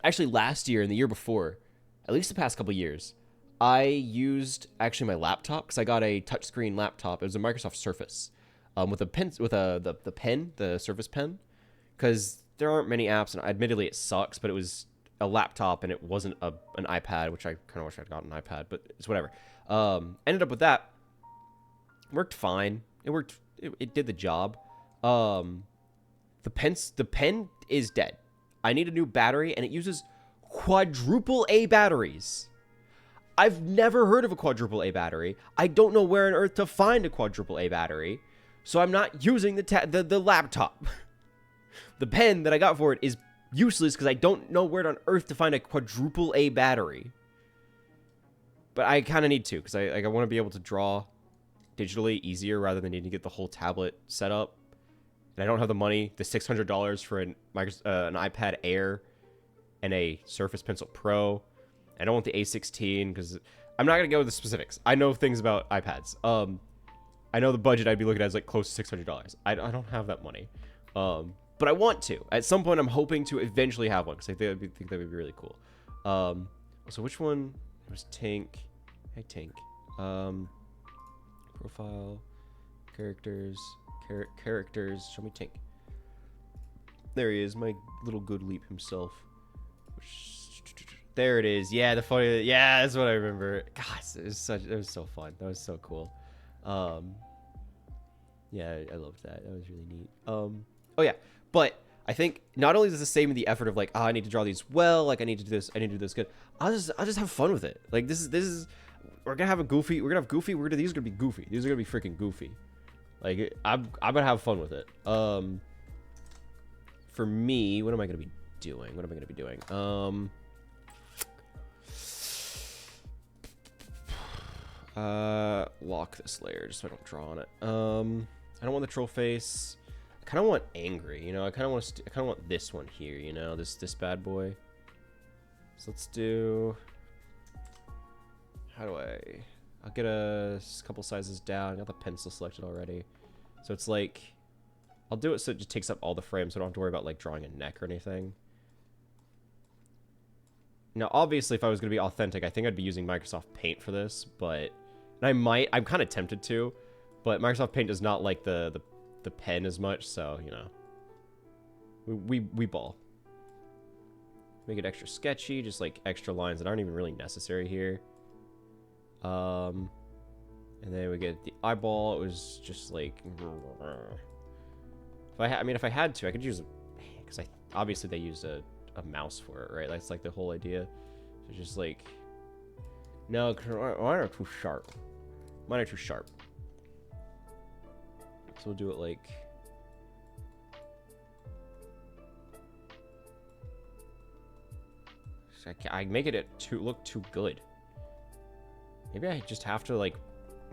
Actually, last year and the year before, at least the past couple years, I used actually my laptop, because I got a touchscreen laptop. It was a Microsoft Surface, with a pen, the Surface Pen, because there aren't many apps, and admittedly it sucks, but it was a laptop and it wasn't an iPad, which I kind of wish I'd gotten an iPad, but it's whatever. Ended up with that. Worked fine. It did the job. The pen is dead. I need a new battery, and it uses quadruple A batteries. I've never heard of a quadruple A battery. I don't know where on earth to find a quadruple A battery, so I'm not using the laptop. The pen that I got for it is useless because I don't know where on earth to find a quadruple A battery. But I kind of need to, because I want to be able to draw digitally easier rather than needing to get the whole tablet set up. And I don't have the money, the $600 for an iPad Air and a Surface Pencil Pro. I don't want the A16 because I'm not going to go with the specifics. I know things about iPads. I know the budget I'd be looking at is like close to $600. I don't have that money. But I want to. At some point, I'm hoping to eventually have one because I think that would be really cool. So which one was Tink? Hey, Tink. Profile, characters, characters. Show me Tink. There he is, my little good leap himself. There it is. Yeah, yeah, that's what I remember. Gosh, it was so fun. That was so cool. Yeah, I loved that. That was really neat. Oh yeah, but I think not only is this saving the effort of like, I need to draw these well, like I need to do this good. I'll just have fun with it. Like this is we're gonna have goofy. These are gonna be goofy. These are gonna be freaking goofy. Like I'm gonna have fun with it. For me, what am I gonna be doing? Lock this layer just so I don't draw on it. I don't want the troll face. I kind of want angry, you know. I kind of want this one here, you know, this bad boy. So let's do. I'll get a couple sizes down. I got the pencil selected already, so it's like I'll do it so it just takes up all the frames, so I don't have to worry about like drawing a neck or anything. Now, obviously, if I was going to be authentic, I think I'd be using Microsoft Paint for this, but I'm kind of tempted to, but Microsoft Paint does not like the the pen as much, so, you know. We ball. Make it extra sketchy, just like extra lines that aren't even really necessary here. And then we get the eyeball. It was just like, if I had to, I could use, because obviously they used a mouse for it, right? That's like the whole idea. So just like, no, mine are too sharp. Mine are too sharp. So we'll do it like, I make it look too good. Maybe I just have to like,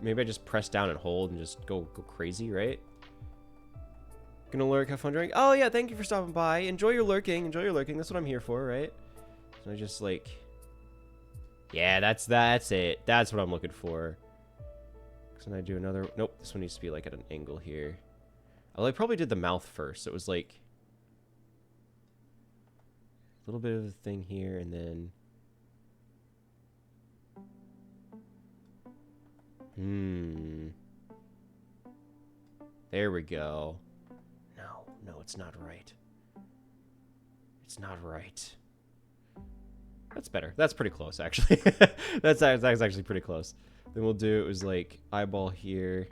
maybe I just press down and hold and just go crazy, right? Gonna lurk, have fun drinking. Oh yeah, thank you for stopping by. Enjoy your lurking. Enjoy your lurking. That's what I'm here for, right? So I just like, yeah, that's it. That's what I'm looking for. So then I do another. Nope, this one needs to be like at an angle here. Oh, I probably did the mouth first. It was like a little bit of a thing here, and then there we go. No, it's not right. It's not right. That's better. That's pretty close, actually. that's actually pretty close. Then we'll do, it was like eyeball here.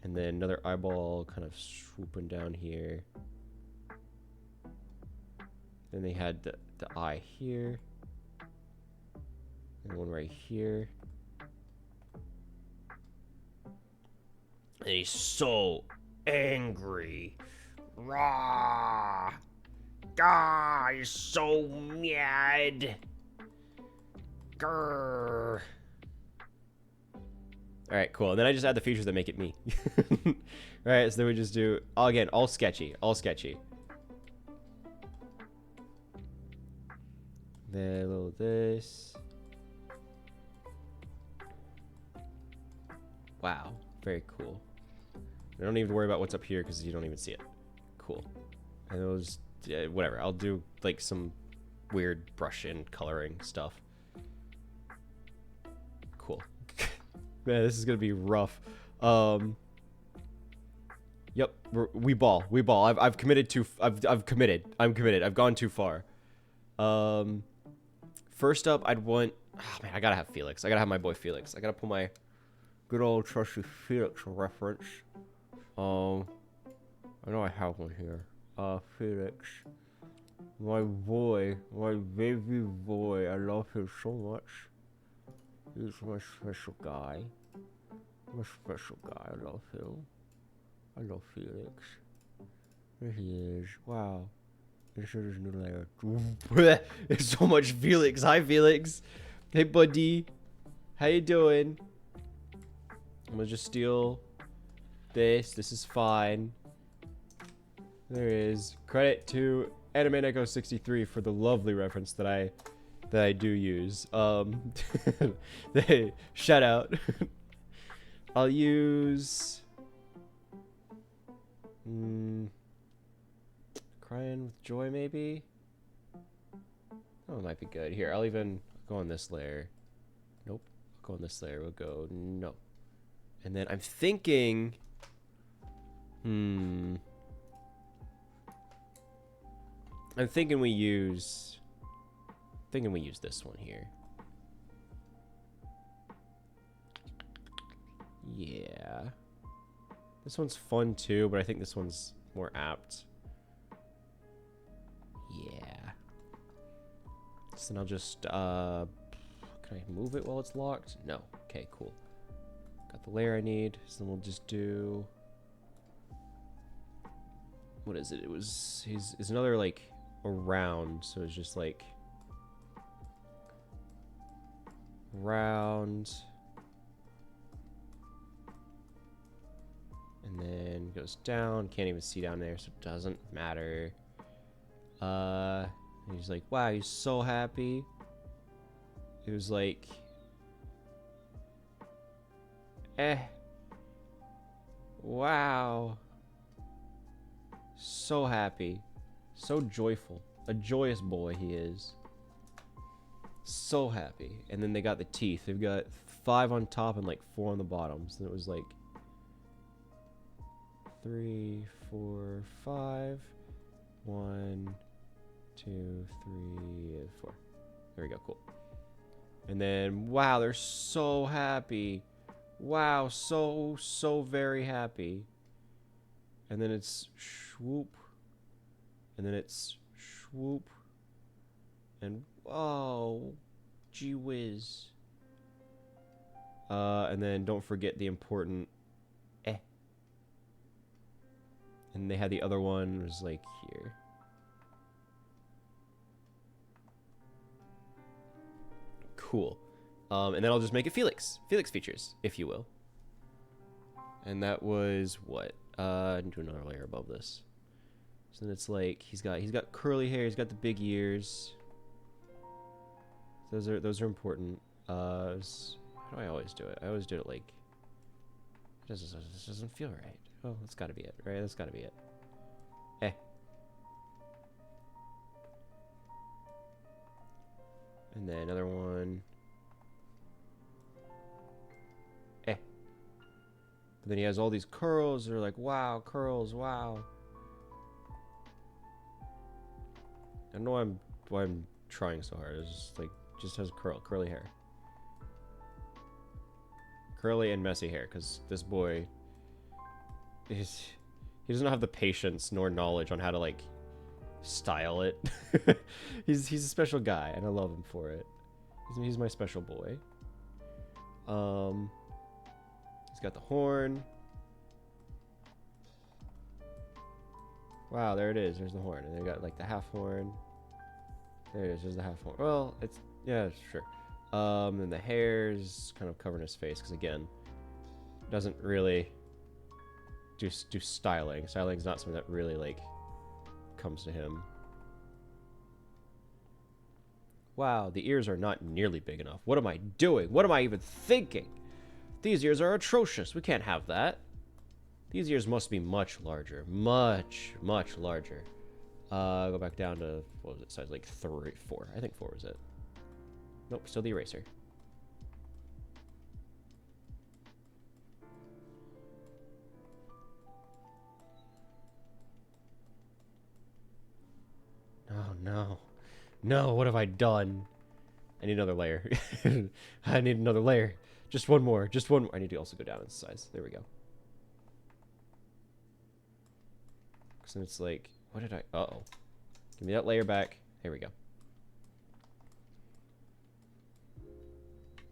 And then another eyeball kind of swooping down here. Then they had the eye here. And one right here. And he's so angry. Rah! Gah! He's so mad. Grrr. Alright, cool. And then I just add the features that make it me. Alright, so then we just do, again, all sketchy. All sketchy. Then a little this. Wow. Very cool. I don't even worry about what's up here because you don't even see it. Cool. And those, whatever. I'll do like some weird brush and coloring stuff. Cool. Man, this is gonna be rough. Yep. We ball. I've committed to. I've committed. I'm committed. I've gone too far. First up, I'd want. Oh man, I gotta have Felix. I gotta have my boy Felix. I gotta pull my good old trusty Felix reference. I know I have one here. Felix. My boy. My baby boy. I love him so much. He's my special guy. My special guy. I love him. I love Felix. There he is. Wow. Insert his new layer. There's so much Felix. Hi, Felix. Hey, buddy. How you doing? I'm gonna just steal this. This is fine. There is credit to Anime Echo 63 for the lovely reference that I do use. Shout out. I'll use Crying with Joy, maybe. Oh, it might be good. Here, I'll even go on this layer. Nope. I'll go on this layer. We'll go no. And then I'm thinking, I'm thinking we use this one here. Yeah. This one's fun too, but I think this one's more apt. Yeah. So then I'll just, can I move it while it's locked? No. Okay, cool. Got the layer I need. So then we'll just do, what is it? It's another like around. So it's just like round. And then goes down. Can't even see down there, so it doesn't matter. And he's like, wow, he's so happy. It was like, wow. So happy. So joyful. A joyous boy he is. So happy. And then they got the teeth. They've got 5 on top and like 4 on the bottom. So it was like, 3, 4, 5. 1, 2, 3, and 4. There we go. Cool. And then, wow, they're so happy. Wow, so very happy. And then it's swoop. And then it's swoop. And, oh, gee whiz. And then don't forget the important eh. And they had the other one was like here. Cool. And then I'll just make it Felix. Felix features, if you will. And that was what? Do another layer above this. So then it's like he's got curly hair, he's got the big ears. Those are important. How do I always do it? I always do it like this doesn't feel right. Oh, that's gotta be it, right? That's gotta be it. Eh. And then another one. Eh. But then he has all these curls. They're like, wow, curls, wow. I don't know why I'm trying so hard. It's just like, just has curly hair. Curly and messy hair, because this boy he doesn't have the patience nor knowledge on how to like style it. he's a special guy, and I love him for it. He's my special boy. He's got the horn. Wow, there it is. There's the horn, and they got like the half horn. There it is. There's the half horn. Well, it's yeah, sure. And the hair's kind of covering his face because again, doesn't really do styling. Styling's not something that really like comes to him. Wow, the ears are not nearly big enough. What am I doing? What am I even thinking? These ears are atrocious. We can't have that. These ears must be much larger. Much larger. Go back down to, what was it, size like 3, 4. I think 4 was it. Nope, still the eraser. Oh no. No, what have I done? I need another layer. I need another layer. Just one more. Just one more. I need to also go down in size. There we go. So it's like, what did I... Uh-oh. Give me that layer back. There we go.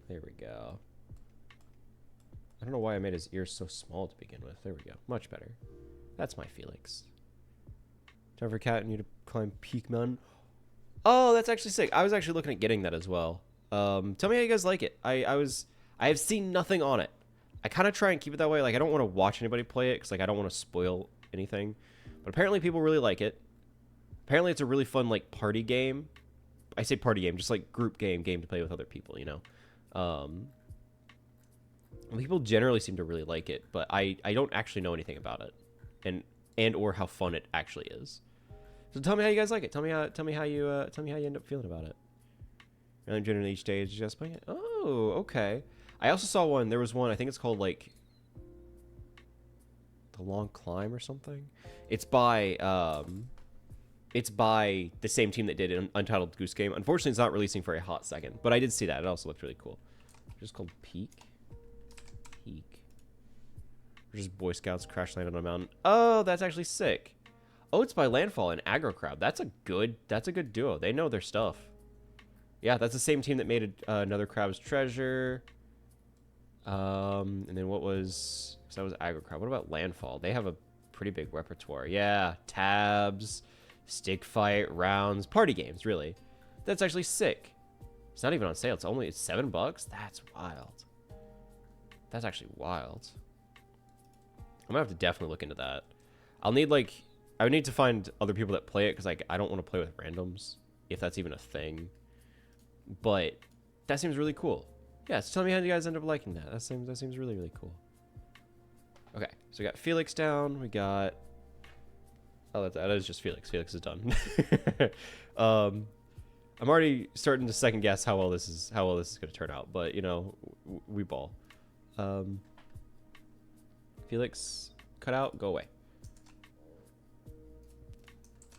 There we go. I don't know why I made his ears so small to begin with. There we go. Much better. That's my Felix. Time for cat and you to climb Peak Mountain. Oh, that's actually sick. I was actually looking at getting that as well. Tell me how you guys like it. I have seen nothing on it. I kind of try and keep it that way. Like, I don't want to watch anybody play it because, like, I don't want to spoil anything. But apparently people really like it. Apparently it's a really fun, like, party game. I say party game, just, like, group game to play with other people, you know? People generally seem to really like it, but I don't actually know anything about it. And or how fun it actually is. So tell me how you guys like it. Tell me how you end up feeling about it. And generally each day is just playing it. Oh, okay. I also saw one. There was one. I think it's called like The Long Climb or something. It's by the same team that did Untitled Goose Game. Unfortunately, it's not releasing for a hot second, but I did see that. It also looked really cool. Just called Peak. Or just Boy Scouts crash land on a mountain. Oh, that's actually sick. Oh, it's by Landfall and Aggro Crowd. That's a good duo. They know their stuff. Yeah, that's the same team that made another Crab's Treasure. And then what was... So that was Aggro Crowd. What about Landfall? They have a pretty big repertoire. Yeah, tabs, stick fight, rounds, party games, really. That's actually sick. It's not even on sale. It's $7. That's wild. That's actually wild. I'm gonna have to definitely look into that. I would need to find other people that play it because like I don't want to play with randoms if that's even a thing. But that seems really cool. Yeah, so tell me how you guys end up liking that. That seems really cool. Okay, so we got Felix down. We got that is just Felix. Felix is done. I'm already starting to second guess how well this is going to turn out, but you know, we ball. Felix, cut out, go away.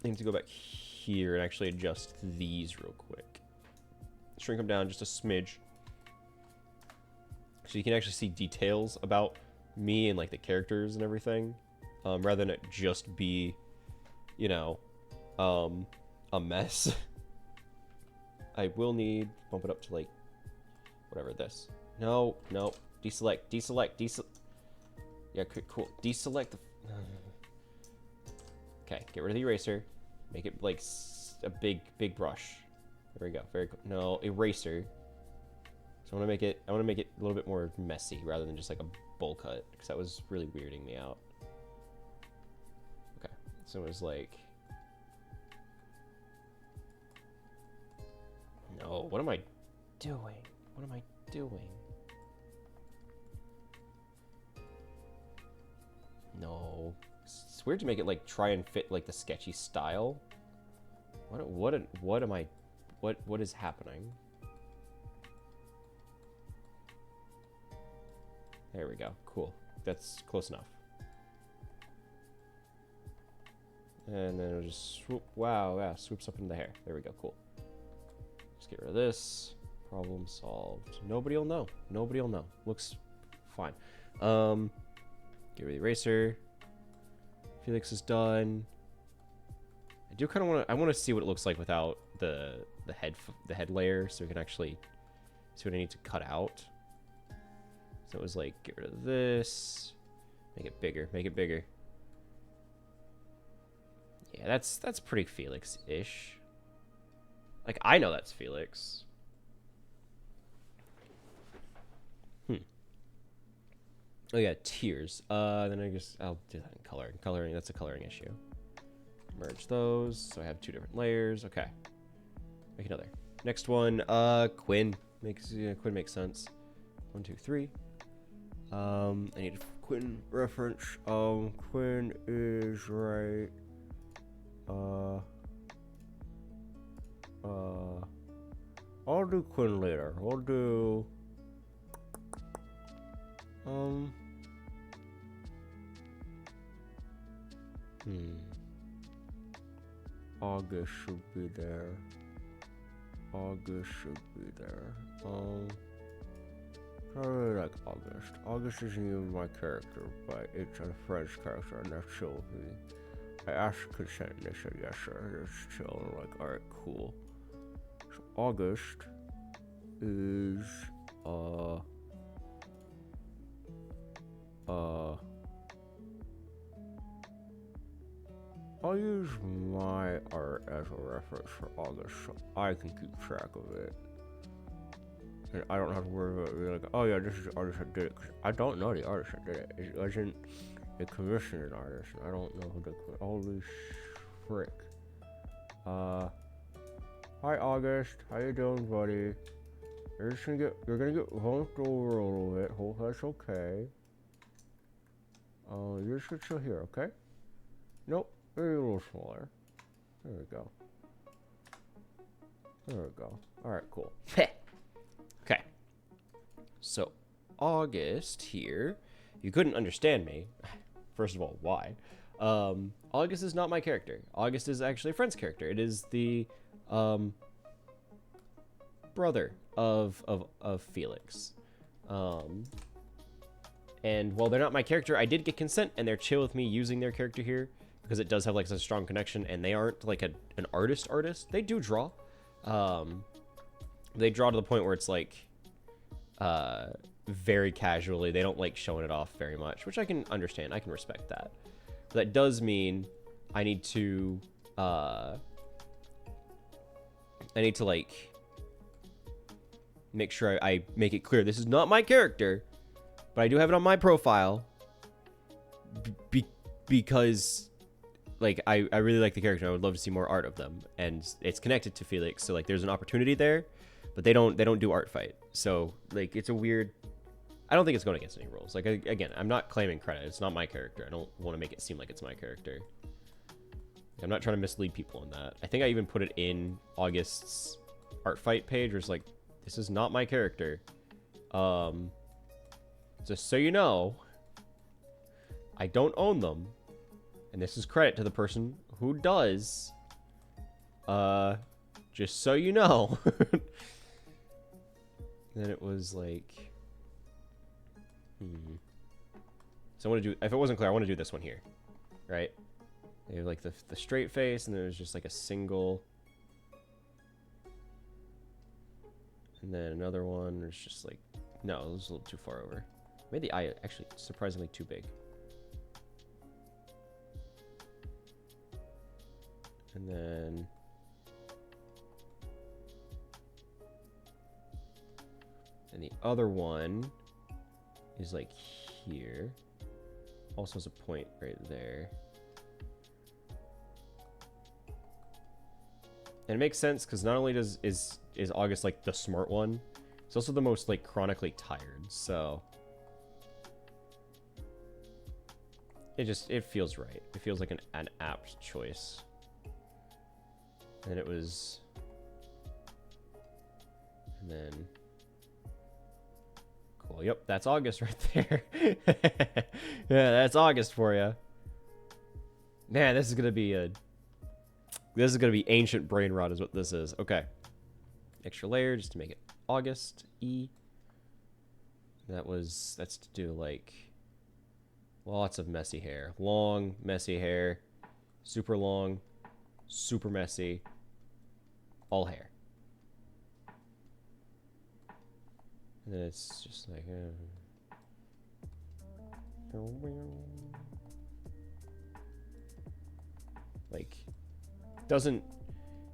I need to go back here and actually adjust these real quick. Shrink them down just a smidge. So you can actually see details about me and like the characters and everything. Rather than it just be, you know, a mess. I will need, bump it up to like, whatever this. No, no, deselect, deselect, deselect. Yeah, cool. Deselect the, okay, get rid of the eraser. Make it like a big brush. There we go, very cool. No, eraser. So I want to make it a little bit more messy rather than just like a bowl cut, because that was really weirding me out. Okay, so it was like, no, what am I doing? What am I doing? No, it's weird to make it like try and fit like the sketchy style. What am I? What is happening? There we go. Cool. That's close enough. And then it'll just swoop. Wow, yeah, swoops up into the hair. There we go. Cool. Just get rid of this. Problem solved. Nobody will know. Nobody will know. Looks fine. Get rid of the eraser. Felix is done. I do kind of want to. I want to see what it looks like without the head layer, so we can actually see what I need to cut out. So it was like, get rid of this, make it bigger, make it bigger. Yeah, that's pretty Felix-ish. Like, I know that's Felix. Oh yeah, tears. Then I guess I'll do that in coloring. Coloring, that's a coloring issue. Merge those, so I have 2 different layers. Okay. Make another. Next one, Quinn. Quinn makes sense. 1, 2, 3. I need a Quinn reference. Quinn is right. I'll do Quinn later. I'll do. August should be there. August should be there. I really like August. August isn't even my character, but it's a French character, and that's chill with me. I asked consent, and they said yes, sir. It's chill, and I'm like, alright, cool. So August is I'll use my art as a reference for August, so I can keep track of it. And I don't have to worry about being like, oh yeah, this is the artist that did it. 'Cause I don't know the artist that did it. It wasn't a commissioned artist. I don't know who the holy frick. Hi August, how you doing, buddy? You're gonna get humped over a little bit. Hope that's okay. You're just gonna chill here, okay? Nope, maybe a little smaller. There we go. There we go. All right, cool. Okay. So August here, you couldn't understand me. First of all, why? August is not my character. August is actually a friend's character. It is the brother of Felix. And while they're not my character, I did get consent, and they're chill with me using their character here because it does have like such a strong connection, and they aren't like an artist. They do draw. They draw to the point where it's like very casually. They don't like showing it off very much, which I can understand. I can respect that. But that does mean I need to like make sure I make it clear this is not my character, but I do have it on my profile because like I really like the character. I would love to see more art of them, and it's connected to Felix, so like there's an opportunity there, but they don't do ArtFight, so like it's a weird. I don't think it's going against any rules. Like again, I'm not claiming credit. It's not my character. I don't want to make it seem like it's my character. I'm not trying to mislead people in that. I think I even put it in August's ArtFight page, where it's like, this is not my character. Just so you know, I don't own them. And this is credit to the person who does. Just so you know. Then it was like, So I want to do, if it wasn't clear, I want to do this one here, right? They have like the straight face, and then there's just like a single, and then another one. There's just like, no, it was a little too far over. Made the eye actually surprisingly too big. And then the other one is like here. Also has a point right there. And it makes sense because not only is August like the smart one, it's also the most like chronically tired. So it feels right. It feels like an apt choice. And it was, and then cool. Yep, that's August right there. Yeah, that's August for you. Man, this is gonna be ancient brain rot, is what this is. Okay, extra layer just to make it August E. That's to do like lots of messy hair, long messy hair, super long, super messy, all hair. And then it's just like,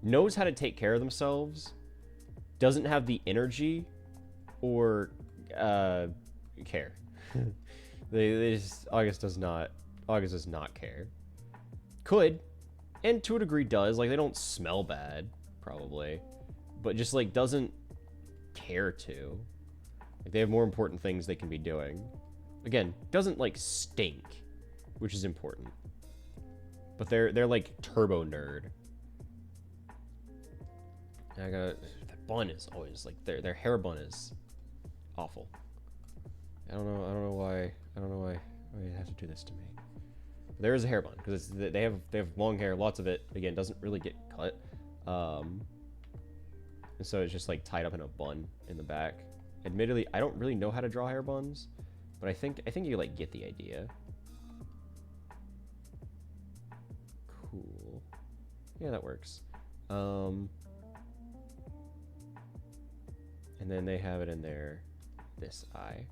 knows how to take care of themselves, doesn't have the energy or care. they just, August does not care. Could, and to a degree does. Like, they don't smell bad, probably, but just like doesn't care to. Like, they have more important things they can be doing. Again, doesn't like stink, which is important. But they're like turbo nerd. I got that bun is always like their hair bun is awful. I don't know why you have to do this to me. But there is a hair bun because they have long hair, lots of it. Again, doesn't really get cut. And so it's just like tied up in a bun in the back. Admittedly, I don't really know how to draw hair buns, but I think you like get the idea. Cool. Yeah, that works. And then they have it in there, this eye.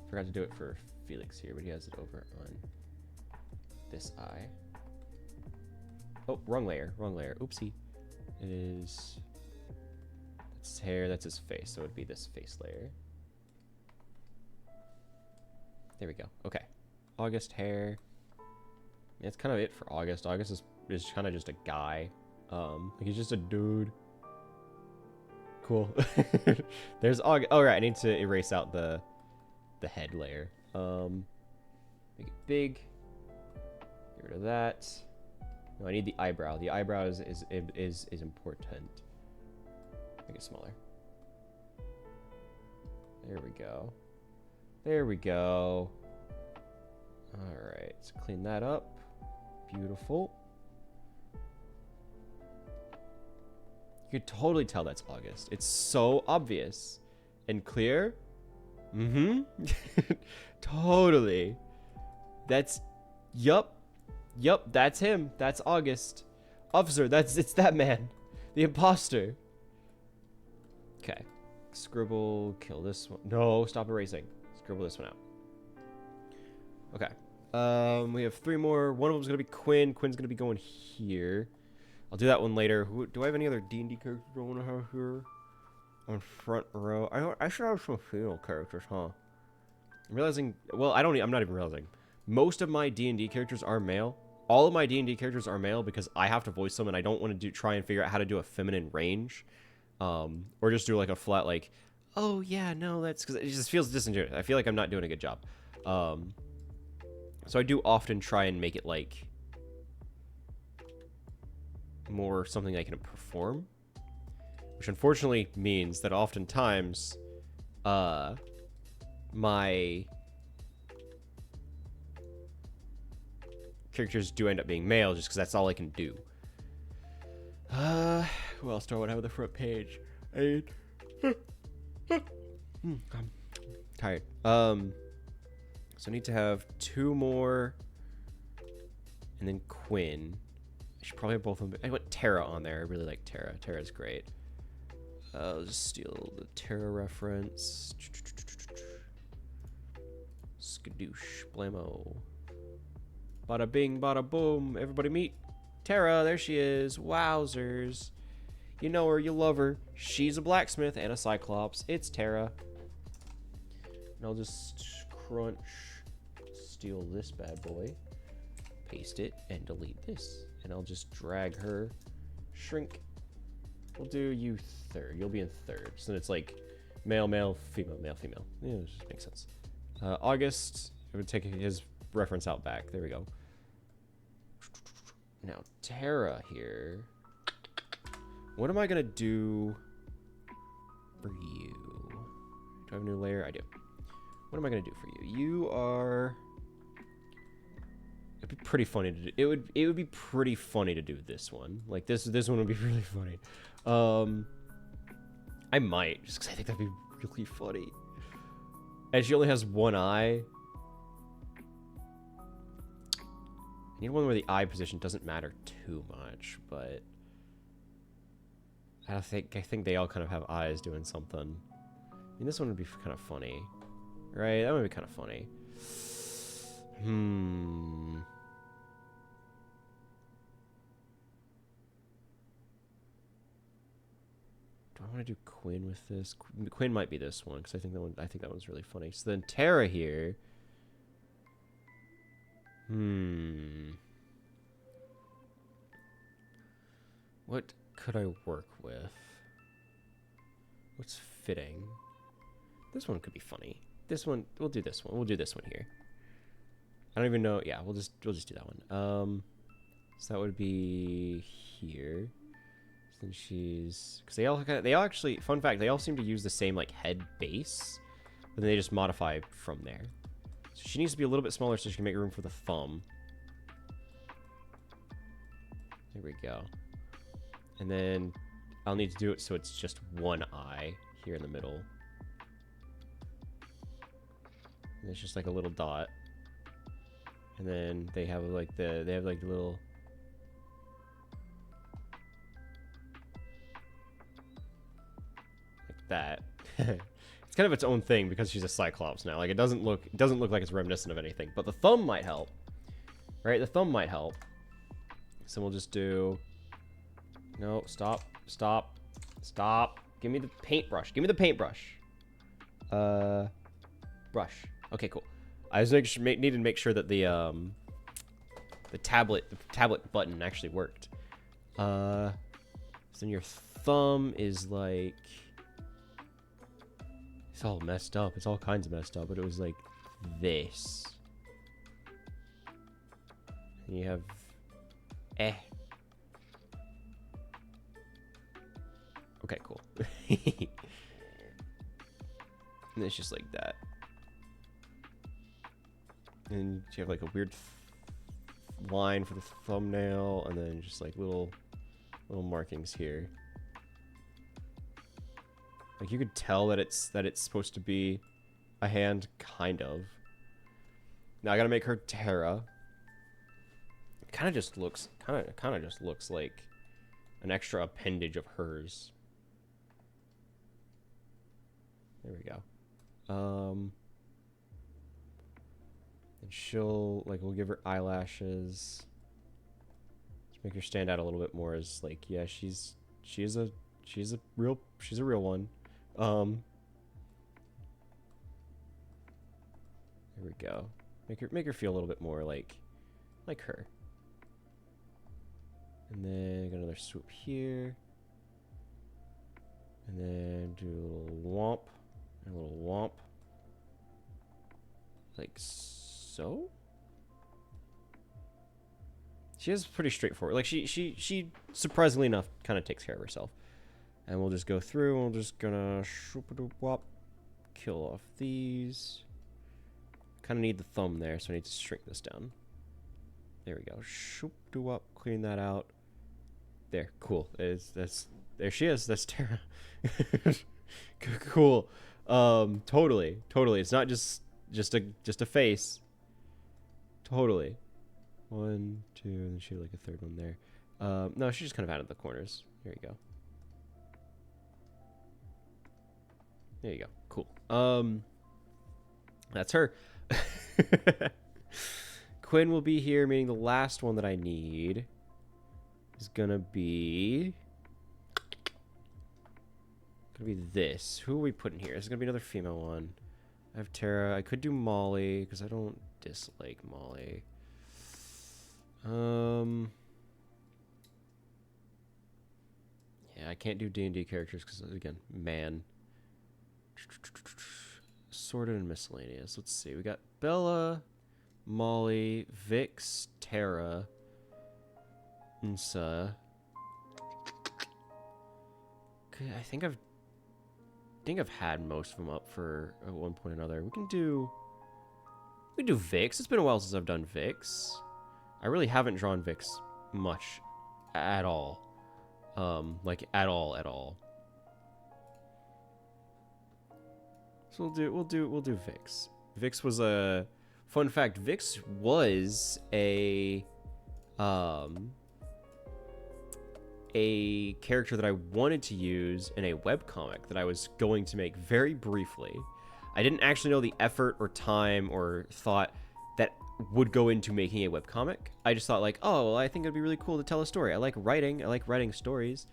Forgot to do it for Felix here, but he has it over on this eye. Oh, wrong layer. Oopsie. It is, that's his hair, that's his face, so it'd be this face layer. There we go. Okay. August hair. That's kind of it for August. August is kind of just a guy. Like, he's just a dude. Cool. There's August. Oh, right. I need to erase out the head layer. Make it big. Get rid of that. No, I need the eyebrow. The eyebrow is important. Make it smaller. There we go. There we go. All right. Let's clean that up. Beautiful. You could totally tell that's August. It's so obvious and clear. Totally. That's, yup, that's him. That's August. Officer, it's that man. The imposter. Okay. Scribble, kill this one. No, stop erasing. Scribble this one out. Okay. We have 3 more. One of them's gonna be Quinn. Quinn's gonna be going here. I'll do that one later. Do I have any other D&D characters I want to have here? On front row. I should have some female characters, huh? I'm realizing, well, I'm not even realizing. Most of my D&D characters are male. All of my D&D characters are male because I have to voice them and I don't want to try and figure out how to do a feminine range. Or just do like a flat like, oh yeah, no, that's because it just feels disingenuous. I feel like I'm not doing a good job. So I do often try and make it like more something I can perform, which unfortunately means that oftentimes my characters do end up being male just because that's all I can do. Who else do I want to have on the front page? I'm tired. So I need to have 2 more, and then Quinn. I should probably have both of them. I want Tara on there. I really like Tara. Tara's great. I'll just steal the Tara reference. Skadoosh, blammo. Bada bing, bada boom. Everybody meet Tara. There she is. Wowzers. You know her, you love her. She's a blacksmith and a cyclops. It's Tara. And I'll just crunch, steal this bad boy, paste it, and delete this. And I'll just drag her, shrink. We'll do you third. You'll be in third. So then it's like male, male, female, male, female. Yeah, it just makes sense. August, I would take his reference out back. There we go. Now, Tara here. What am I going to do for you? Do I have a new layer? I do. What am I going to do for you? You are... It'd be pretty funny to do. It would be pretty funny to do this one. Like, this one would be really funny. I might, just because I think that'd be really funny. And she only has one eye. I need one where the eye position doesn't matter too much, but I think they all kind of have eyes doing something. I mean, this one would be kind of funny, right? That would be kind of funny. Do I want to do Quinn with this? Quinn might be this one because I think that one's really funny. So then Tara here. What could I work with? What's fitting? This one could be funny. This one, we'll do this one. We'll do this one here. I don't even know. Yeah, we'll just do that one. So that would be here. So then she's, because they all actually, fun fact, they all seem to use the same like head base, but then they just modify from there. So she needs to be a little bit smaller so she can make room for the thumb. There we go. And then I'll need to do it so it's just one eye here in the middle. And it's just like a little dot. And then they have like the little like that. It's kind of its own thing because she's a cyclops now. Like it doesn't look like it's reminiscent of anything, but the thumb might help. Right? The thumb might help. So we'll just do no, stop. Give me the paintbrush. Brush. Okay, cool. I just needed to make sure that the tablet button actually worked. So then your thumb is like, it's all messed up. It's all kinds of messed up, but it was like this. And you have Okay, cool. And it's just like that. And you have like a weird line for the thumbnail, and then just like little markings here. Like you could tell that it's supposed to be a hand, kind of. Now I gotta make her Tara. It kind of just looks like an extra appendage of hers. There we go. And she'll, like, we'll give her eyelashes. Just make her stand out a little bit more as, like, yeah, she's a real one. There we go. Make her feel a little bit more like her. And then got another swoop here. And then do a little womp. And a little womp. Like so? She is pretty straightforward. Like she surprisingly enough kind of takes care of herself. And we'll just go through and we're just gonna shoop-a-doop-wop, kill off these. Kind of need the thumb there, so I need to shrink this down. There we go. Shoop, do up, clean that out. There, cool. There she is. That's Tara. Cool. Totally. It's not just a face. Totally. 1, 2, and then she had like a third one there. No, she just kind of added the corners. There you go. There you go. Cool. That's her. Quinn will be here, meaning the last one that I need is gonna be this. Who are we putting here? It's gonna be another female one. I have Tara. I could do Molly because I don't dislike Molly. Yeah, I can't do D&D characters because again, man. Sorted and miscellaneous. Let's see. We got Bella, Molly, Vix, Tara, Nsa. Okay, I think I've had most of them up for at one point or another. We can do Vix. It's been a while since I've done Vix. I really haven't drawn Vix much at all. Like at all. So we'll do Vix. Vix was a fun fact. Vix was a character that I wanted to use in a webcomic that I was going to make very briefly. I didn't actually know the effort or time or thought that would go into making a webcomic. I just thought like, oh, well, I think it'd be really cool to tell a story. I like writing stories.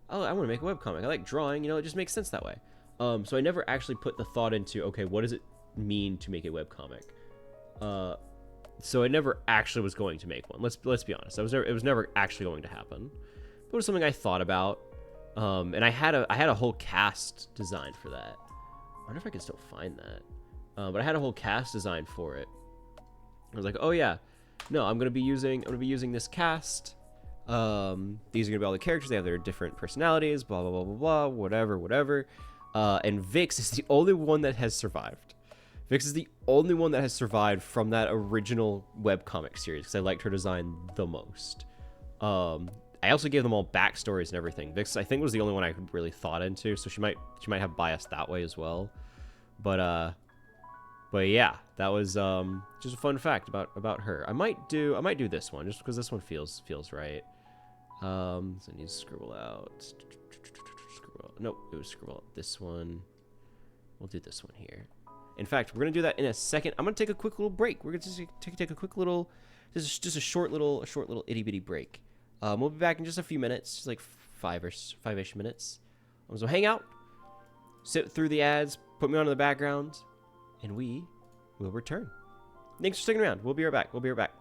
Oh, I want to make a webcomic. I like drawing, it just makes sense that way. So I never actually put the thought into, okay, what does it mean to make a webcomic? So I never actually was going to make one. Let's be honest. It was never actually going to happen. But it was something I thought about. And I had a whole cast designed for that. I wonder if I can still find that. But I had a whole cast designed for it. I was like, oh yeah, no, I'm gonna be using this cast. These are gonna be all the characters. They have their different personalities. Blah blah blah blah blah. Whatever. And Vix is the only one that has survived. Vix is the only one that has survived from that original webcomic series because I liked her design the most. I also gave them all backstories and everything. Vix, I think, was the only one I really thought into, so she might have bias that way as well. But yeah, that was just a fun fact about her. I might do this one just because this one feels right. So I need to scribble out. Nope, it was scribble out this one. We'll do this one here. In fact, we're gonna do that in a second. I'm gonna take a quick little break. We're gonna just take a quick little, just a short little itty bitty break. We'll be back in just a few minutes, just like five-ish minutes. So hang out, sit through the ads, put me on in the background, and we will return. Thanks for sticking around. We'll be right back.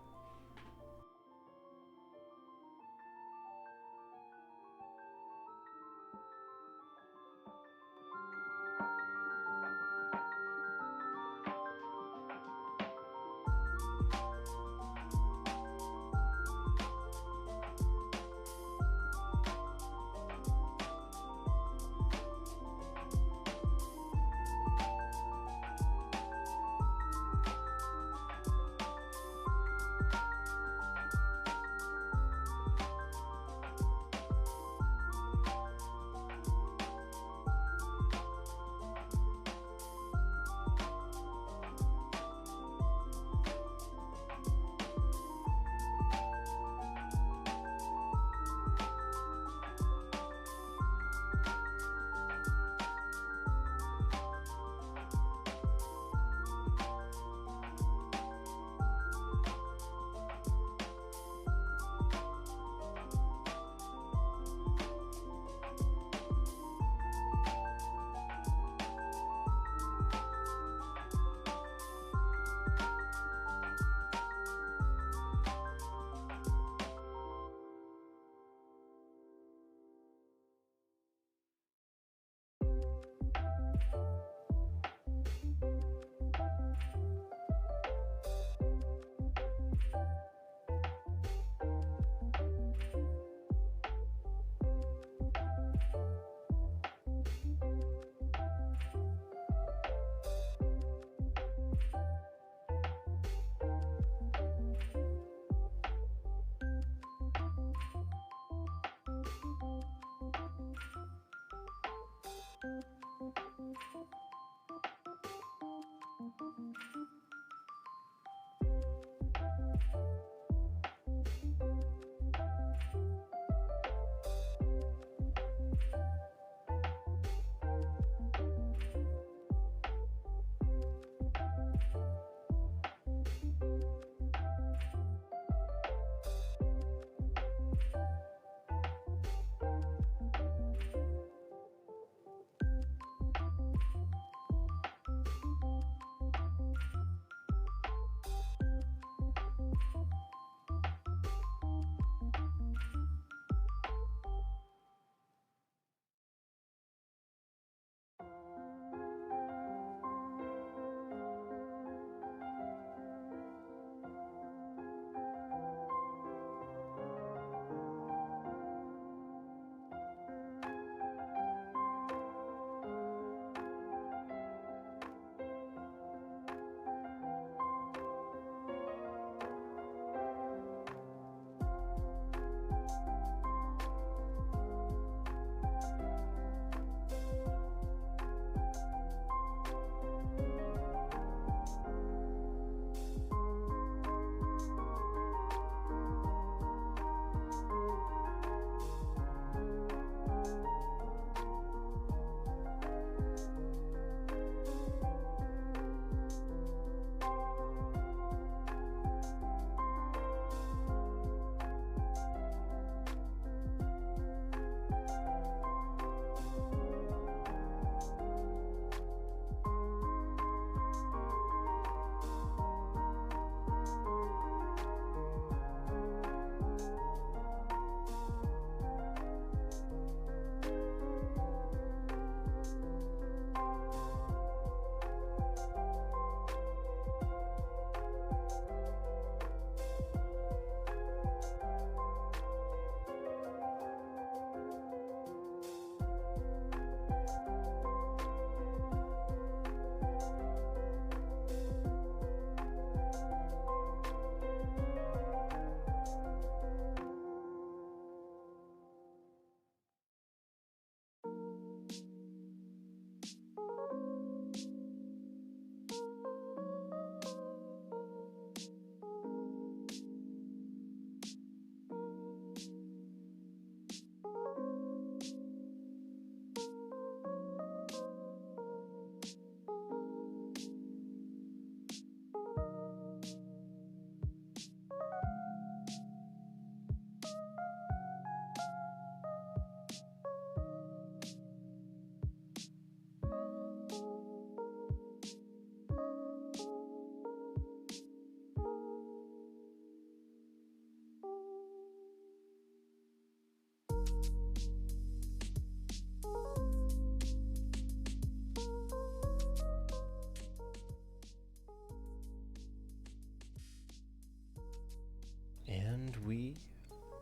And we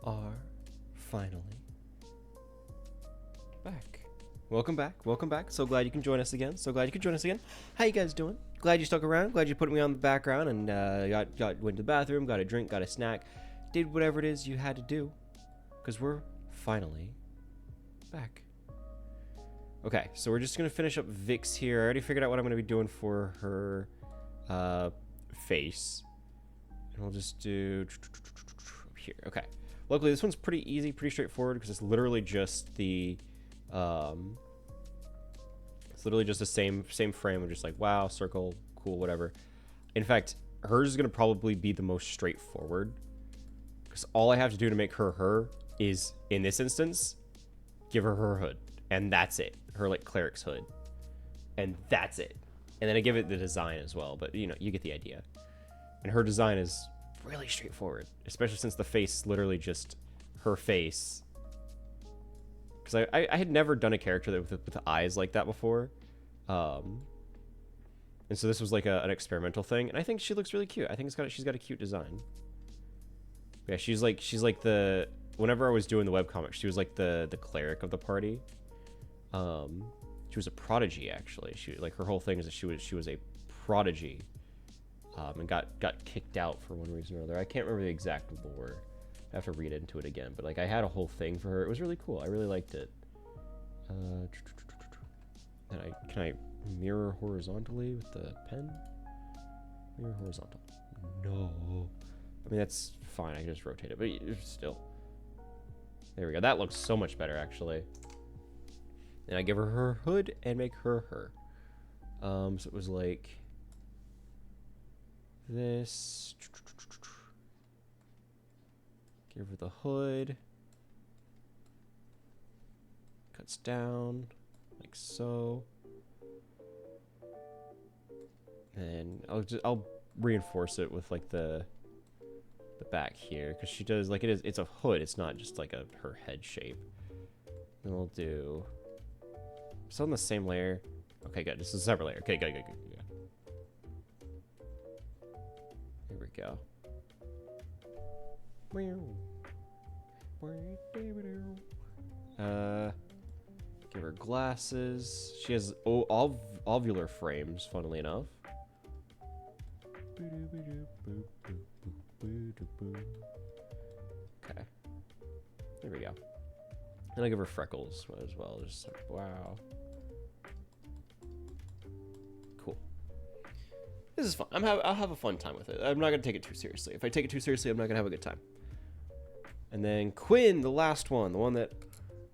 are finally back. Welcome back. Welcome back. So glad you can join us again. So glad you could join us again. How you guys doing? Glad you stuck around. Glad you put me on the background and went to the bathroom, got a drink, got a snack, did whatever it is you had to do, because we're finally back. Okay, so we're just gonna finish up Vix here. I already figured out what I'm gonna be doing for her face, and we'll just do here. Okay. Luckily, this one's pretty easy, pretty straightforward, because it's literally just the same frame of just like, wow, circle, cool, whatever. In fact, hers is gonna probably be the most straightforward, because all I have to do to make her is, in this instance, give her hood, and that's it. Her like cleric's hood, and that's it. And then I give it the design as well, but you know, you get the idea. And her design is really straightforward, especially since the face is literally just her face. Because I had never done a character that with eyes like that before, and so this was like an experimental thing, and I think she looks really cute. I think she's got a cute design. Yeah, she's like the, whenever I was doing the webcomic, she was like the cleric of the party. She was a prodigy, actually. She, like, her whole thing is that she was a prodigy, and got kicked out for one reason or another. I can't remember the exact lore. I have to read into it again, but like I had a whole thing for her. It was really cool. I really liked it. Then can I mirror horizontally with the pen? Mirror horizontal. No. I mean, that's fine. I can just rotate it, but still. There we go. That looks so much better, actually. And I give her her hood and make her her. So it was like this. Give her the hood. Cuts down like so. And I'll reinforce it with like the back here, because she does like it's a hood. It's not just like her head shape. And we'll do still on the same layer. Okay, good. This is a separate layer. Okay, good. Here we go. Give her glasses. She has ovular frames, funnily enough. Okay. There we go. And I'll give her freckles as well. Just like, wow. Cool. This is fun. I'll have a fun time with it. I'm not going to take it too seriously. If I take it too seriously, I'm not going to have a good time. And then Quinn, the last one. The one that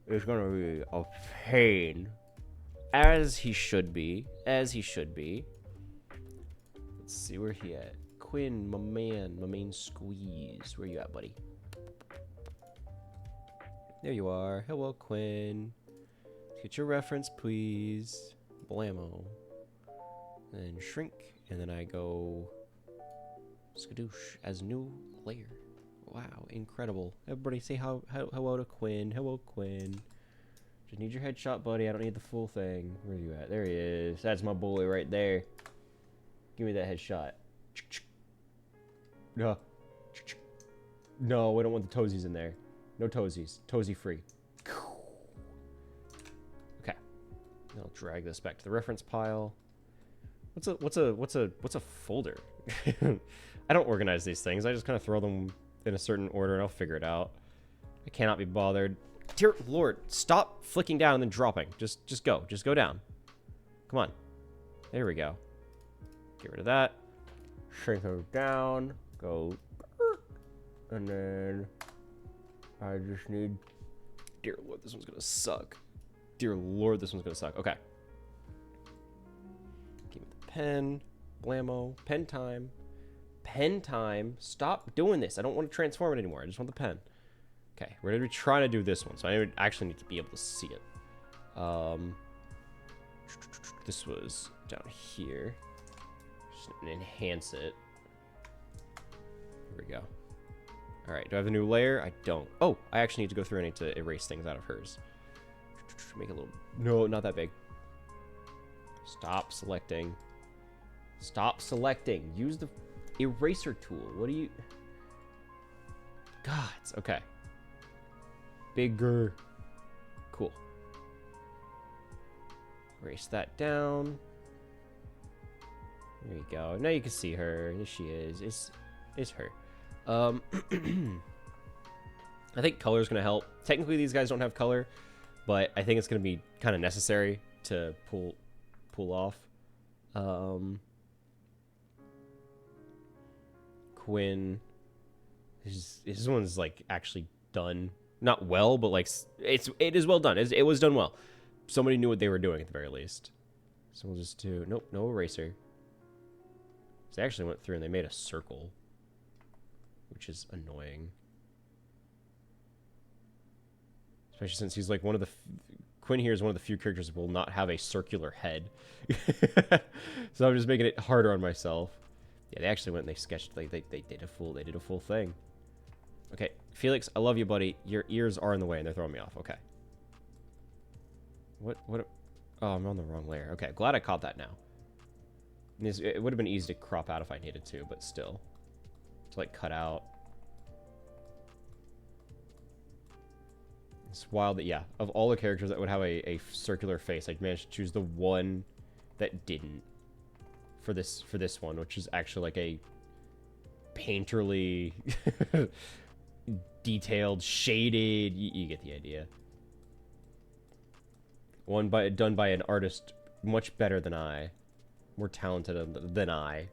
is going to be a pain. As he should be. As he should be. Let's see, where he at? Quinn, my main squeeze. Where you at, buddy? There you are. Hello, Quinn. Get your reference, please. Blammo. Then shrink, and then I go skadoosh as new layer. Wow, incredible. Everybody say hello to Quinn. Hello, Quinn. Just need your headshot, buddy. I don't need the full thing. Where are you at? There he is. That's my boy right there. Give me that headshot. No. No, we don't want the toesies in there. No toesies. Toesy free. Okay. I'll drag this back to the reference pile. What's a folder? I don't organize these things. I just kind of throw them in a certain order and I'll figure it out. I cannot be bothered. Dear Lord, stop flicking down and then dropping. Just go. Just go down. Come on. There we go. Get rid of that. Shrink her down. Go. And then I just need... Dear Lord, this one's gonna suck. Dear Lord, this one's gonna suck. Okay. Give me the pen. Blammo. Pen time. Pen time. Stop doing this. I don't want to transform it anymore. I just want the pen. Okay, we're gonna be trying to do this one, so I actually need to be able to see it. This was down here. Just enhance it. Here we go. All right, do I have a new layer? I don't. Oh, I actually need to go through and I need to erase things out of hers. Make it a little... No, not that big. Stop selecting. Stop selecting. Use the eraser tool. What do you... Gods. Okay. Bigger. Cool. Erase that down. There you go. Now you can see her. There she is. It's her. I think color is going to help. Technically, these guys don't have color, but I think it's going to be kind of necessary to pull off. Quinn. His one's like actually done, not well, but like it is well done. It was done well. Somebody knew what they were doing at the very least. So we'll just do no eraser. So they actually went through and they made a circle, which is annoying. Especially since he's like one of the... Quinn here is one of the few characters that will not have a circular head. So I'm just making it harder on myself. Yeah, they actually went and they sketched... Like, they did a full thing. Okay, Felix, I love you, buddy. Your ears are in the way and they're throwing me off. Okay. What? Oh, I'm on the wrong layer. Okay, glad I caught that now. It would have been easy to crop out if I needed to, but still. To like cut out. It's wild that, yeah, of all the characters that would have a circular face, I'd managed to choose the one that didn't for this one, which is actually like a painterly, detailed, shaded. You get the idea. One done by an artist much better than I. More talented than I.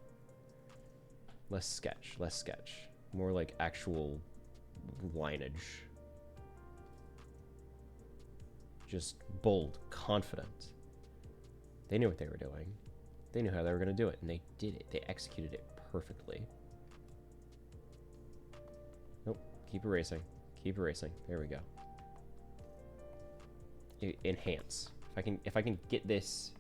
Less sketch. Less sketch. More like actual lineage. Just bold. Confident. They knew what they were doing. They knew how they were going to do it, and they did it. They executed it perfectly. Nope. Keep erasing. Keep erasing. There we go. Enhance. If I can get this,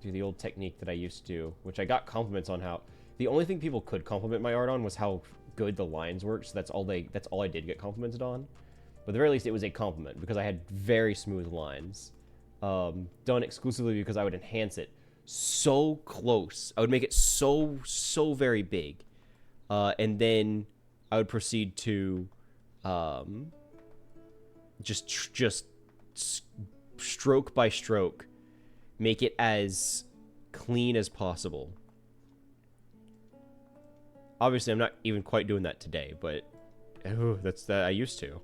do the old technique that I used to do, which I got compliments on how. The only thing people could compliment my art on was how good the lines worked. So that's all I did get complimented on. But at the very least, it was a compliment because I had very smooth lines. Done exclusively because I would enhance it so close. I would make it so very big. And then I would proceed to just stroke by stroke make it as clean as possible. Obviously, I'm not even quite doing that today, but that's that I used to.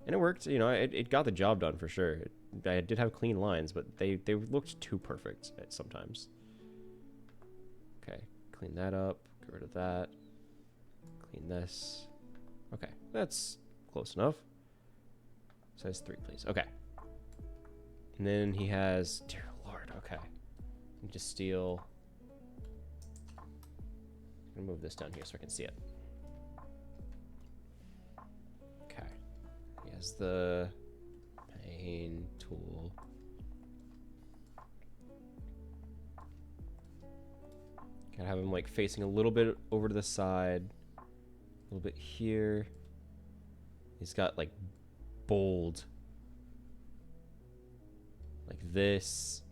And it worked, you know, it got the job done for sure. I did have clean lines, but they looked too perfect at sometimes. Okay, clean that up, get rid of that. Clean this. Okay, that's close enough. Size 3, please. Okay. And then he has, dear Lord, okay. Just steal. I'm gonna move this down here so I can see it. Okay. He has the paint tool. Gotta have him like facing a little bit over to the side. A little bit here. He's got like bold. Like this.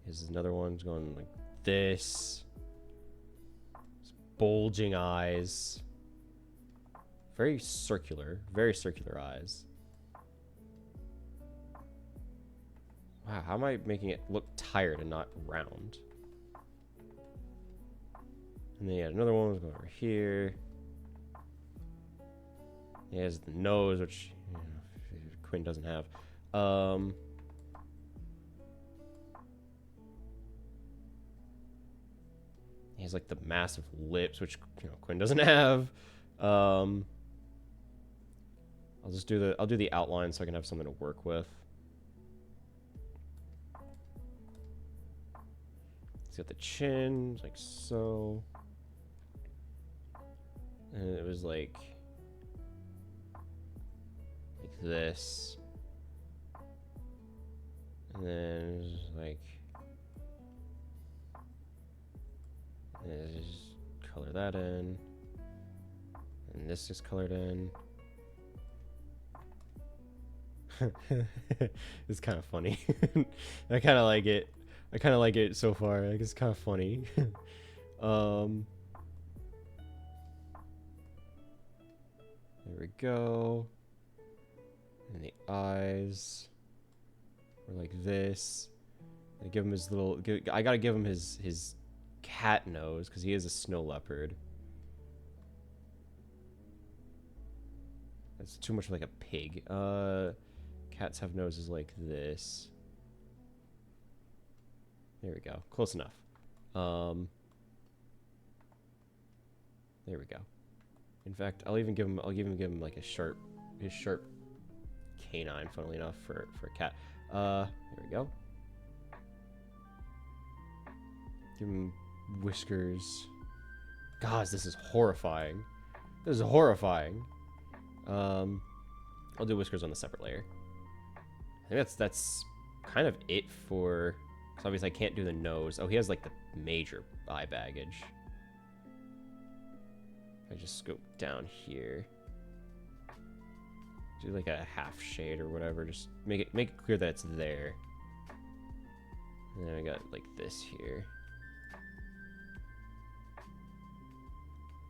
Here's another one going like this. Bulging eyes. Very circular eyes. Wow, how am I making it look tired and not round? And then you had another one going over here. He has the nose, which you know, Quinn doesn't have. He has like the massive lips, which you know Quinn doesn't have. I'll do the outline so I can have something to work with. He's got the chin, like so. And it was like this. And then like, and just color that in. And this is colored in. It's kind of funny. I kind of like it. I kind of like it so far. Like it's kind of funny. There we go. And the eyes are like this. I give him his little. I gotta give him his cat nose because he is a snow leopard. That's too much like a pig. Cats have noses like this. There we go. Close enough. There we go. In fact, I'll even give him like his sharp canine, funnily enough, for a cat. There we go. Give him whiskers. Gosh, this is horrifying. This is horrifying. I'll do whiskers on the separate layer. I think that's kind of it for. Because obviously I can't do the nose. Oh, he has like the major eye baggage. I just scope down here. Do like a half shade or whatever. Just make it clear that it's there. And then I got like this here.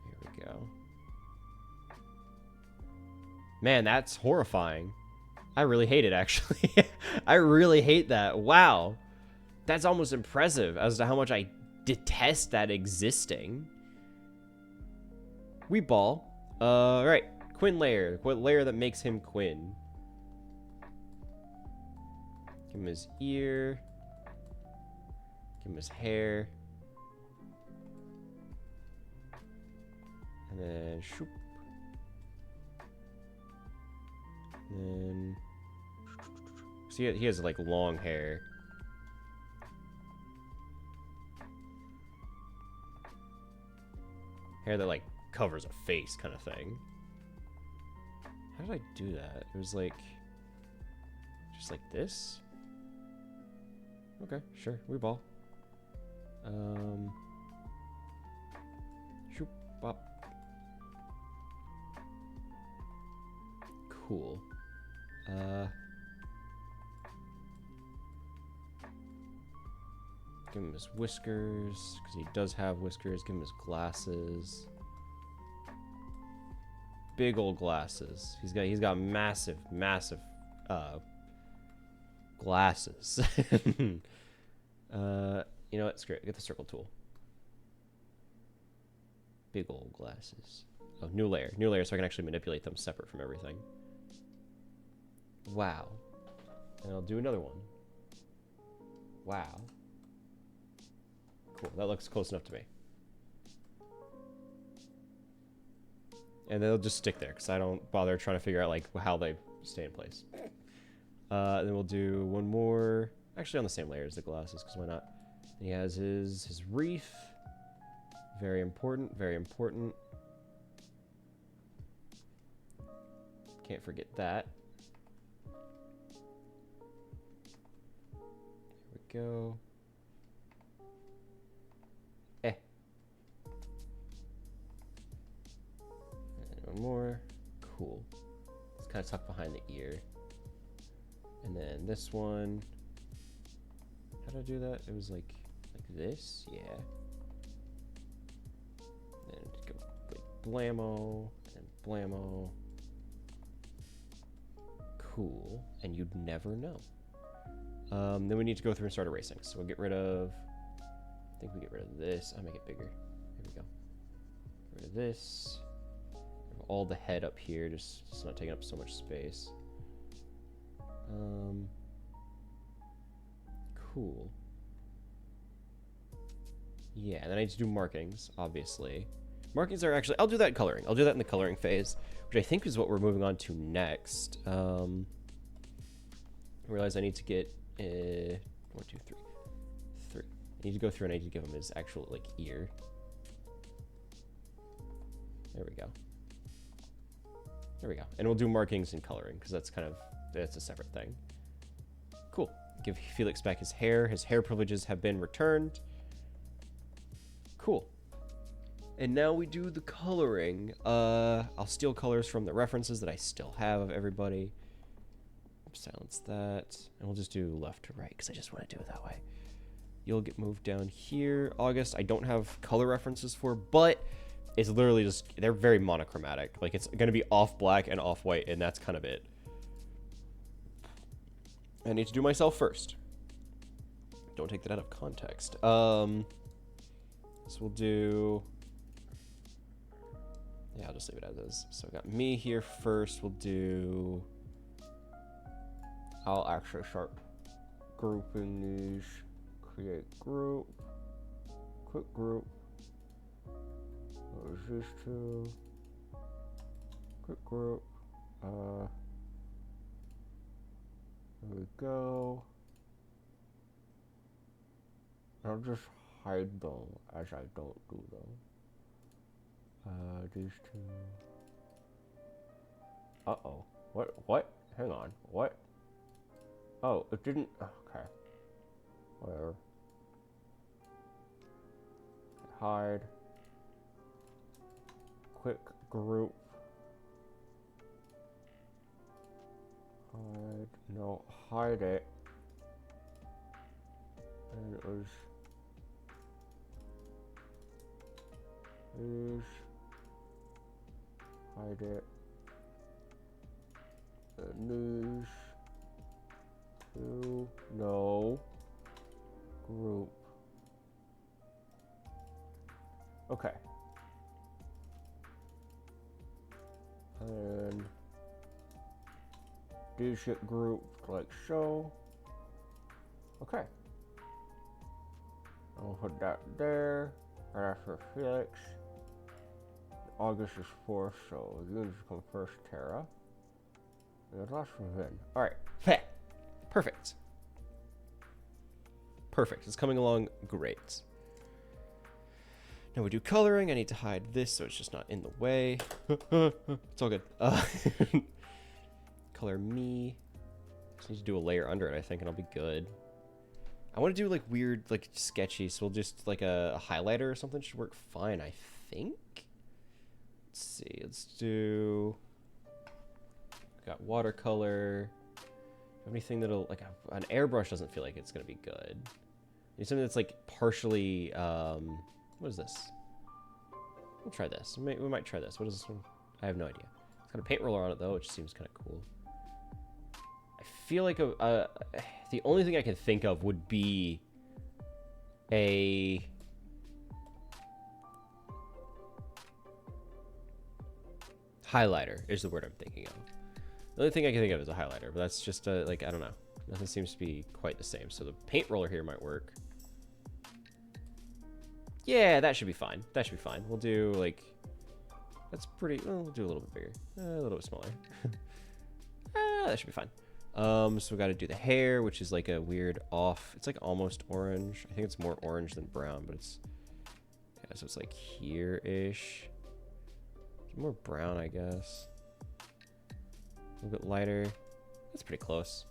Here we go. Man, that's horrifying. I really hate it, actually. I really hate that. Wow. That's almost impressive as to how much I detest that existing. We ball. Right. Quinn layer. What layer that makes him Quinn? Give Give him his ear. Give him his hair. And then shoop. And then see, he has like long hair. Hair that like covers a face kind of thing. How did I do that? It was like just like this? Okay, sure, we ball. Shoop bop. Cool. Give him his whiskers, because he does have whiskers. Give him his glasses. Big old glasses. He's got massive glasses. You know what? Screw it. Get the circle tool. Big old glasses. Oh, new layer. New layer so I can actually manipulate them separate from everything. Wow. And I'll do another one. Wow. Cool. That looks close enough to me. And they'll just stick there because I don't bother trying to figure out like how they stay in place. Then we'll do one more. Actually on the same layer as the glasses because why not? And he has his wreath. Very important. Very important. Can't forget that. Here we go. One more. Cool. It's kind of tucked behind the ear. And then this one. How did I do that? It was like this? Yeah. And go like blammo and blammo. Cool. And you'd never know. Then we need to go through and start erasing. So we'll get rid of. I think we get rid of this. I'll make it bigger. Here we go. Get rid of this. All the head up here, just it's not taking up so much space. Cool. Yeah, and then I need to do markings, obviously. Markings are actually, I'll do that in coloring. I'll do that in the coloring phase, which I think is what we're moving on to next. I realize I need to get 1, 2, 3. I need to go through and I need to give him his actual like ear. There we go. There we go. And we'll do markings and coloring because that's a separate thing. Cool. Give Felix back his hair. His hair privileges have been returned. Cool. And now we do the coloring. I'll steal colors from the references that I still have of everybody. Silence that. And we'll just do left to right because I just want to do it that way. You'll get moved down here. August, I don't have color references for, but it's literally just, they're very monochromatic. Like, it's going to be off black and off white, and that's kind of it. I need to do myself first. Don't take that out of context. So we'll do... Yeah, I'll just leave it as is. So I got me here first. We'll do... I'll actually start grouping these. Create group. Quick group. What is this two? Quick group. There we go. I'll just hide them as I don't do them. These two. Uh-oh. What? Hang on. What? Oh, it didn't. Okay. Whatever. Hide. Quick group. Hide. No, hide it. And it was. Is. Hide it. News. To. No. Group. Okay. And these get grouped like so. Okay. I'll put that there. Right after Felix. August is 4th, so you just come first, Tara. And the last one then. Alright. Perfect. Perfect. It's coming along great. Now we do coloring. I need to hide this so it's just not in the way. It's all good. Color me. Just need to do a layer under it, I think, and I'll be good. I want to do like weird, like sketchy, so we'll just like a highlighter or something should work fine, I think. Let's see. Let's do. Got watercolor. Anything that'll like an airbrush doesn't feel like it's gonna be good. Need something that's like partially. What is this? We'll try this. We might try this. What is this one? I have no idea. It's got a paint roller on it though, which seems kind of cool. I feel like the only thing I can think of would be a highlighter is the word I'm thinking of. The only thing I can think of is a highlighter, but that's just like, I don't know. Nothing seems to be quite the same. So the paint roller here might work. Yeah, that should be fine. That should be fine. We'll do like, that's pretty, well, we'll do a little bit bigger, a little bit smaller. That should be fine. So we got to do the hair, which is like a weird off. It's like almost orange. I think it's more orange than brown, but it's, yeah, so it's like here-ish. More brown, I guess. A little bit lighter. That's pretty close.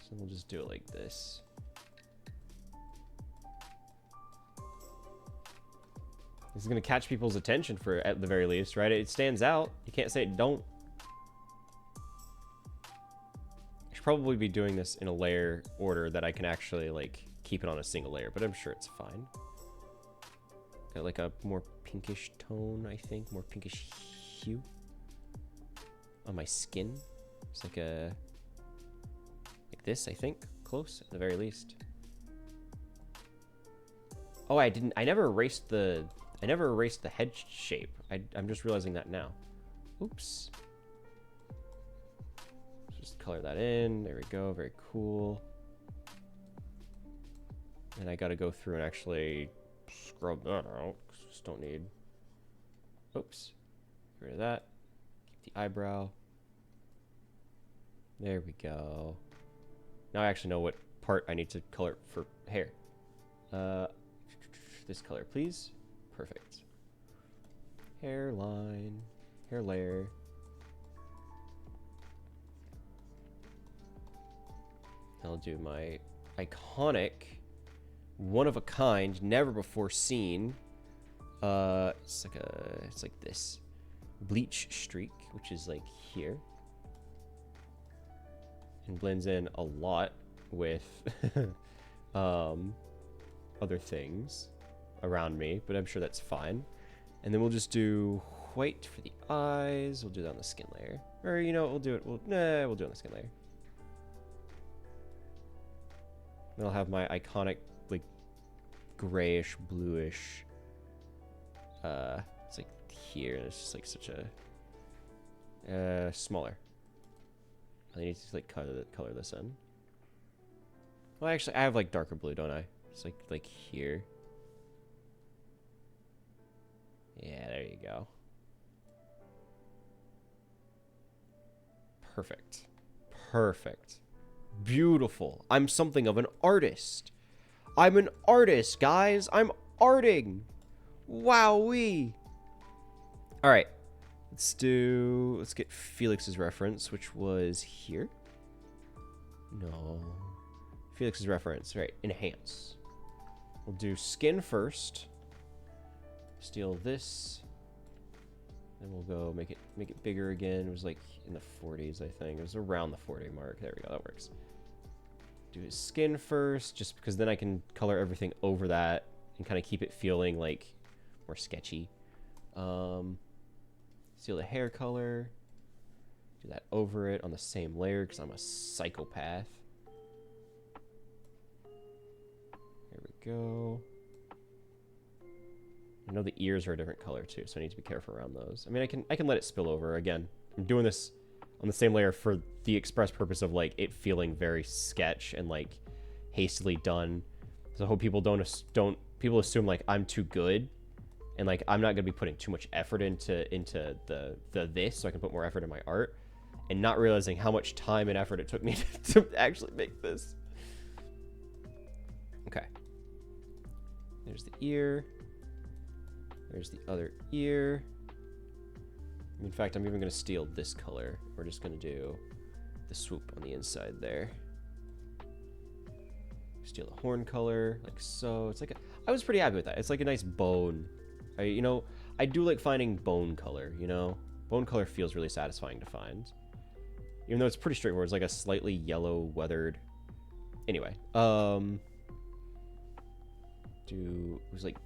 So we'll just do it like this. This is going to catch people's attention for at the very least, right? It stands out. You can't say it don't. I should probably be doing this in a layer order that I can actually like keep it on a single layer, but I'm sure it's fine. Got like a more pinkish tone, I think, more pinkish hue on my skin. It's like a, like this, I think, close at the very least. Oh, I never erased the head shape. I'm just realizing that now. Oops. Just color that in. There we go. Very cool. And I got to go through and actually scrub that out. Just don't need. Oops. Get rid of that. Keep the eyebrow. There we go. Now I actually know what part I need to color for hair. This color, please. Perfect. Hairline. Hair layer. I'll do my iconic, one of a kind, never before seen. It's like this bleach streak, which is like here, and blends in a lot with other things around me, but I'm sure that's fine. And then we'll just do white for the eyes. We'll do that on the skin layer, or you know, we'll do it on the skin layer. Then I'll have my iconic like grayish bluish. It's like here, and it's just like such a smaller. I need to like color this in. Well, actually, I have like darker blue, don't I? It's like here. Yeah, there you go. Perfect. Perfect. Beautiful. I'm something of an artist. I'm an artist, guys. I'm arting. Wowee. All right. Let's get Felix's reference, which was here. No. Felix's reference. Right. Enhance. We'll do skin first. Steal this. Then we'll go make it bigger again. It was like in the 40s, I think. It was around the 40 mark. There we go. That works. Do his skin first, just because then I can color everything over that and kind of keep it feeling like more sketchy. Steal the hair color. Do that over it on the same layer because I'm a psychopath. There we go. I know the ears are a different color too, so I need to be careful around those. I mean, I can let it spill over. Again, I'm doing this on the same layer for the express purpose of like it feeling very sketch and like hastily done. So I hope people don't people assume like I'm too good and like I'm not gonna be putting too much effort into the this, so I can put more effort in my art, and not realizing how much time and effort it took me to actually make this. Okay. There's the ear. There's the other ear. In fact, I'm even going to steal this color. We're just going to do the swoop on the inside there. Steal the horn color, like so. It's like I was pretty happy with that. It's like a nice bone. I do like finding bone color, you know? Bone color feels really satisfying to find. Even though it's pretty straightforward. It's like a slightly yellow weathered. Anyway, it was like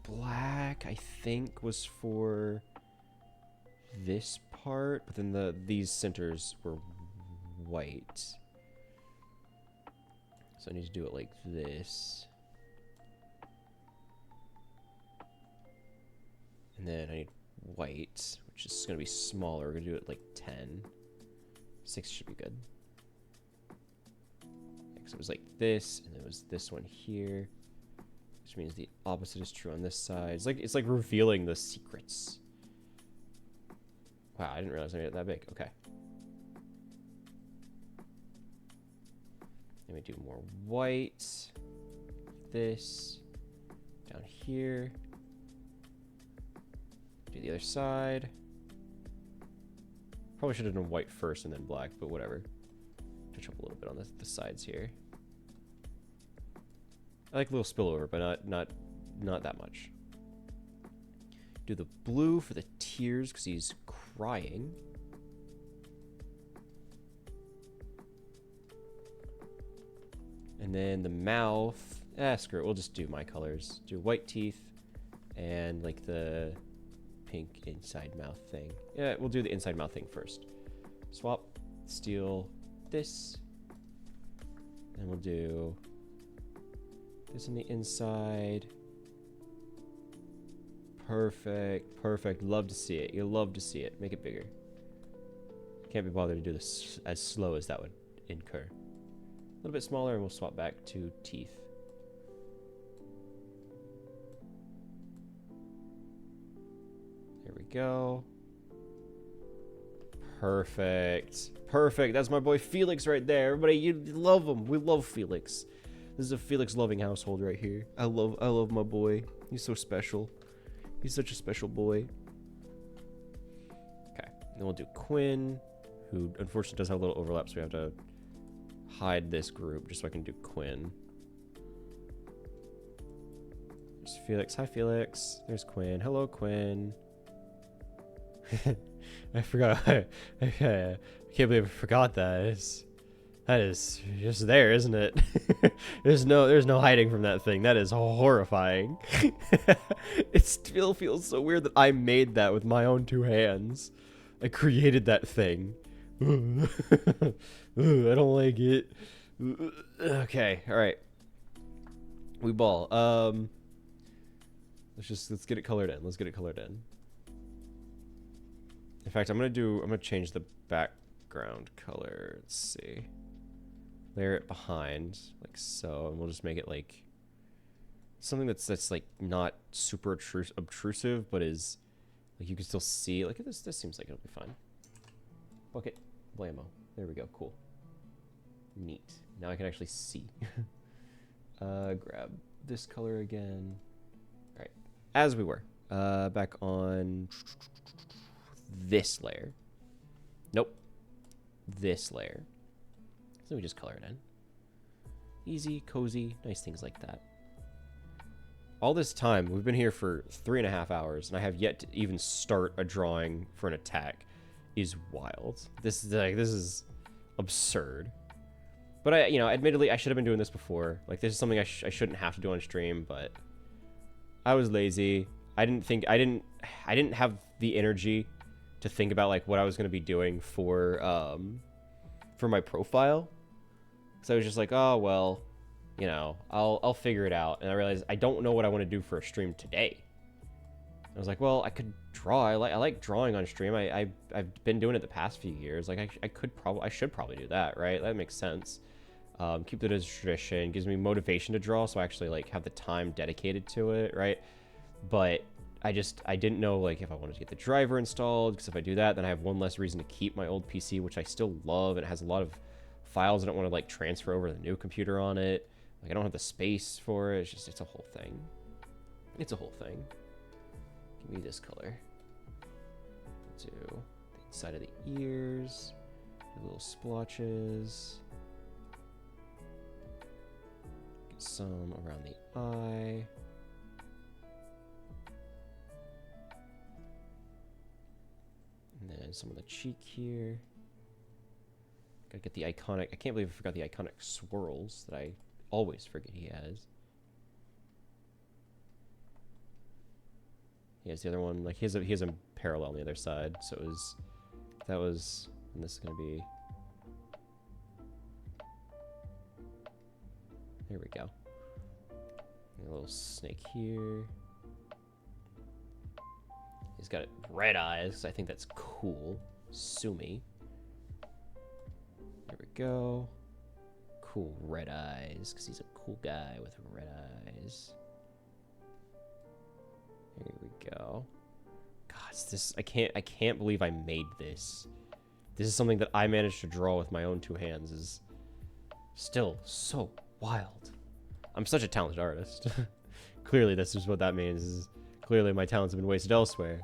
black, I think, was for this part, but then these centers were white. So I need to do it like this. And then I need white, which is going to be smaller. We're going to do it like 10. 6 should be good. So it was like this, and it was this one here, which means the opposite is true on this side. It's like revealing the secrets. Wow, I didn't realize I made it that big. Okay. Let me do more white. This down here. Do the other side. Probably should have done white first and then black, but whatever. Touch up a little bit on the sides here. I like a little spillover, but not that much. Do the blue for the tears because he's crying. And then the mouth. Screw it. We'll just do my colors. Do white teeth and like the pink inside mouth thing. Yeah, we'll do the inside mouth thing first. Swap. Steal this. And we'll do this on the inside. Perfect. Perfect. Love to see it. You'll love to see it. Make it bigger. Can't be bothered to do this as slow as that would incur. A little bit smaller, and we'll swap back to teeth. There we go. Perfect. Perfect. That's my boy Felix right there. Everybody, you love him. We love Felix. This is a Felix loving household right here. I love my boy. He's so special. He's such a special boy. Okay. Then we'll do Quinn, who unfortunately does have a little overlap, so we have to hide this group just so I can do Quinn. There's Felix. Hi, Felix. There's Quinn. Hello, Quinn. I forgot. I can't believe I forgot that. That is just there, isn't it? there's no hiding from that thing. That is horrifying. It still feels so weird that I made that with my own 2 hands. I created that thing. I don't like it. Okay, all right. We ball. Let's get it colored in. Let's get it colored in. In fact, I'm gonna change the background color. Let's see. Layer it behind, like so, and we'll just make it like something that's like not super obtrusive, but is like you can still see. Look at this. This seems like it'll be fine. Bucket, blammo. There we go. Cool. Neat. Now I can actually see. Grab this color again. All right, as we were. Back on this layer. Nope. This layer. So we just color it in. Easy, cozy, nice things like that. All this time, we've been here for 3.5 hours, and I have yet to even start a drawing for an attack. Is wild. This is absurd. But admittedly, I should have been doing this before. Like, this is something I shouldn't have to do on stream, but I was lazy. I didn't have the energy to think about like what I was going to be doing for my profile. So I was just like, oh well, I'll figure it out. And I realized I don't know what I want to do for a stream today. I was like, well, I could draw. I like drawing on stream. I've been doing it the past few years. Like I should probably do that, right? That makes sense. Keep it as a tradition. Gives me motivation to draw, so I actually like have the time dedicated to it, right? But I didn't know like if I wanted to get the driver installed, because if I do that, then I have one less reason to keep my old PC, which I still love, and it has a lot of files I don't want to like transfer over to the new computer on it. Like I don't have the space for it. It's a whole thing. It's a whole thing. Give me this color. Do the inside of the ears, the little splotches. Get some around the eye. And then some of the cheek here. Gotta get the iconic, I can't believe I forgot the iconic swirls that I always forget he has. He has the other one, like he has a parallel on the other side, so and this is gonna be, there we go. A little snake here. He's got red eyes, I think that's cool. Sue me. There we go. Cool red eyes, because he's a cool guy with red eyes. Here we go. God, I can't believe I made this. This is something that I managed to draw with my own two hands. Is still so wild. I'm such a talented artist. Clearly, this is what that means. Is clearly my talents have been wasted elsewhere.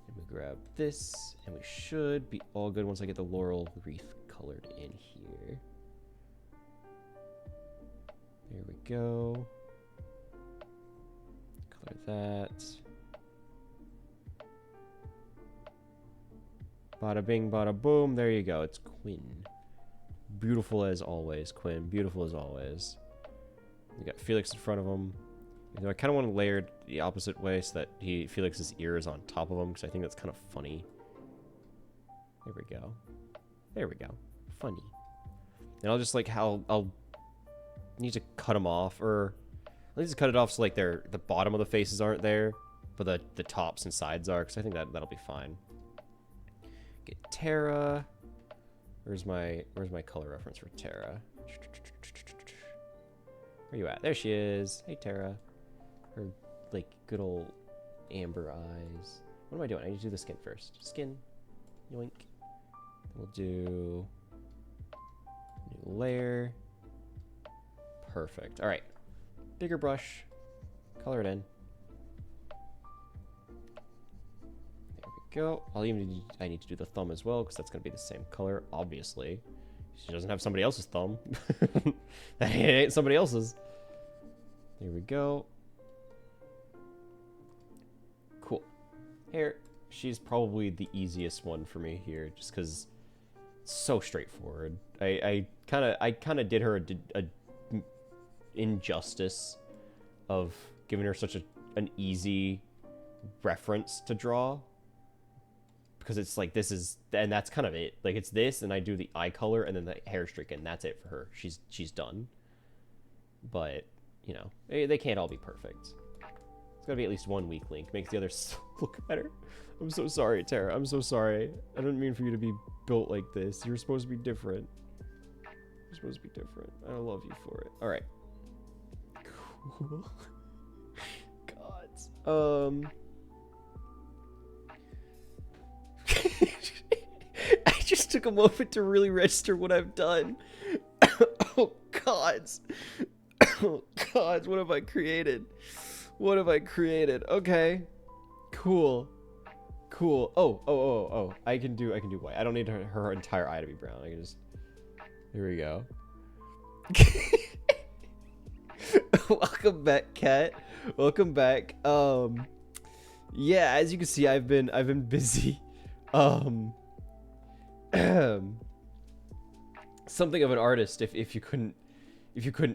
Let me grab this, and we should be all good once I get the laurel wreath colored in here. There we go. Color that. Bada bing, bada boom. There you go. It's Quinn. Beautiful as always, Quinn. Beautiful as always. You got Felix in front of him. You know, I kind of want to layer it the opposite way so that Felix's ear is on top of him, because I think that's kind of funny. There we go. There we go. Funny. And I'll just like I'll need to cut them off, or I'll need to cut it off so like the bottom of the faces aren't there, but the tops and sides are, because I think that'll be fine. Get Tara. Where's my color reference for Tara? Where you at? There she is. Hey Tara. Her like good old amber eyes. What am I doing? I need to do the skin first. Skin. Yoink. We'll do new layer. Perfect. All right. Bigger brush. Color it in. There we go. I need to do the thumb as well, because that's going to be the same color, obviously. She doesn't have somebody else's thumb. That ain't somebody else's. There we go. Cool. Hair. She's probably the easiest one for me here, just because it's so straightforward. I kind of did her a injustice of giving her such an easy reference to draw, because it's like this is, and that's kind of it. Like it's this, and I do the eye color and then the hair streak, and that's it for her. She's done. But you know, they can't all be perfect. It's gotta be at least one weak link. Makes the others look better. I'm so sorry, Tara. I'm so sorry. I didn't mean for you to be built like this. You're supposed to be different. You're supposed to be different. I love you for it. All right. Cool. God. I just took a moment to really register what I've done. Oh God. Oh God, what have I created? What have I created? Okay. Cool. Cool. Oh. I can do white. I don't need her entire eye to be brown. I can just, there we go. Welcome back, Kat. Welcome back. Yeah, as you can see, I've been busy. Something of an artist, if you couldn't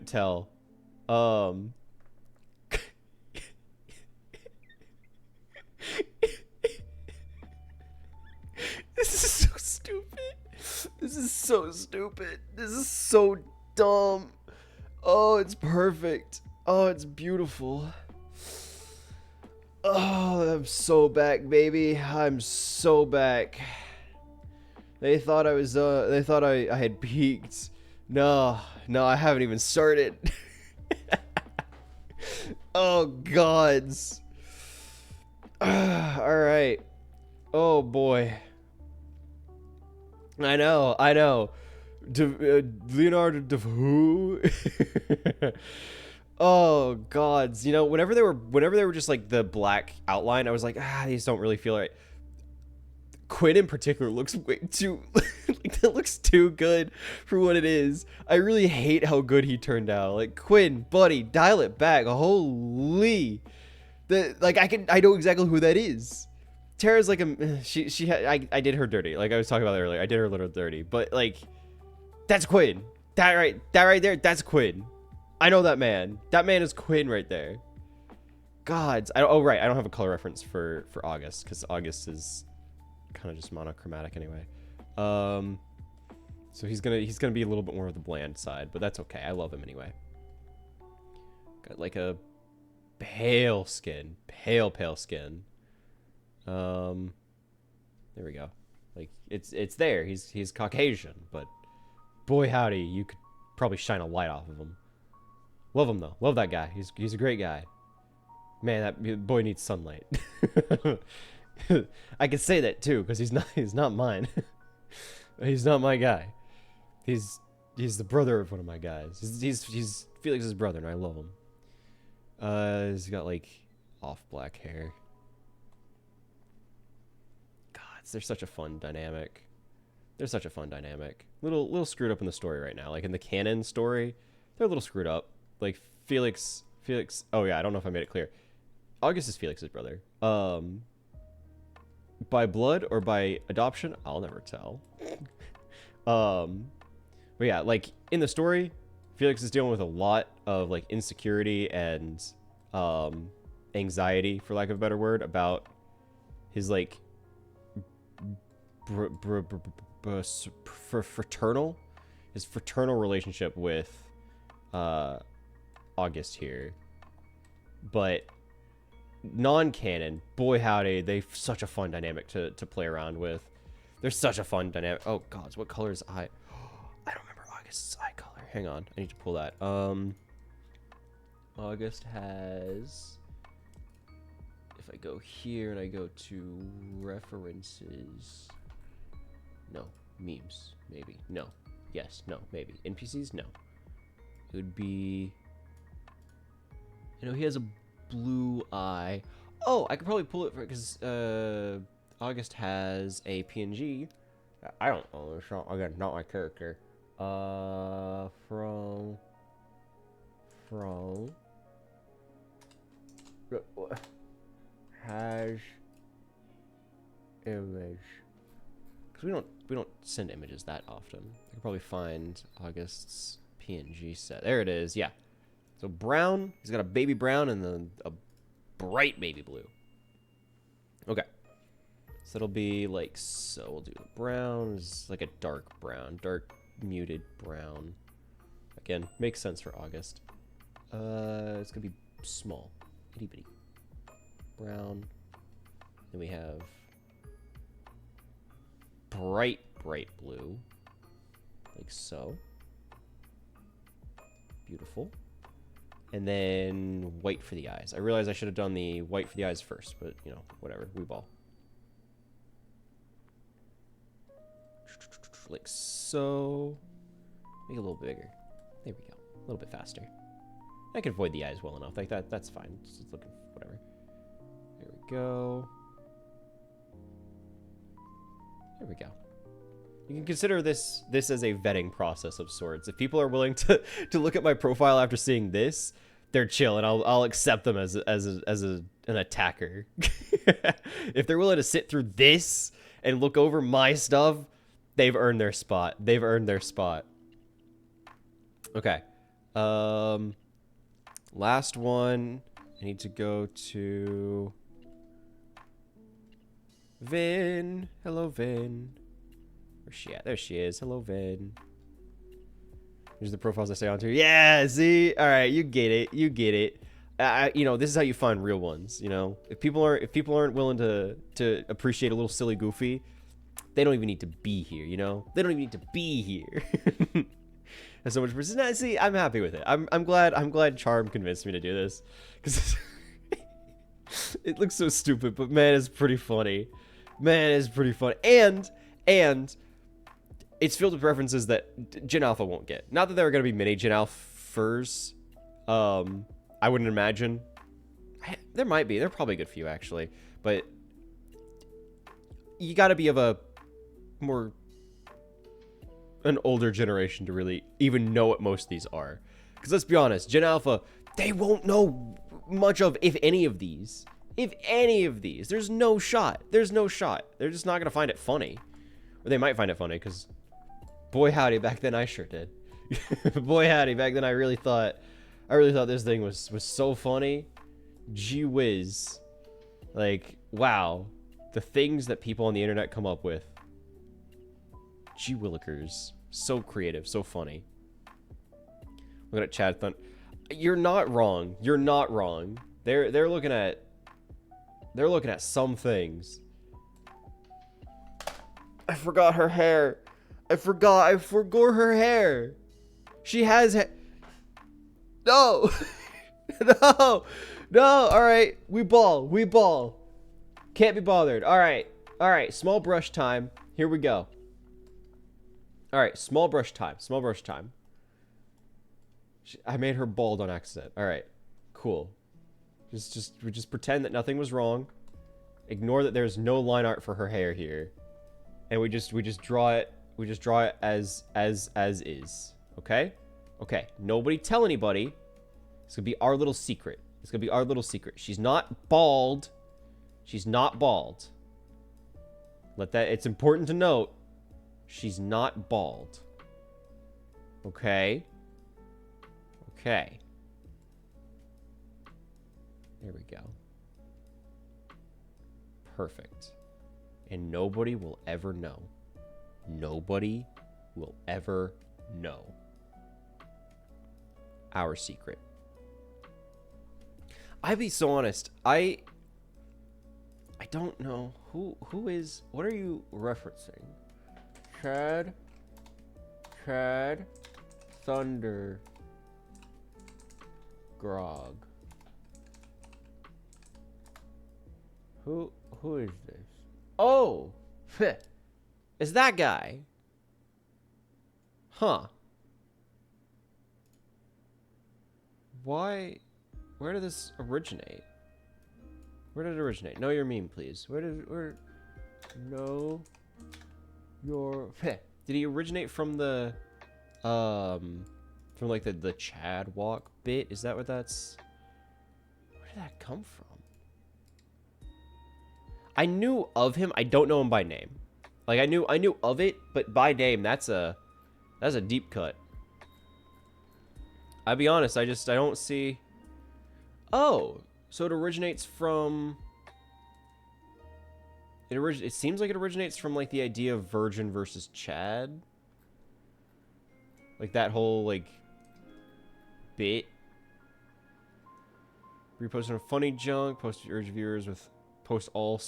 tell. This is so stupid. This is so stupid. This is so dumb. Oh, it's perfect. Oh, it's beautiful. Oh, I'm so back, baby. I'm so back. They thought I was, they thought I had peaked. No, no, I haven't even started. Oh, gods. Alright. Oh, boy. I know, I know. Leonardo da who? Oh gods, you know, whenever they were just like the black outline, I was like, these don't really feel right. Quinn in particular looks way too like that looks too good for what it is. I really hate how good he turned out. Like, Quinn, buddy, dial it back. Holy. I know exactly who that is. Tara's like I did her dirty. Like I was talking about earlier. I did her a little dirty, but like that's Quinn. That right there, that's Quinn. I know that man. That man is Quinn right there. Gods. Oh right, I don't have a color reference for August because August is kind of just monochromatic anyway. So he's gonna be a little bit more of the bland side, but that's okay. I love him anyway. Got like a pale skin, pale skin. There we go. Like it's there. He's Caucasian, but boy howdy, you could probably shine a light off of him. Love him though. Love that guy. He's a great guy. Man, that boy needs sunlight. I could say that too because he's not mine. He's not my guy. He's the brother of one of my guys. He's Felix's brother, and I love him. He's got like off black hair. God, they're such a fun dynamic. They're such a fun dynamic. Little screwed up in the story right now. Like in the canon story, they're a little screwed up. Like Felix. Oh yeah, I don't know if I made it clear. August is Felix's brother. By blood or by adoption, I'll never tell. But yeah, like in the story, Felix is dealing with a lot of like insecurity and anxiety, for lack of a better word, about his like fraternal relationship with August here. But non-canon, boy howdy, they've such a fun dynamic to play around with. There's such a fun dynamic. Oh gods, what color is eye? I don't remember August's eye color. Hang on, I need to pull that. August has, if I go here and I go to references, no, memes, maybe, no, yes, no, maybe, NPCs, no, it would be, you know, he has a blue eye. Oh, I could probably pull it for, because August has a PNG. I don't know. It's not, again, not my character. From has image, because we don't send images that often. I could probably find August's PNG set. There it is. Yeah. So brown, he's got a baby brown and then a bright baby blue. Okay. So it'll be like so. We'll do brown, is like a dark brown, dark muted brown. Again, makes sense for August. It's gonna be small, itty bitty. Brown. Then we have bright blue, like so. Beautiful. And then white for the eyes. I realize I should have done the white for the eyes first, but, you know, whatever. We ball. Like so. Make it a little bigger. There we go. A little bit faster. I can avoid the eyes well enough. Like that's fine. Just looking, whatever. There we go. There we go. You can consider this as a vetting process of sorts. If people are willing to look at my profile after seeing this, they're chill, and I'll accept them as an attacker. If they're willing to sit through this and look over my stuff, they've earned their spot. They've earned their spot. Okay. Last one. I need to go to Vin. Hello, Vin. Where's she at? There she is. Hello, Vin. Here's the profiles I stay on to. Yeah, see? Alright, you get it. You get it. You know, this is how you find real ones. You know, if people aren't willing to appreciate a little silly goofy, they don't even need to be here. You know, they don't even need to be here. There's so much persistence. See, I'm happy with it. I'm glad Charm convinced me to do this, because it looks so stupid, but man, it's pretty funny. Man, it's pretty funny, and it's filled with references that Gen Alpha won't get. Not that there are going to be many Gen Alphas. I wouldn't imagine. There might be. There are probably a good few, actually. But you got to be of an older generation to really even know what most of these are. Because let's be honest, Gen Alpha, they won't know much of, if any of these. If any of these. There's no shot. There's no shot. They're just not going to find it funny. Or they might find it funny, because boy howdy, back then I sure did. Boy howdy, back then I really thought this thing was so funny. Gee whiz. Like, wow. The things that people on the internet come up with. Gee willikers. So creative, so funny. Look at Chad Thun. You're not wrong. You're not wrong. They're looking at some things. I forgot her hair. I forgot her hair. She has No! No! No! Alright. We ball. Can't be bothered. Alright. Small brush time. Here we go. Alright. Small brush time. I made her bald on accident. Alright. Cool. We just pretend that nothing was wrong. Ignore that there's no line art for her hair here. And we just draw it. We just draw it as is. Okay? Okay. Nobody tell anybody. It's gonna be our little secret. She's not bald. It's important to note. She's not bald. Okay? Okay. There we go. Perfect. And nobody will ever know. Nobody will ever know our secret. I'd be so honest. I don't know who is. What are you referencing? Chad Thunder Grog. Who is this? Oh, is that guy? Huh. Why? Where did this originate? Where did it originate? Know your meme, please. Know your. Did he originate from the, from like the Chad walk bit? Is that what that's? Where did that come from? I knew of him. I don't know him by name. Like I knew of it, but by name, that's a deep cut. I'll be honest. I don't see. Oh, so it originates from. It seems like it originates from like the idea of Virgin versus Chad. Like that whole like bit. Reposting a funny junk. Post to urge viewers with post all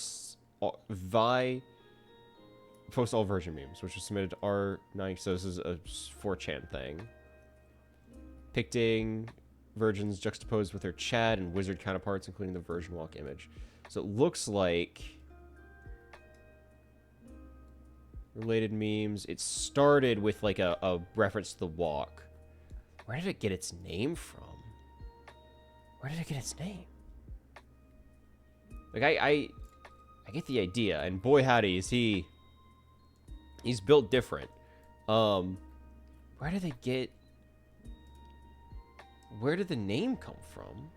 version memes, which was submitted to R9. So this is a 4chan thing. Depicting virgins juxtaposed with their Chad and wizard counterparts, including the version walk image. So it looks like related memes. It started with like a reference to the walk. Where did it get its name from? Like I get the idea, and boy howdy is he's built different. Where did the name come from?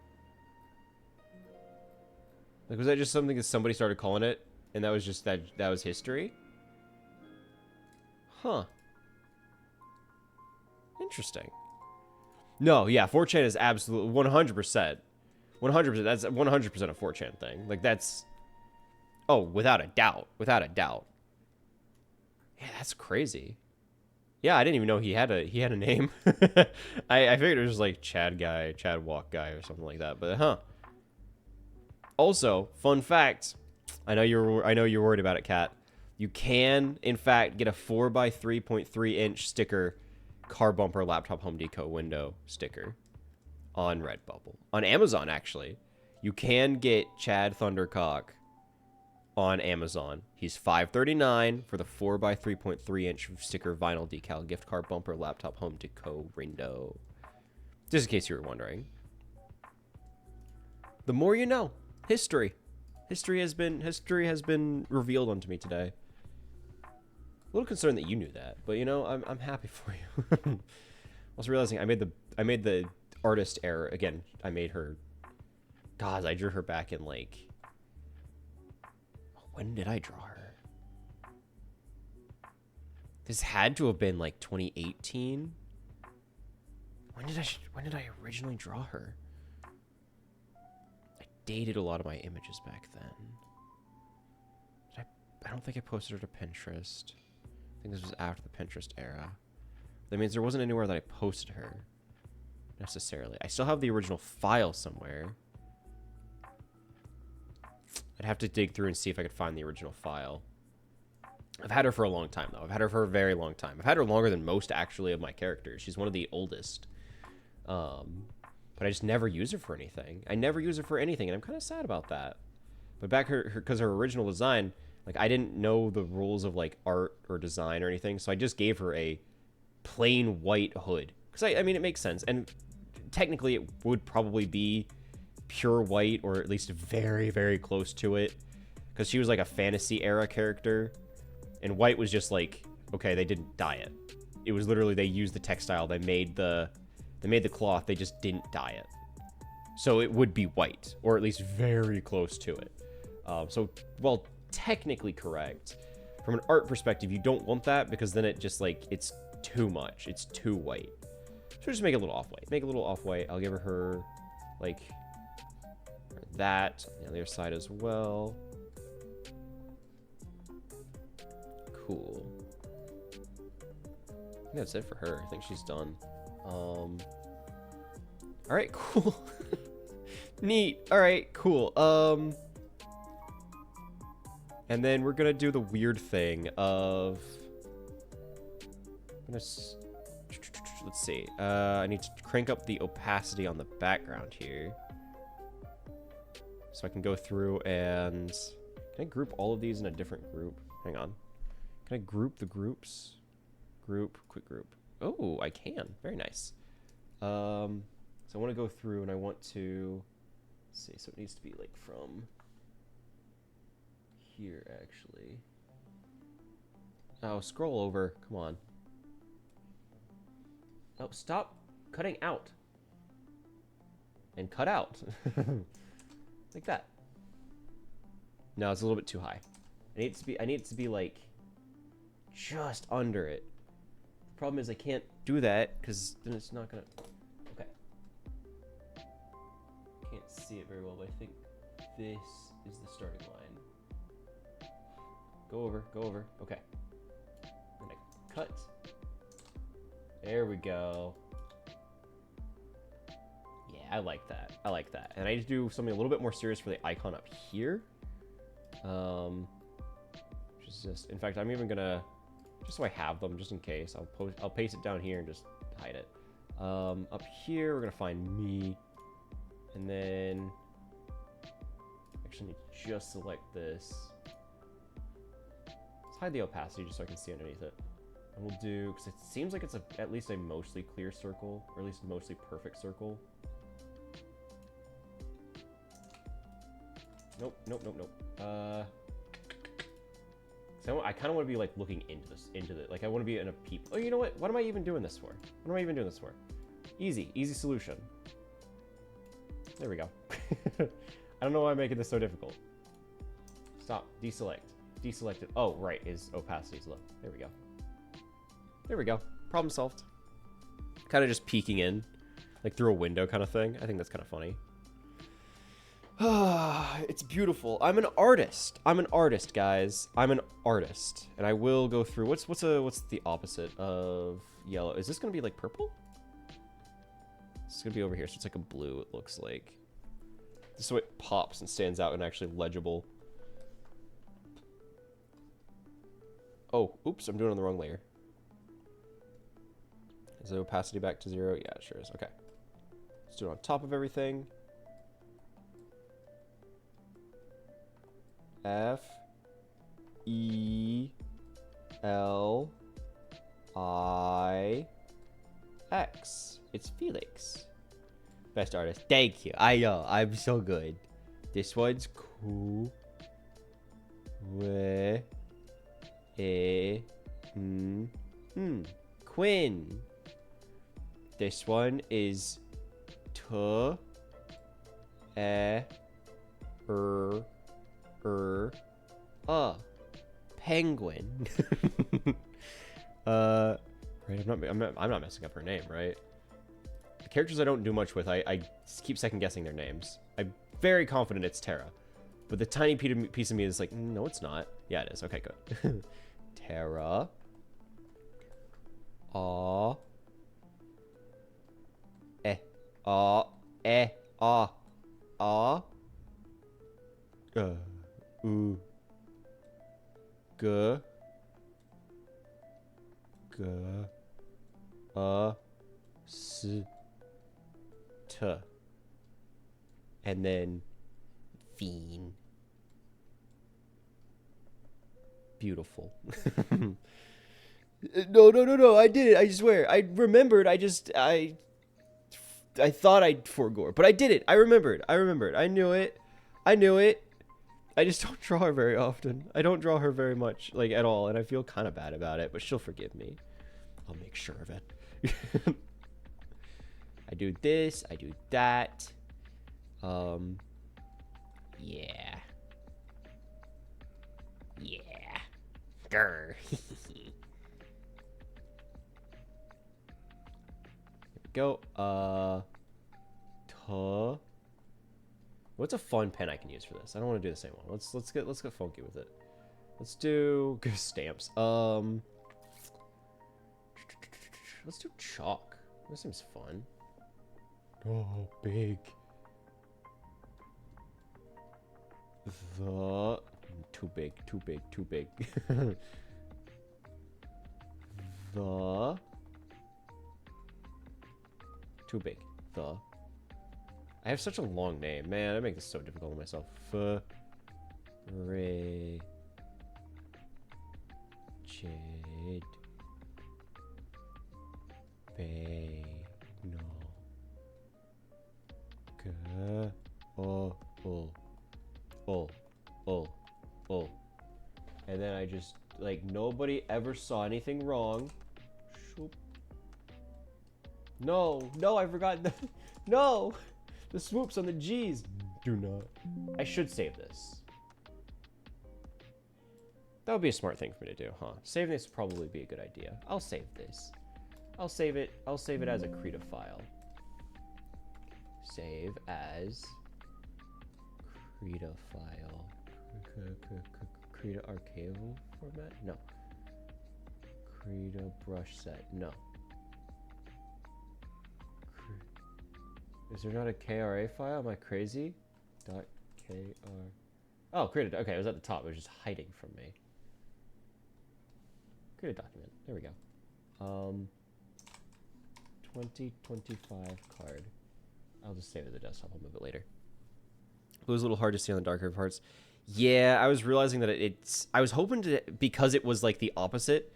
Like, was that just something that somebody started calling it, and that was just that was history? Huh. Interesting. No, yeah, 4chan is absolutely 100%. 100%. That's 100% a 4chan thing. Like that's. Oh, without a doubt. Yeah, that's crazy. Yeah, I didn't even know he had a name. I figured it was like Chad guy, Chad Walk guy, or something like that. But Also, fun fact. I know you're worried about it, Kat. You can, in fact, get a 4x3.3-inch sticker, car bumper, laptop, Home Deco window sticker on Redbubble. On Amazon, actually. You can get Chad Thundercock on Amazon. He's $5.39 for the 4x3.3-inch sticker vinyl decal gift card bumper, laptop, Home Deco window. Just in case you were wondering. The more you know. History. History has been revealed unto me today. A little concerned that you knew that, but you know, I'm happy for you. I was realizing I made the artist error again. I made her. God, I drew her back in like. When did I draw her? This had to have been like 2018. When did I originally draw her? I dated a lot of my images back then. I don't think I posted her to Pinterest. I think this was after the Pinterest era. That means there wasn't anywhere that I posted her necessarily. I still have the original file somewhere. I'd have to dig through and see if I could find the original file. I've had her for a long time, though. I've had her for a very long time. I've had her longer than most, actually, of my characters. She's one of the oldest. But I just never use her for anything. I never use her for anything, and I'm kind of sad about that. But back because her original design, like, I didn't know the rules of, like, art or design or anything, so I just gave her a plain white hood. Because, I mean, it makes sense. And technically, it would probably be pure white, or at least very, very close to it, because she was like a fantasy era character, and white was just like, okay, they didn't dye it. It was literally, they used the textile, they made the cloth, they just didn't dye it. So it would be white, or at least very close to it. So, well, technically correct. From an art perspective, you don't want that, because then it just like, it's too much, it's too white. So just make it a little off-white. Make it a little off-white. I'll give her like that on the other side as well. Cool. I think that's it for her. I think she's done. All right, cool. Neat. All right, cool. And then we're gonna do the weird thing of. Let's see. I need to crank up the opacity on the background here. So I can go through and... Can I group all of these in a different group? Hang on. Can I group the groups? Group, quick group. Oh, I can. Very nice. So I want to go through and I want to... Let's see, so it needs to be like from... Here, actually. Oh, scroll over. Come on. Oh, stop cutting out. And cut out. Like that. No, it's a little bit too high. I need it to be like just under it. The problem is I can't do that because then it's not gonna. Okay. Can't see it very well, but I think this is the starting line. Go over. Okay. And I cut. There we go. I like that. I like that. And I need to do something a little bit more serious for the icon up here. Which is just, in fact, I'm even gonna, just so I have them, just in case, I'll paste it down here and just hide it. Up here, we're gonna find me, and then actually need to just select this. Let's hide the opacity just so I can see underneath it. And we'll do, because it seems like it's at least a mostly clear circle, or at least mostly perfect circle. Nope. So I kind of want to be like looking into the, like I want to be in a peep. Oh, you know what? What am I even doing this for? What am I even doing this for? Easy solution. There we go. I don't know why I'm making this so difficult. Stop. Deselect. Deselect it. Oh, right. Is opacity is low. There we go. There we go. Problem solved. Kind of just peeking in, like through a window kind of thing. I think that's kind of funny. It's beautiful. I'm an artist. I'm an artist, guys. I'm an artist, and I will go through. What's the opposite of yellow? Is this gonna be like purple? It's gonna be over here, so it's like a blue. It looks like. So it pops and stands out and actually legible. Oh, oops! I'm doing it on the wrong layer. Is the opacity back to 0? Yeah, it sure is. Okay. Let's do it on top of everything. F E L I X. It's Felix. Best artist. Thank you. I know. I'm so good. This one's cool. Quinn. This one is penguin. Right, I'm not messing up her name, right? The characters I don't do much with, I keep second guessing their names. I'm very confident it's Tara, but the tiny piece of me is like, no, it's not. Yeah, it is. Okay, good. Tara. Aw. Aw. Aw. Aw. Ooh. G. G. S. T. And then Fiend. Beautiful. No. I did it. I swear. I remembered. I thought I'd forgore, but I did it. I remembered. I knew it. I just don't draw her very often. I don't draw her very much, like, at all, and I feel kind of bad about it, but she'll forgive me. I'll make sure of it. I do this. I do that. Yeah. Yeah. Grr. Here we go. What's a fun pen I can use for this? I don't want to do the same one. Let's get funky with it. Let's do stamps. Let's do chalk. This seems fun. Oh, big. Too big. Too big. I have such a long name, man. I make this so difficult on myself. Jade. No. And then I just, like, nobody ever saw anything wrong. Shoop. No, I forgot the, no! The swoops on the G's. Do not. I should save this. That would be a smart thing for me to do, huh? Saving this would probably be a good idea. I'll save this. I'll save it as a Krita file. Save as Krita file. Krita archival format? No. Krita brush set? No. Is there not a KRA file? Am I crazy? .kr. Oh, create a, okay, it was at the top. It was just hiding from me. Create a document. There we go. 2025 card. I'll just save it to the desktop. I'll move it later. It was a little hard to see on the darker parts. Yeah, I was realizing that it's... I was hoping to... Because it was like the opposite,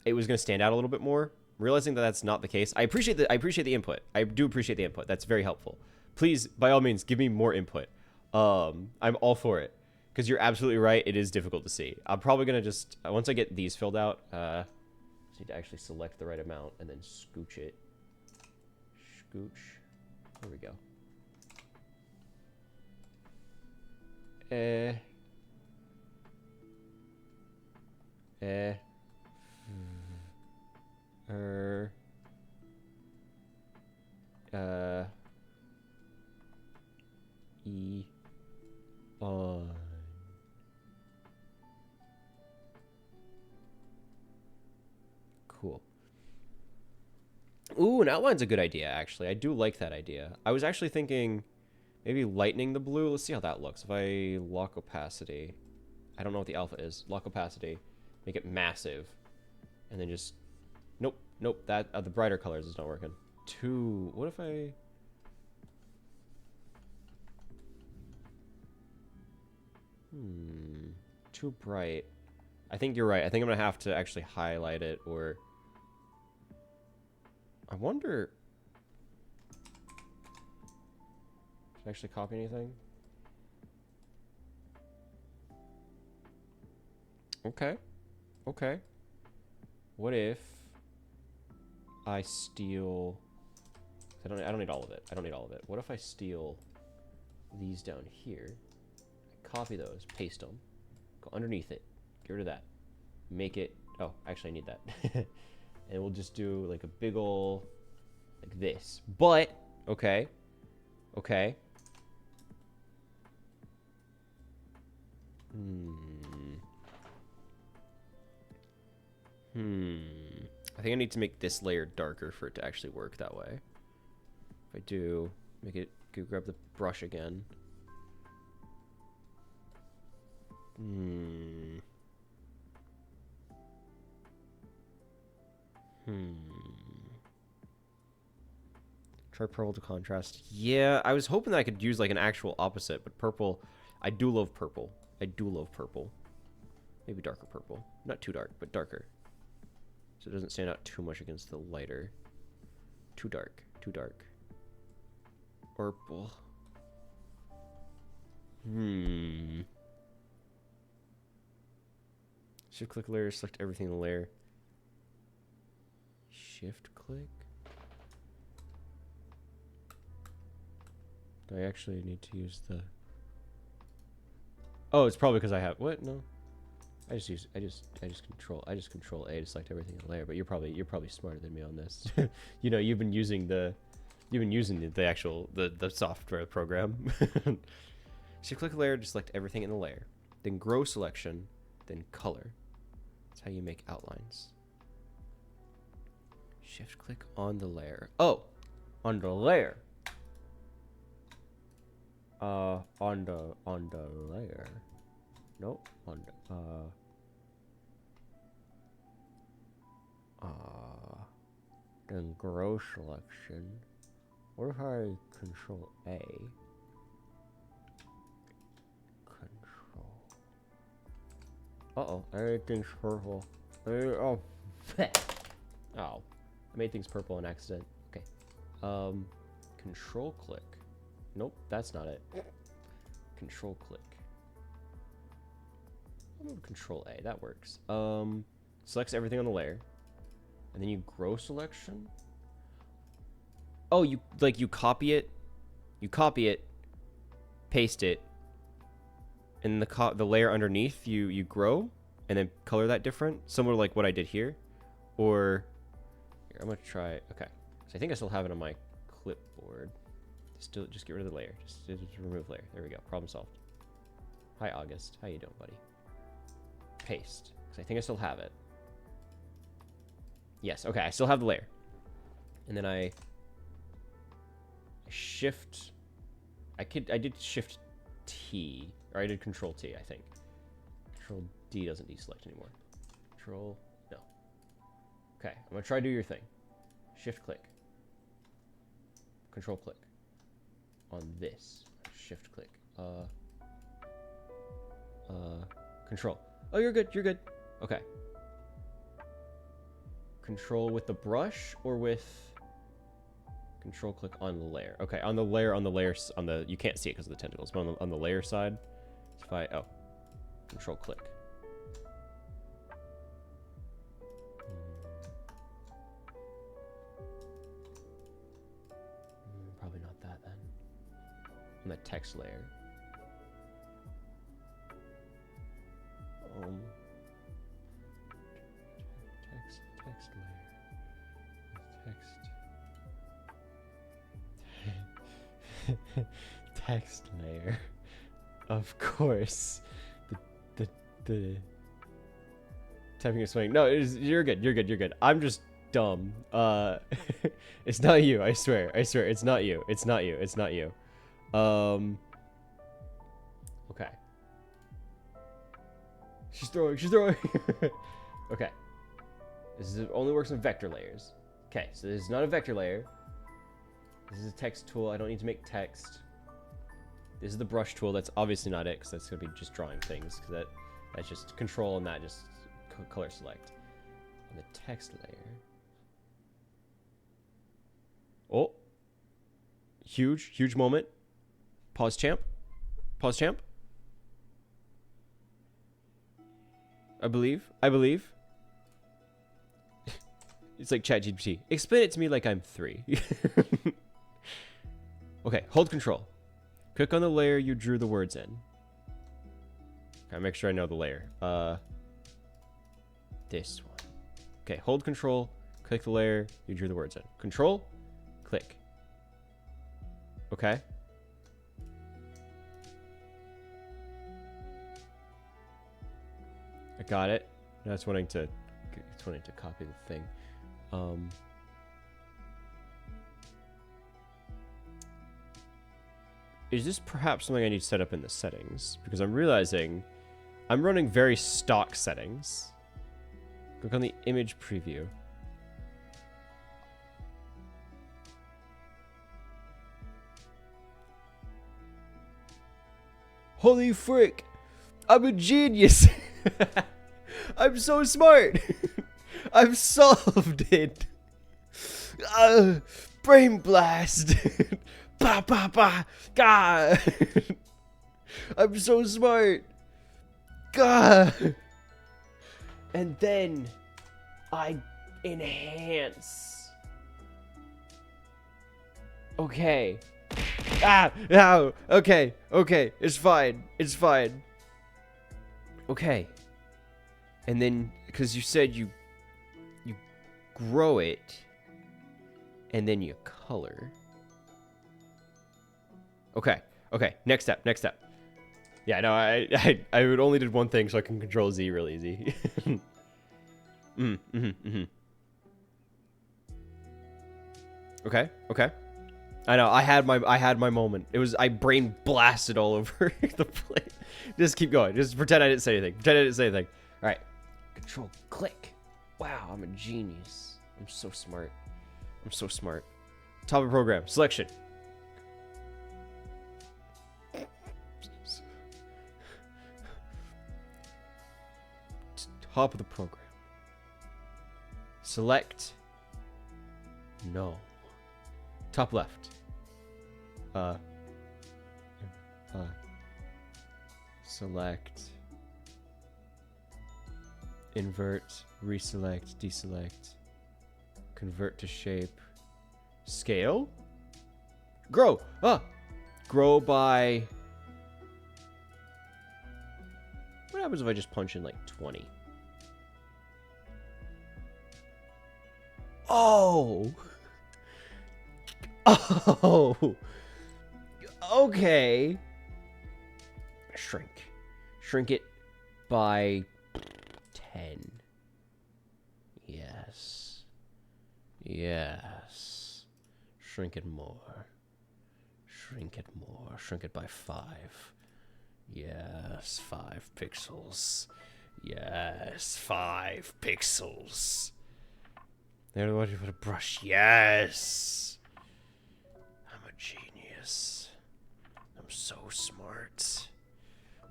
it was going to stand out a little bit more. Realizing that that's not the case. I appreciate the input. I do appreciate the input. That's very helpful. Please, by all means, give me more input. I'm all for it. Because you're absolutely right. It is difficult to see. I'm probably going to just... once I get these filled out... just need to actually select the right amount and then scooch it. Scooch. There we go. E Cool. Ooh, an outline's a good idea, actually. I do like that idea. I was actually thinking maybe lightening the blue. Let's see how that looks. If I lock opacity, I don't know what the alpha is. Lock opacity, make it massive, and then just, nope, that, the brighter colors is not working. What if I, too bright. I think you're right. I think I'm gonna have to actually highlight it, or I wonder, can I actually copy anything? Okay. Okay. What if I steal, I don't need all of it. I don't need all of it. What if I steal these down here? I copy those, paste them, go underneath it, get rid of that, make it, oh, actually I need that. And we'll just do like a big ol', like this. But, okay. Okay. I think I need to make this layer darker for it to actually work that way. If I do, make it, grab the brush again. Try purple to contrast. Yeah, I was hoping that I could use like an actual opposite, but purple, I do love purple. I do love purple. Maybe darker purple. Not too dark, but darker. So it doesn't stand out too much against the lighter. Too dark. Too dark. Purple. Shift click layer, select everything in the layer. Shift click? Do I actually need to use the... Oh, it's probably because I have... What? No. I just control A to select everything in the layer, but you're probably smarter than me on this. You know, you've been using the actual the software program. So you click a layer to select everything in the layer, then grow selection, then color. That's how you make outlines. Shift click on the layer. Oh, on the layer. On the layer. Nope. On the, then grow selection. What if I control A? Control. Uh-oh, everything's purple. Oh. Oh. I made things purple on accident. Okay. Control click. Nope, that's not it. Control click. Control A, that works. Selects everything on the layer. And then you grow selection. Oh, you copy it. You copy it, paste it, and the layer underneath you grow and then color that different, similar to like what I did here. Or here, I'm gonna try, okay. So I think I still have it on my clipboard. Just get rid of the layer. Just remove layer. There we go. Problem solved. Hi August. How you doing, buddy? Paste. Because I think I still have it. Yes, okay, I still have the layer. And then I shift, I did shift T, or I did control T, I think. Control D doesn't deselect anymore. Control, no. Okay, I'm gonna try to do your thing. Shift click. Control click. On this. Shift click. Control. Oh, you're good, you're good. Okay. Control with the brush or with control click on the layer? Okay, on the layer, you can't see it because of the tentacles, but on the layer side, if I, oh, control click. Probably not that then. On the text layer. Text layer. Text layer. Of course. The Typing a swing. No, you're good. You're good. You're good. I'm just dumb. It's not you. I swear. I swear. It's not you. It's not you. It's not you. Okay. She's throwing. She's throwing. Okay. Only works on vector layers. Okay, so this is not a vector layer. This is a text tool. I don't need to make text. This is the brush tool. That's obviously not it, because that's going to be just drawing things. Because that's just control, and that just color select. On the text layer. Oh. Huge, huge moment. Pause champ. Pause champ. I believe. It's like ChatGPT. Explain it to me like I'm 3. Okay, hold control. Click on the layer you drew the words in. Okay, make sure I know the layer. This one. Okay, hold control. Click the layer you drew the words in. Control. Click. Okay. I got it. Now it's wanting to copy the thing. Is this perhaps something I need to set up in the settings? Because I'm realizing I'm running very stock settings. Click on the image preview. Holy frick! I'm a genius! I'm so smart! I've solved it! Brain blast! Ba ba ba! God! I'm so smart! God! And then I enhance. Okay. Ah! Ow! Okay. Okay. It's fine. It's fine. Okay. And then, because you said you grow it, and then you color. Okay. Okay. Next step. Next step. Yeah, no, I only did one thing, so I can control Z real easy. Okay. Okay. I know. I had my moment. It was I brain blasted all over the place. Just keep going. Just pretend I didn't say anything. Pretend I didn't say anything. All right. Control click. Wow, I'm a genius. I'm so smart. I'm so smart. Top of program. Selection. Top of the program. Select. No. Top left. Select. Invert. Reselect. Deselect. Convert to shape. Scale. Grow. Grow by. What happens if I just punch in like 20? Oh. Oh. Okay. Shrink. Shrink it by 10. Yes. Yes. Shrink it more. Shrink it more. Shrink it by 5. Yes. 5 pixels. Yes. 5 pixels. There, what you put a brush. Yes. I'm a genius. I'm so smart.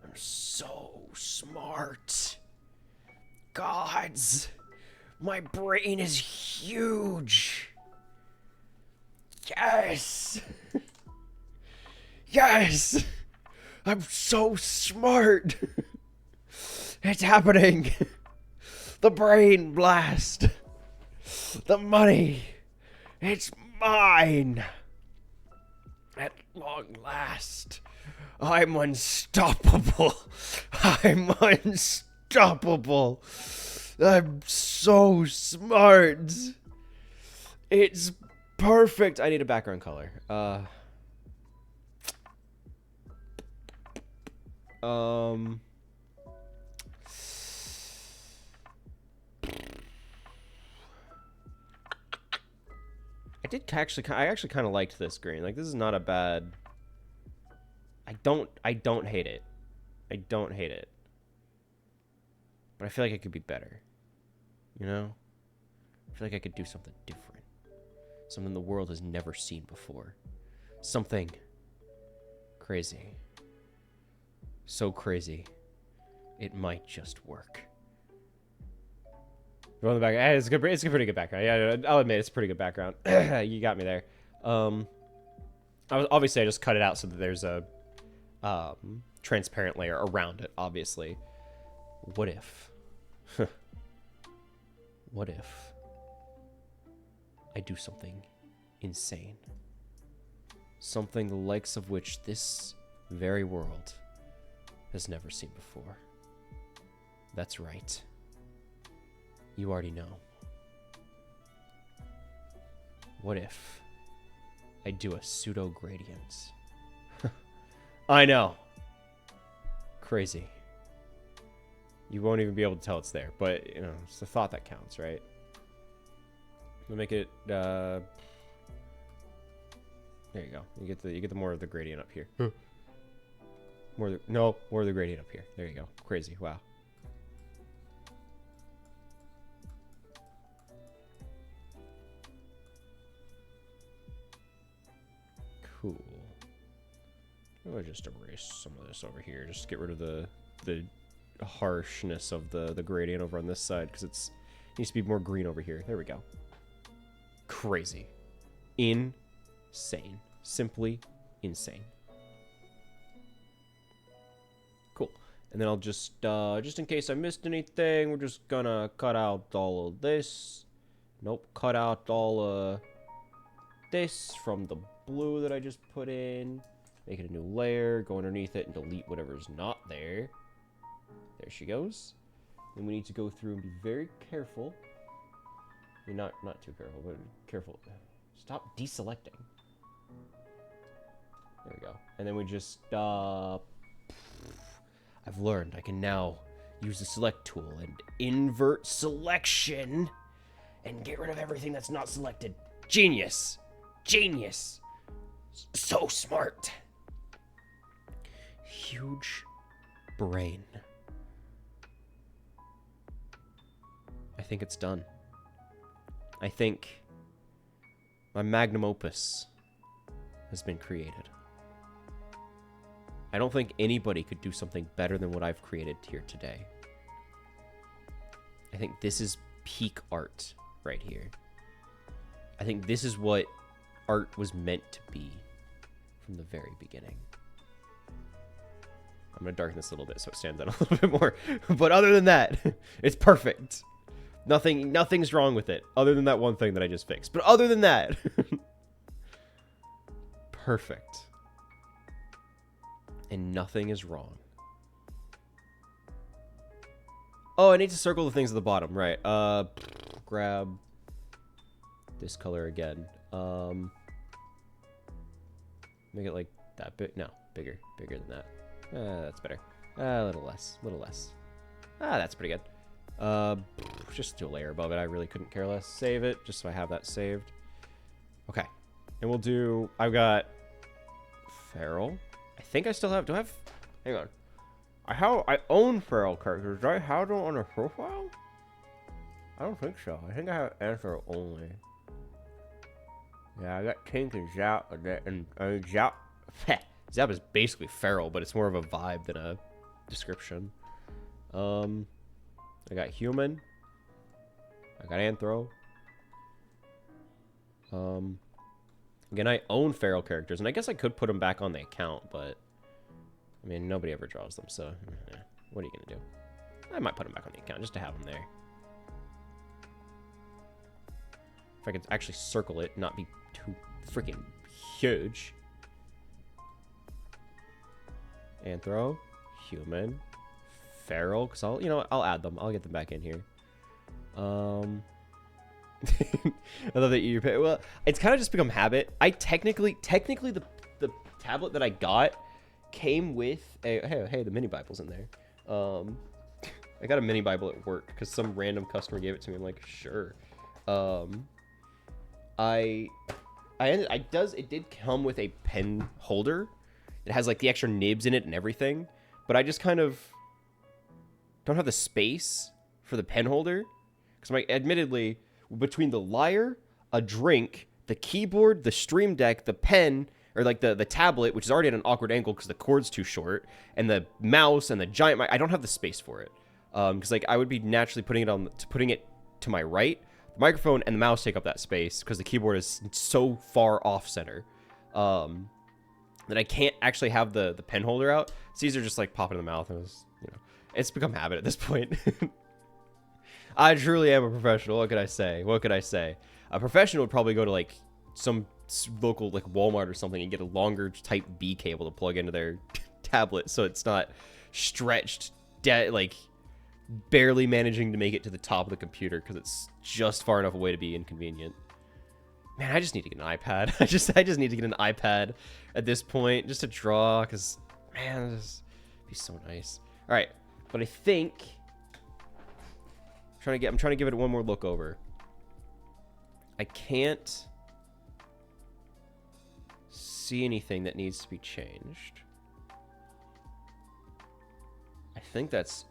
I'm so smart. Gods, my brain is huge. Yes. Yes. I'm so smart. It's happening. The brain blast. The money. It's mine. At long last. I'm unstoppable. I'm unstoppable. I'm so smart. It's perfect. I need a background color. I actually kind of liked this green. Like, this is not a bad... I don't hate it. I don't hate it. But I feel like it could be better. You know? I feel like I could do something different. Something the world has never seen before. Something crazy. So crazy, it might just work. On the back, it's a pretty good background. Yeah, I'll admit it's a pretty good background. You got me there. Obviously I just cut it out so that there's a transparent layer around it. Obviously, what if? What if I do something insane? Something the likes of which this very world has never seen before. That's right. You already know. What if I do a pseudo gradient? I know. Crazy. You won't even be able to tell it's there, but you know, it's the thought that counts, right? We'll make it there you go. You get the more of the gradient up here. More of the gradient up here. There you go. Crazy. Wow. Cool. I'll just erase some of this over here. Just get rid of the harshness of the gradient over on this side, because it needs to be more green over here. There we go. Crazy. Insane. Simply insane. Cool. And then I'll just in case I missed anything, we're just gonna cut out all of this. Nope. Cut out all this from the blue that I just put in. Make it a new layer. Go underneath it and delete whatever's not there. There she goes. Then we need to go through and be very careful. I mean, not too careful, but careful. Stop deselecting. There we go. And then we just, I've learned I can now use the select tool and invert selection and get rid of everything that's not selected. Genius. Genius. So smart. Huge brain. I think it's done. I think my magnum opus has been created. I don't think anybody could do something better than what I've created here today. I think this is peak art right here. I think this is what art was meant to be from the very beginning. I'm going to darken this a little bit so it stands out a little bit more. But other than that, it's perfect. Nothing's wrong with it, other than that one thing that I just fixed. But other than that, perfect. And nothing is wrong. Oh, I need to circle the things at the bottom, right? Grab this color again. Make it like that bit. No, bigger than that. That's better. A little less. That's pretty good. Just do a layer above it. I really couldn't care less. Save it, just so I have that saved. Okay. And we'll do... I've got... Feral. I think I still have... Do I have... Hang on. I own feral characters. Do I have them on a profile? I don't think so. I think I have answer only. Yeah, I got Tink and Zap and Zap. Zap is basically feral, but it's more of a vibe than a description. I got human. I got anthro. Again, I own feral characters, and I guess I could put them back on the account, but I mean, nobody ever draws them, so what are you gonna do? I might put them back on the account just to have them there. If I could actually circle it, not be too freaking huge. Anthro, human, feral, because I'll add them. I'll get them back in here. I love that you pay. Well, it's kind of just become habit. I technically the tablet that I got came with a hey the mini Bible's in there. I got a mini Bible at work because some random customer gave it to me. I'm like, sure. I it did come with a pen holder. It has like the extra nibs in it and everything, but I just kind of don't have the space for the pen holder because admittedly between the lyre, a drink, the keyboard, the stream deck, the pen, or like the tablet, which is already at an awkward angle because the cord's too short, and the mouse and the giant mic, I don't have the space for it. Because like I would be naturally putting it to my right. The microphone and the mouse take up that space because the keyboard is so far off center that I can't actually have the pen holder out. So these are just like popping in the mouth, and it's become habit at this point. I truly am a professional. What could I say? What could I say? A professional would probably go to like some local like Walmart or something and get a longer type B cable to plug into their tablet so it's not stretched like barely managing to make it to the top of the computer because it's just far enough away to be inconvenient. Man, I just need to get an iPad. I just need to get an iPad at this point just to draw because man, this would be so nice. All right, but I think I'm trying to give it one more look over. I can't see anything that needs to be changed. I think it's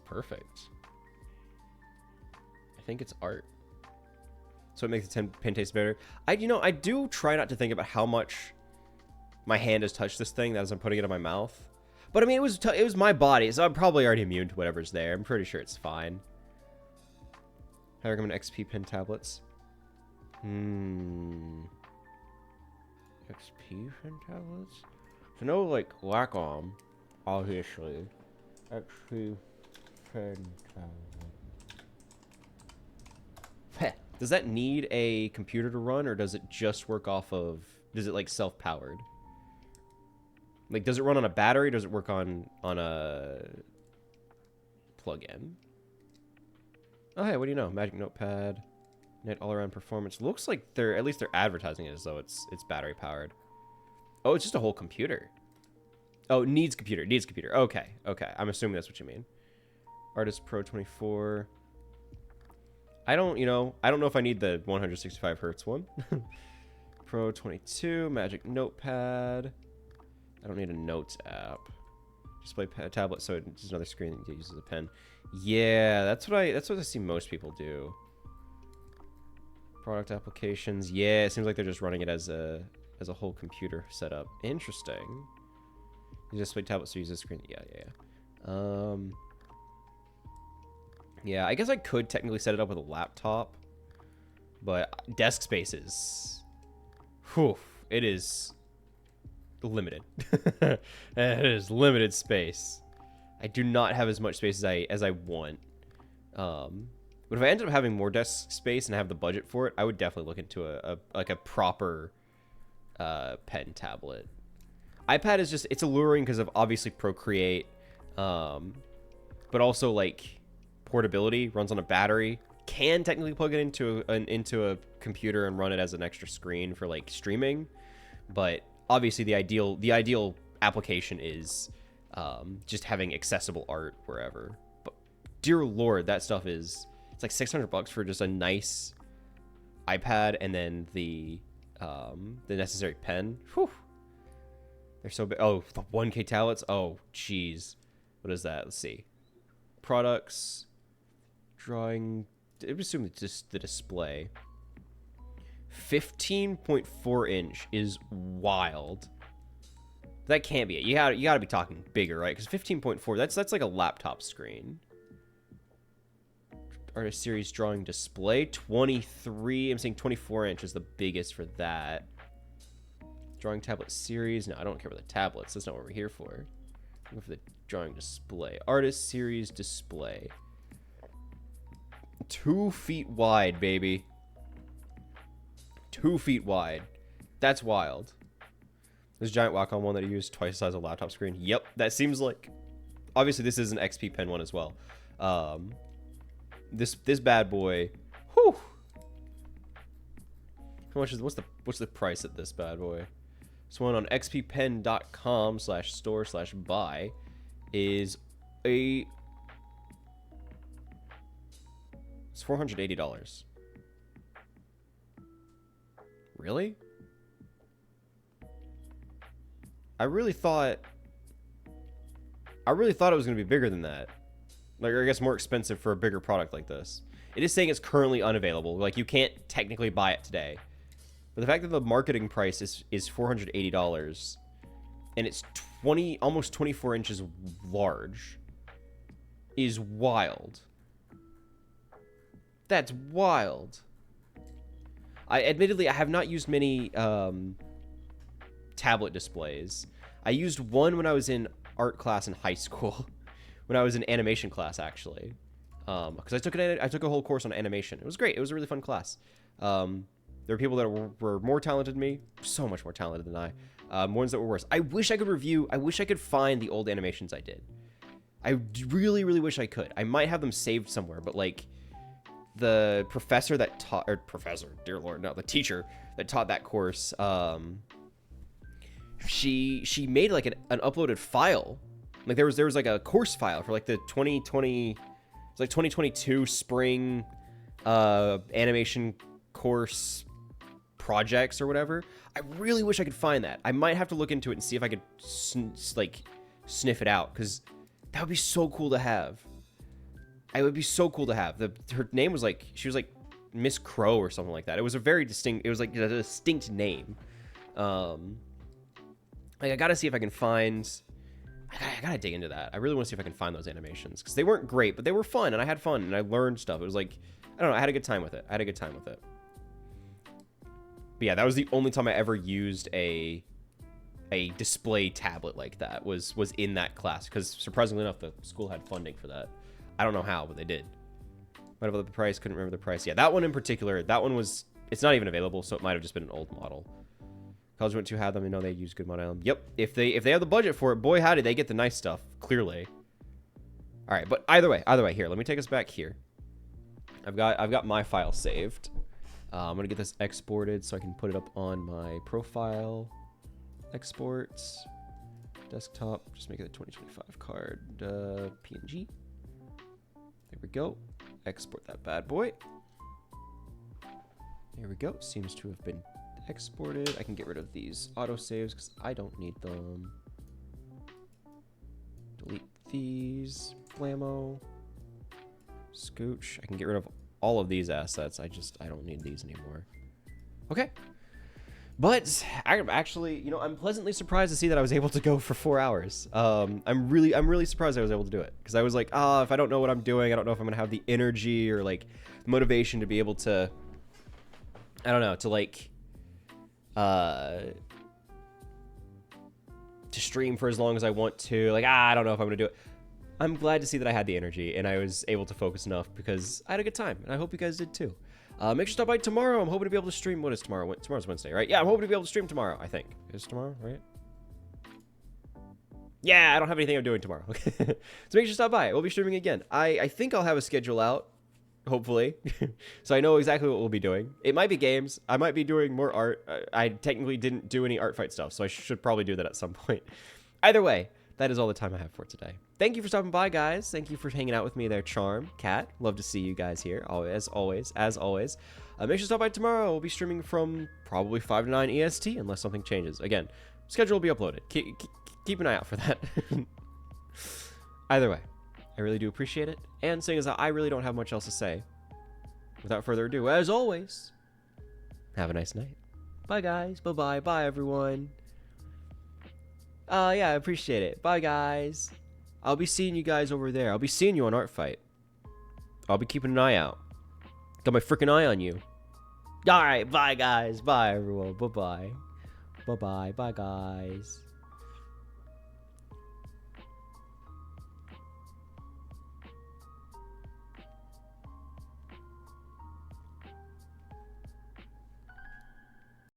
perfect. I think it's art. So it makes the pen taste better. I do try not to think about how much my hand has touched this thing as I'm putting it in my mouth. But I mean, it was my body, so I'm probably already immune to whatever's there. I'm pretty sure it's fine. I recommend XP pen tablets. XP pen tablets? So no, like, Wacom, obviously. XP pen tablet. Does that need a computer to run, or does it just work off of... Does it, like, self-powered? Like, does it run on a battery, or does it work on a plug-in? Oh, hey, what do you know? Magic Notepad. Net all-around performance. Looks like at least they're advertising it as though it's battery powered. Oh, it's just a whole computer. Oh, needs computer. Okay. I'm assuming that's what you mean. Artist Pro 24. I don't know if I need the 165 hertz one. Pro 22, Magic Notepad. I don't need a notes app. Display tablet, so it's another screen that uses a pen. Yeah, that's what I see most people do. Product applications. Yeah, it seems like they're just running it as a whole computer setup. Interesting. You display tablet, so use the screen. Yeah. Yeah, I guess I could technically set it up with a laptop, but desk spaces. Whew, it is limited. It is limited space. I do not have as much space as I want. But if I ended up having more desk space and have the budget for it, I would definitely look into a proper pen tablet. iPad is just, it's alluring because of obviously Procreate, but also like portability, runs on a battery, can technically plug it into a computer and run it as an extra screen for like streaming, but obviously the ideal application is just having accessible art wherever. But dear Lord, that stuff it's like $600 for just a nice iPad and then the necessary pen. Whew. They're so big. Oh, the 1K tablets. Oh, jeez. What is that? Let's see. Products. Drawing. I would assume it's just the display. 15.4 inch is wild. That can't be it. You gotta be talking bigger, right? Because 15.4, that's like a laptop screen. Artist Series drawing display. 23. I'm saying 24 inch is the biggest for that. Drawing tablet series. No, I don't care about the tablets. That's not what we're here for. I'm for the drawing display. Artist series display. 2 feet wide, baby. 2 feet wide. That's wild. This giant Wacom one that I used twice the size of a laptop screen. Yep, that seems like. Obviously, this is an XP pen one as well. This bad boy. Whew. How much is what's the price at this bad boy? This one on xppen.com/store/buy is it's $480. Really? I really thought it was going to be bigger than that. Like, or I guess more expensive for a bigger product like this. It is saying it's currently unavailable. Like, you can't technically buy it today. But the fact that the marketing price is $480 and it's almost 24 inches large is wild. That's wild. Admittedly, I have not used many tablet displays. I used one when I was in art class in high school. When I was in animation class, actually. Because I took a whole course on animation. It was great. It was a really fun class. There were people that were more talented than me. So much more talented than I. Ones that were worse. I wish I could find the old animations I did. I really, really wish I could. I might have them saved somewhere, but like the professor that taught, or professor, dear Lord, no, the teacher that taught that course, she made like an uploaded file. Like there was like a course file for like the 2022 spring animation course projects or whatever. I really wish I could find that. I might have to look into it and see if I could sniff it out, because that would be so cool to have. It would be so cool to have. Her name was like, she was like Miss Crow or something like that. It was a very distinct, it was like a distinct name. Like I gotta see if I can find, I gotta dig into that. I really want to see if I can find those animations, because they weren't great, but they were fun, and I had fun, and I learned stuff. It was like, I don't know, I had a good time with it. But yeah, that was the only time I ever used a display tablet like that, was in that class, because surprisingly enough, the school had funding for that. I don't know how, but they did. Might have looked at the price, couldn't remember the price. Yeah, that one in particular, it's not even available, so it might have just been an old model. College went to have them, and know they use good model. Yep, if they have the budget for it, boy howdy, they get the nice stuff, clearly. All right, but either way, here, let me take us back here. I've got my file saved. I'm gonna get this exported so I can put it up on my profile. Exports, desktop, just make it a 2025 card, PNG. There we go. Export that bad boy. There we go. Seems to have been exported. I can get rid of these autosaves because I don't need them. Delete these. Blammo. Scooch. I can get rid of all of these assets. I don't need these anymore. Okay. But I'm actually, you know, I'm pleasantly surprised to see that I was able to go for 4 hours. I'm really surprised I was able to do it, because I was like, if I don't know what I'm doing, I don't know if I'm gonna have the energy or like motivation to be able to, I don't know, to like, to stream for as long as I want to. Like, I don't know if I'm gonna do it. I'm glad to see that I had the energy and I was able to focus enough, because I had a good time, and I hope you guys did too. Make sure to stop by tomorrow. I'm hoping to be able to stream. What is tomorrow? Tomorrow's Wednesday, right? Yeah, I'm hoping to be able to stream tomorrow, I think. Is tomorrow, right? Yeah, I don't have anything I'm doing tomorrow. So make sure to stop by. We'll be streaming again. I think I'll have a schedule out, hopefully. So I know exactly what we'll be doing. It might be games. I might be doing more art. I technically didn't do any ArtFight stuff, so I should probably do that at some point. Either way, that is all the time I have for today. Thank you for stopping by, guys. Thank you for hanging out with me there, Charm, Cat. Love to see you guys here, as always. Make sure to stop by tomorrow. We'll be streaming from probably 5 to 9 EST, unless something changes. Again, schedule will be uploaded. Keep an eye out for that. Either way, I really do appreciate it. And seeing as I really don't have much else to say, without further ado, as always, have a nice night. Bye, guys. Bye-bye. Bye, everyone. Yeah, I appreciate it. Bye, guys. I'll be seeing you guys over there. I'll be seeing you on ArtFight. I'll be keeping an eye out. Got my freaking eye on you. Alright, bye, guys. Bye, everyone. Bye-bye. Bye-bye. Bye, guys.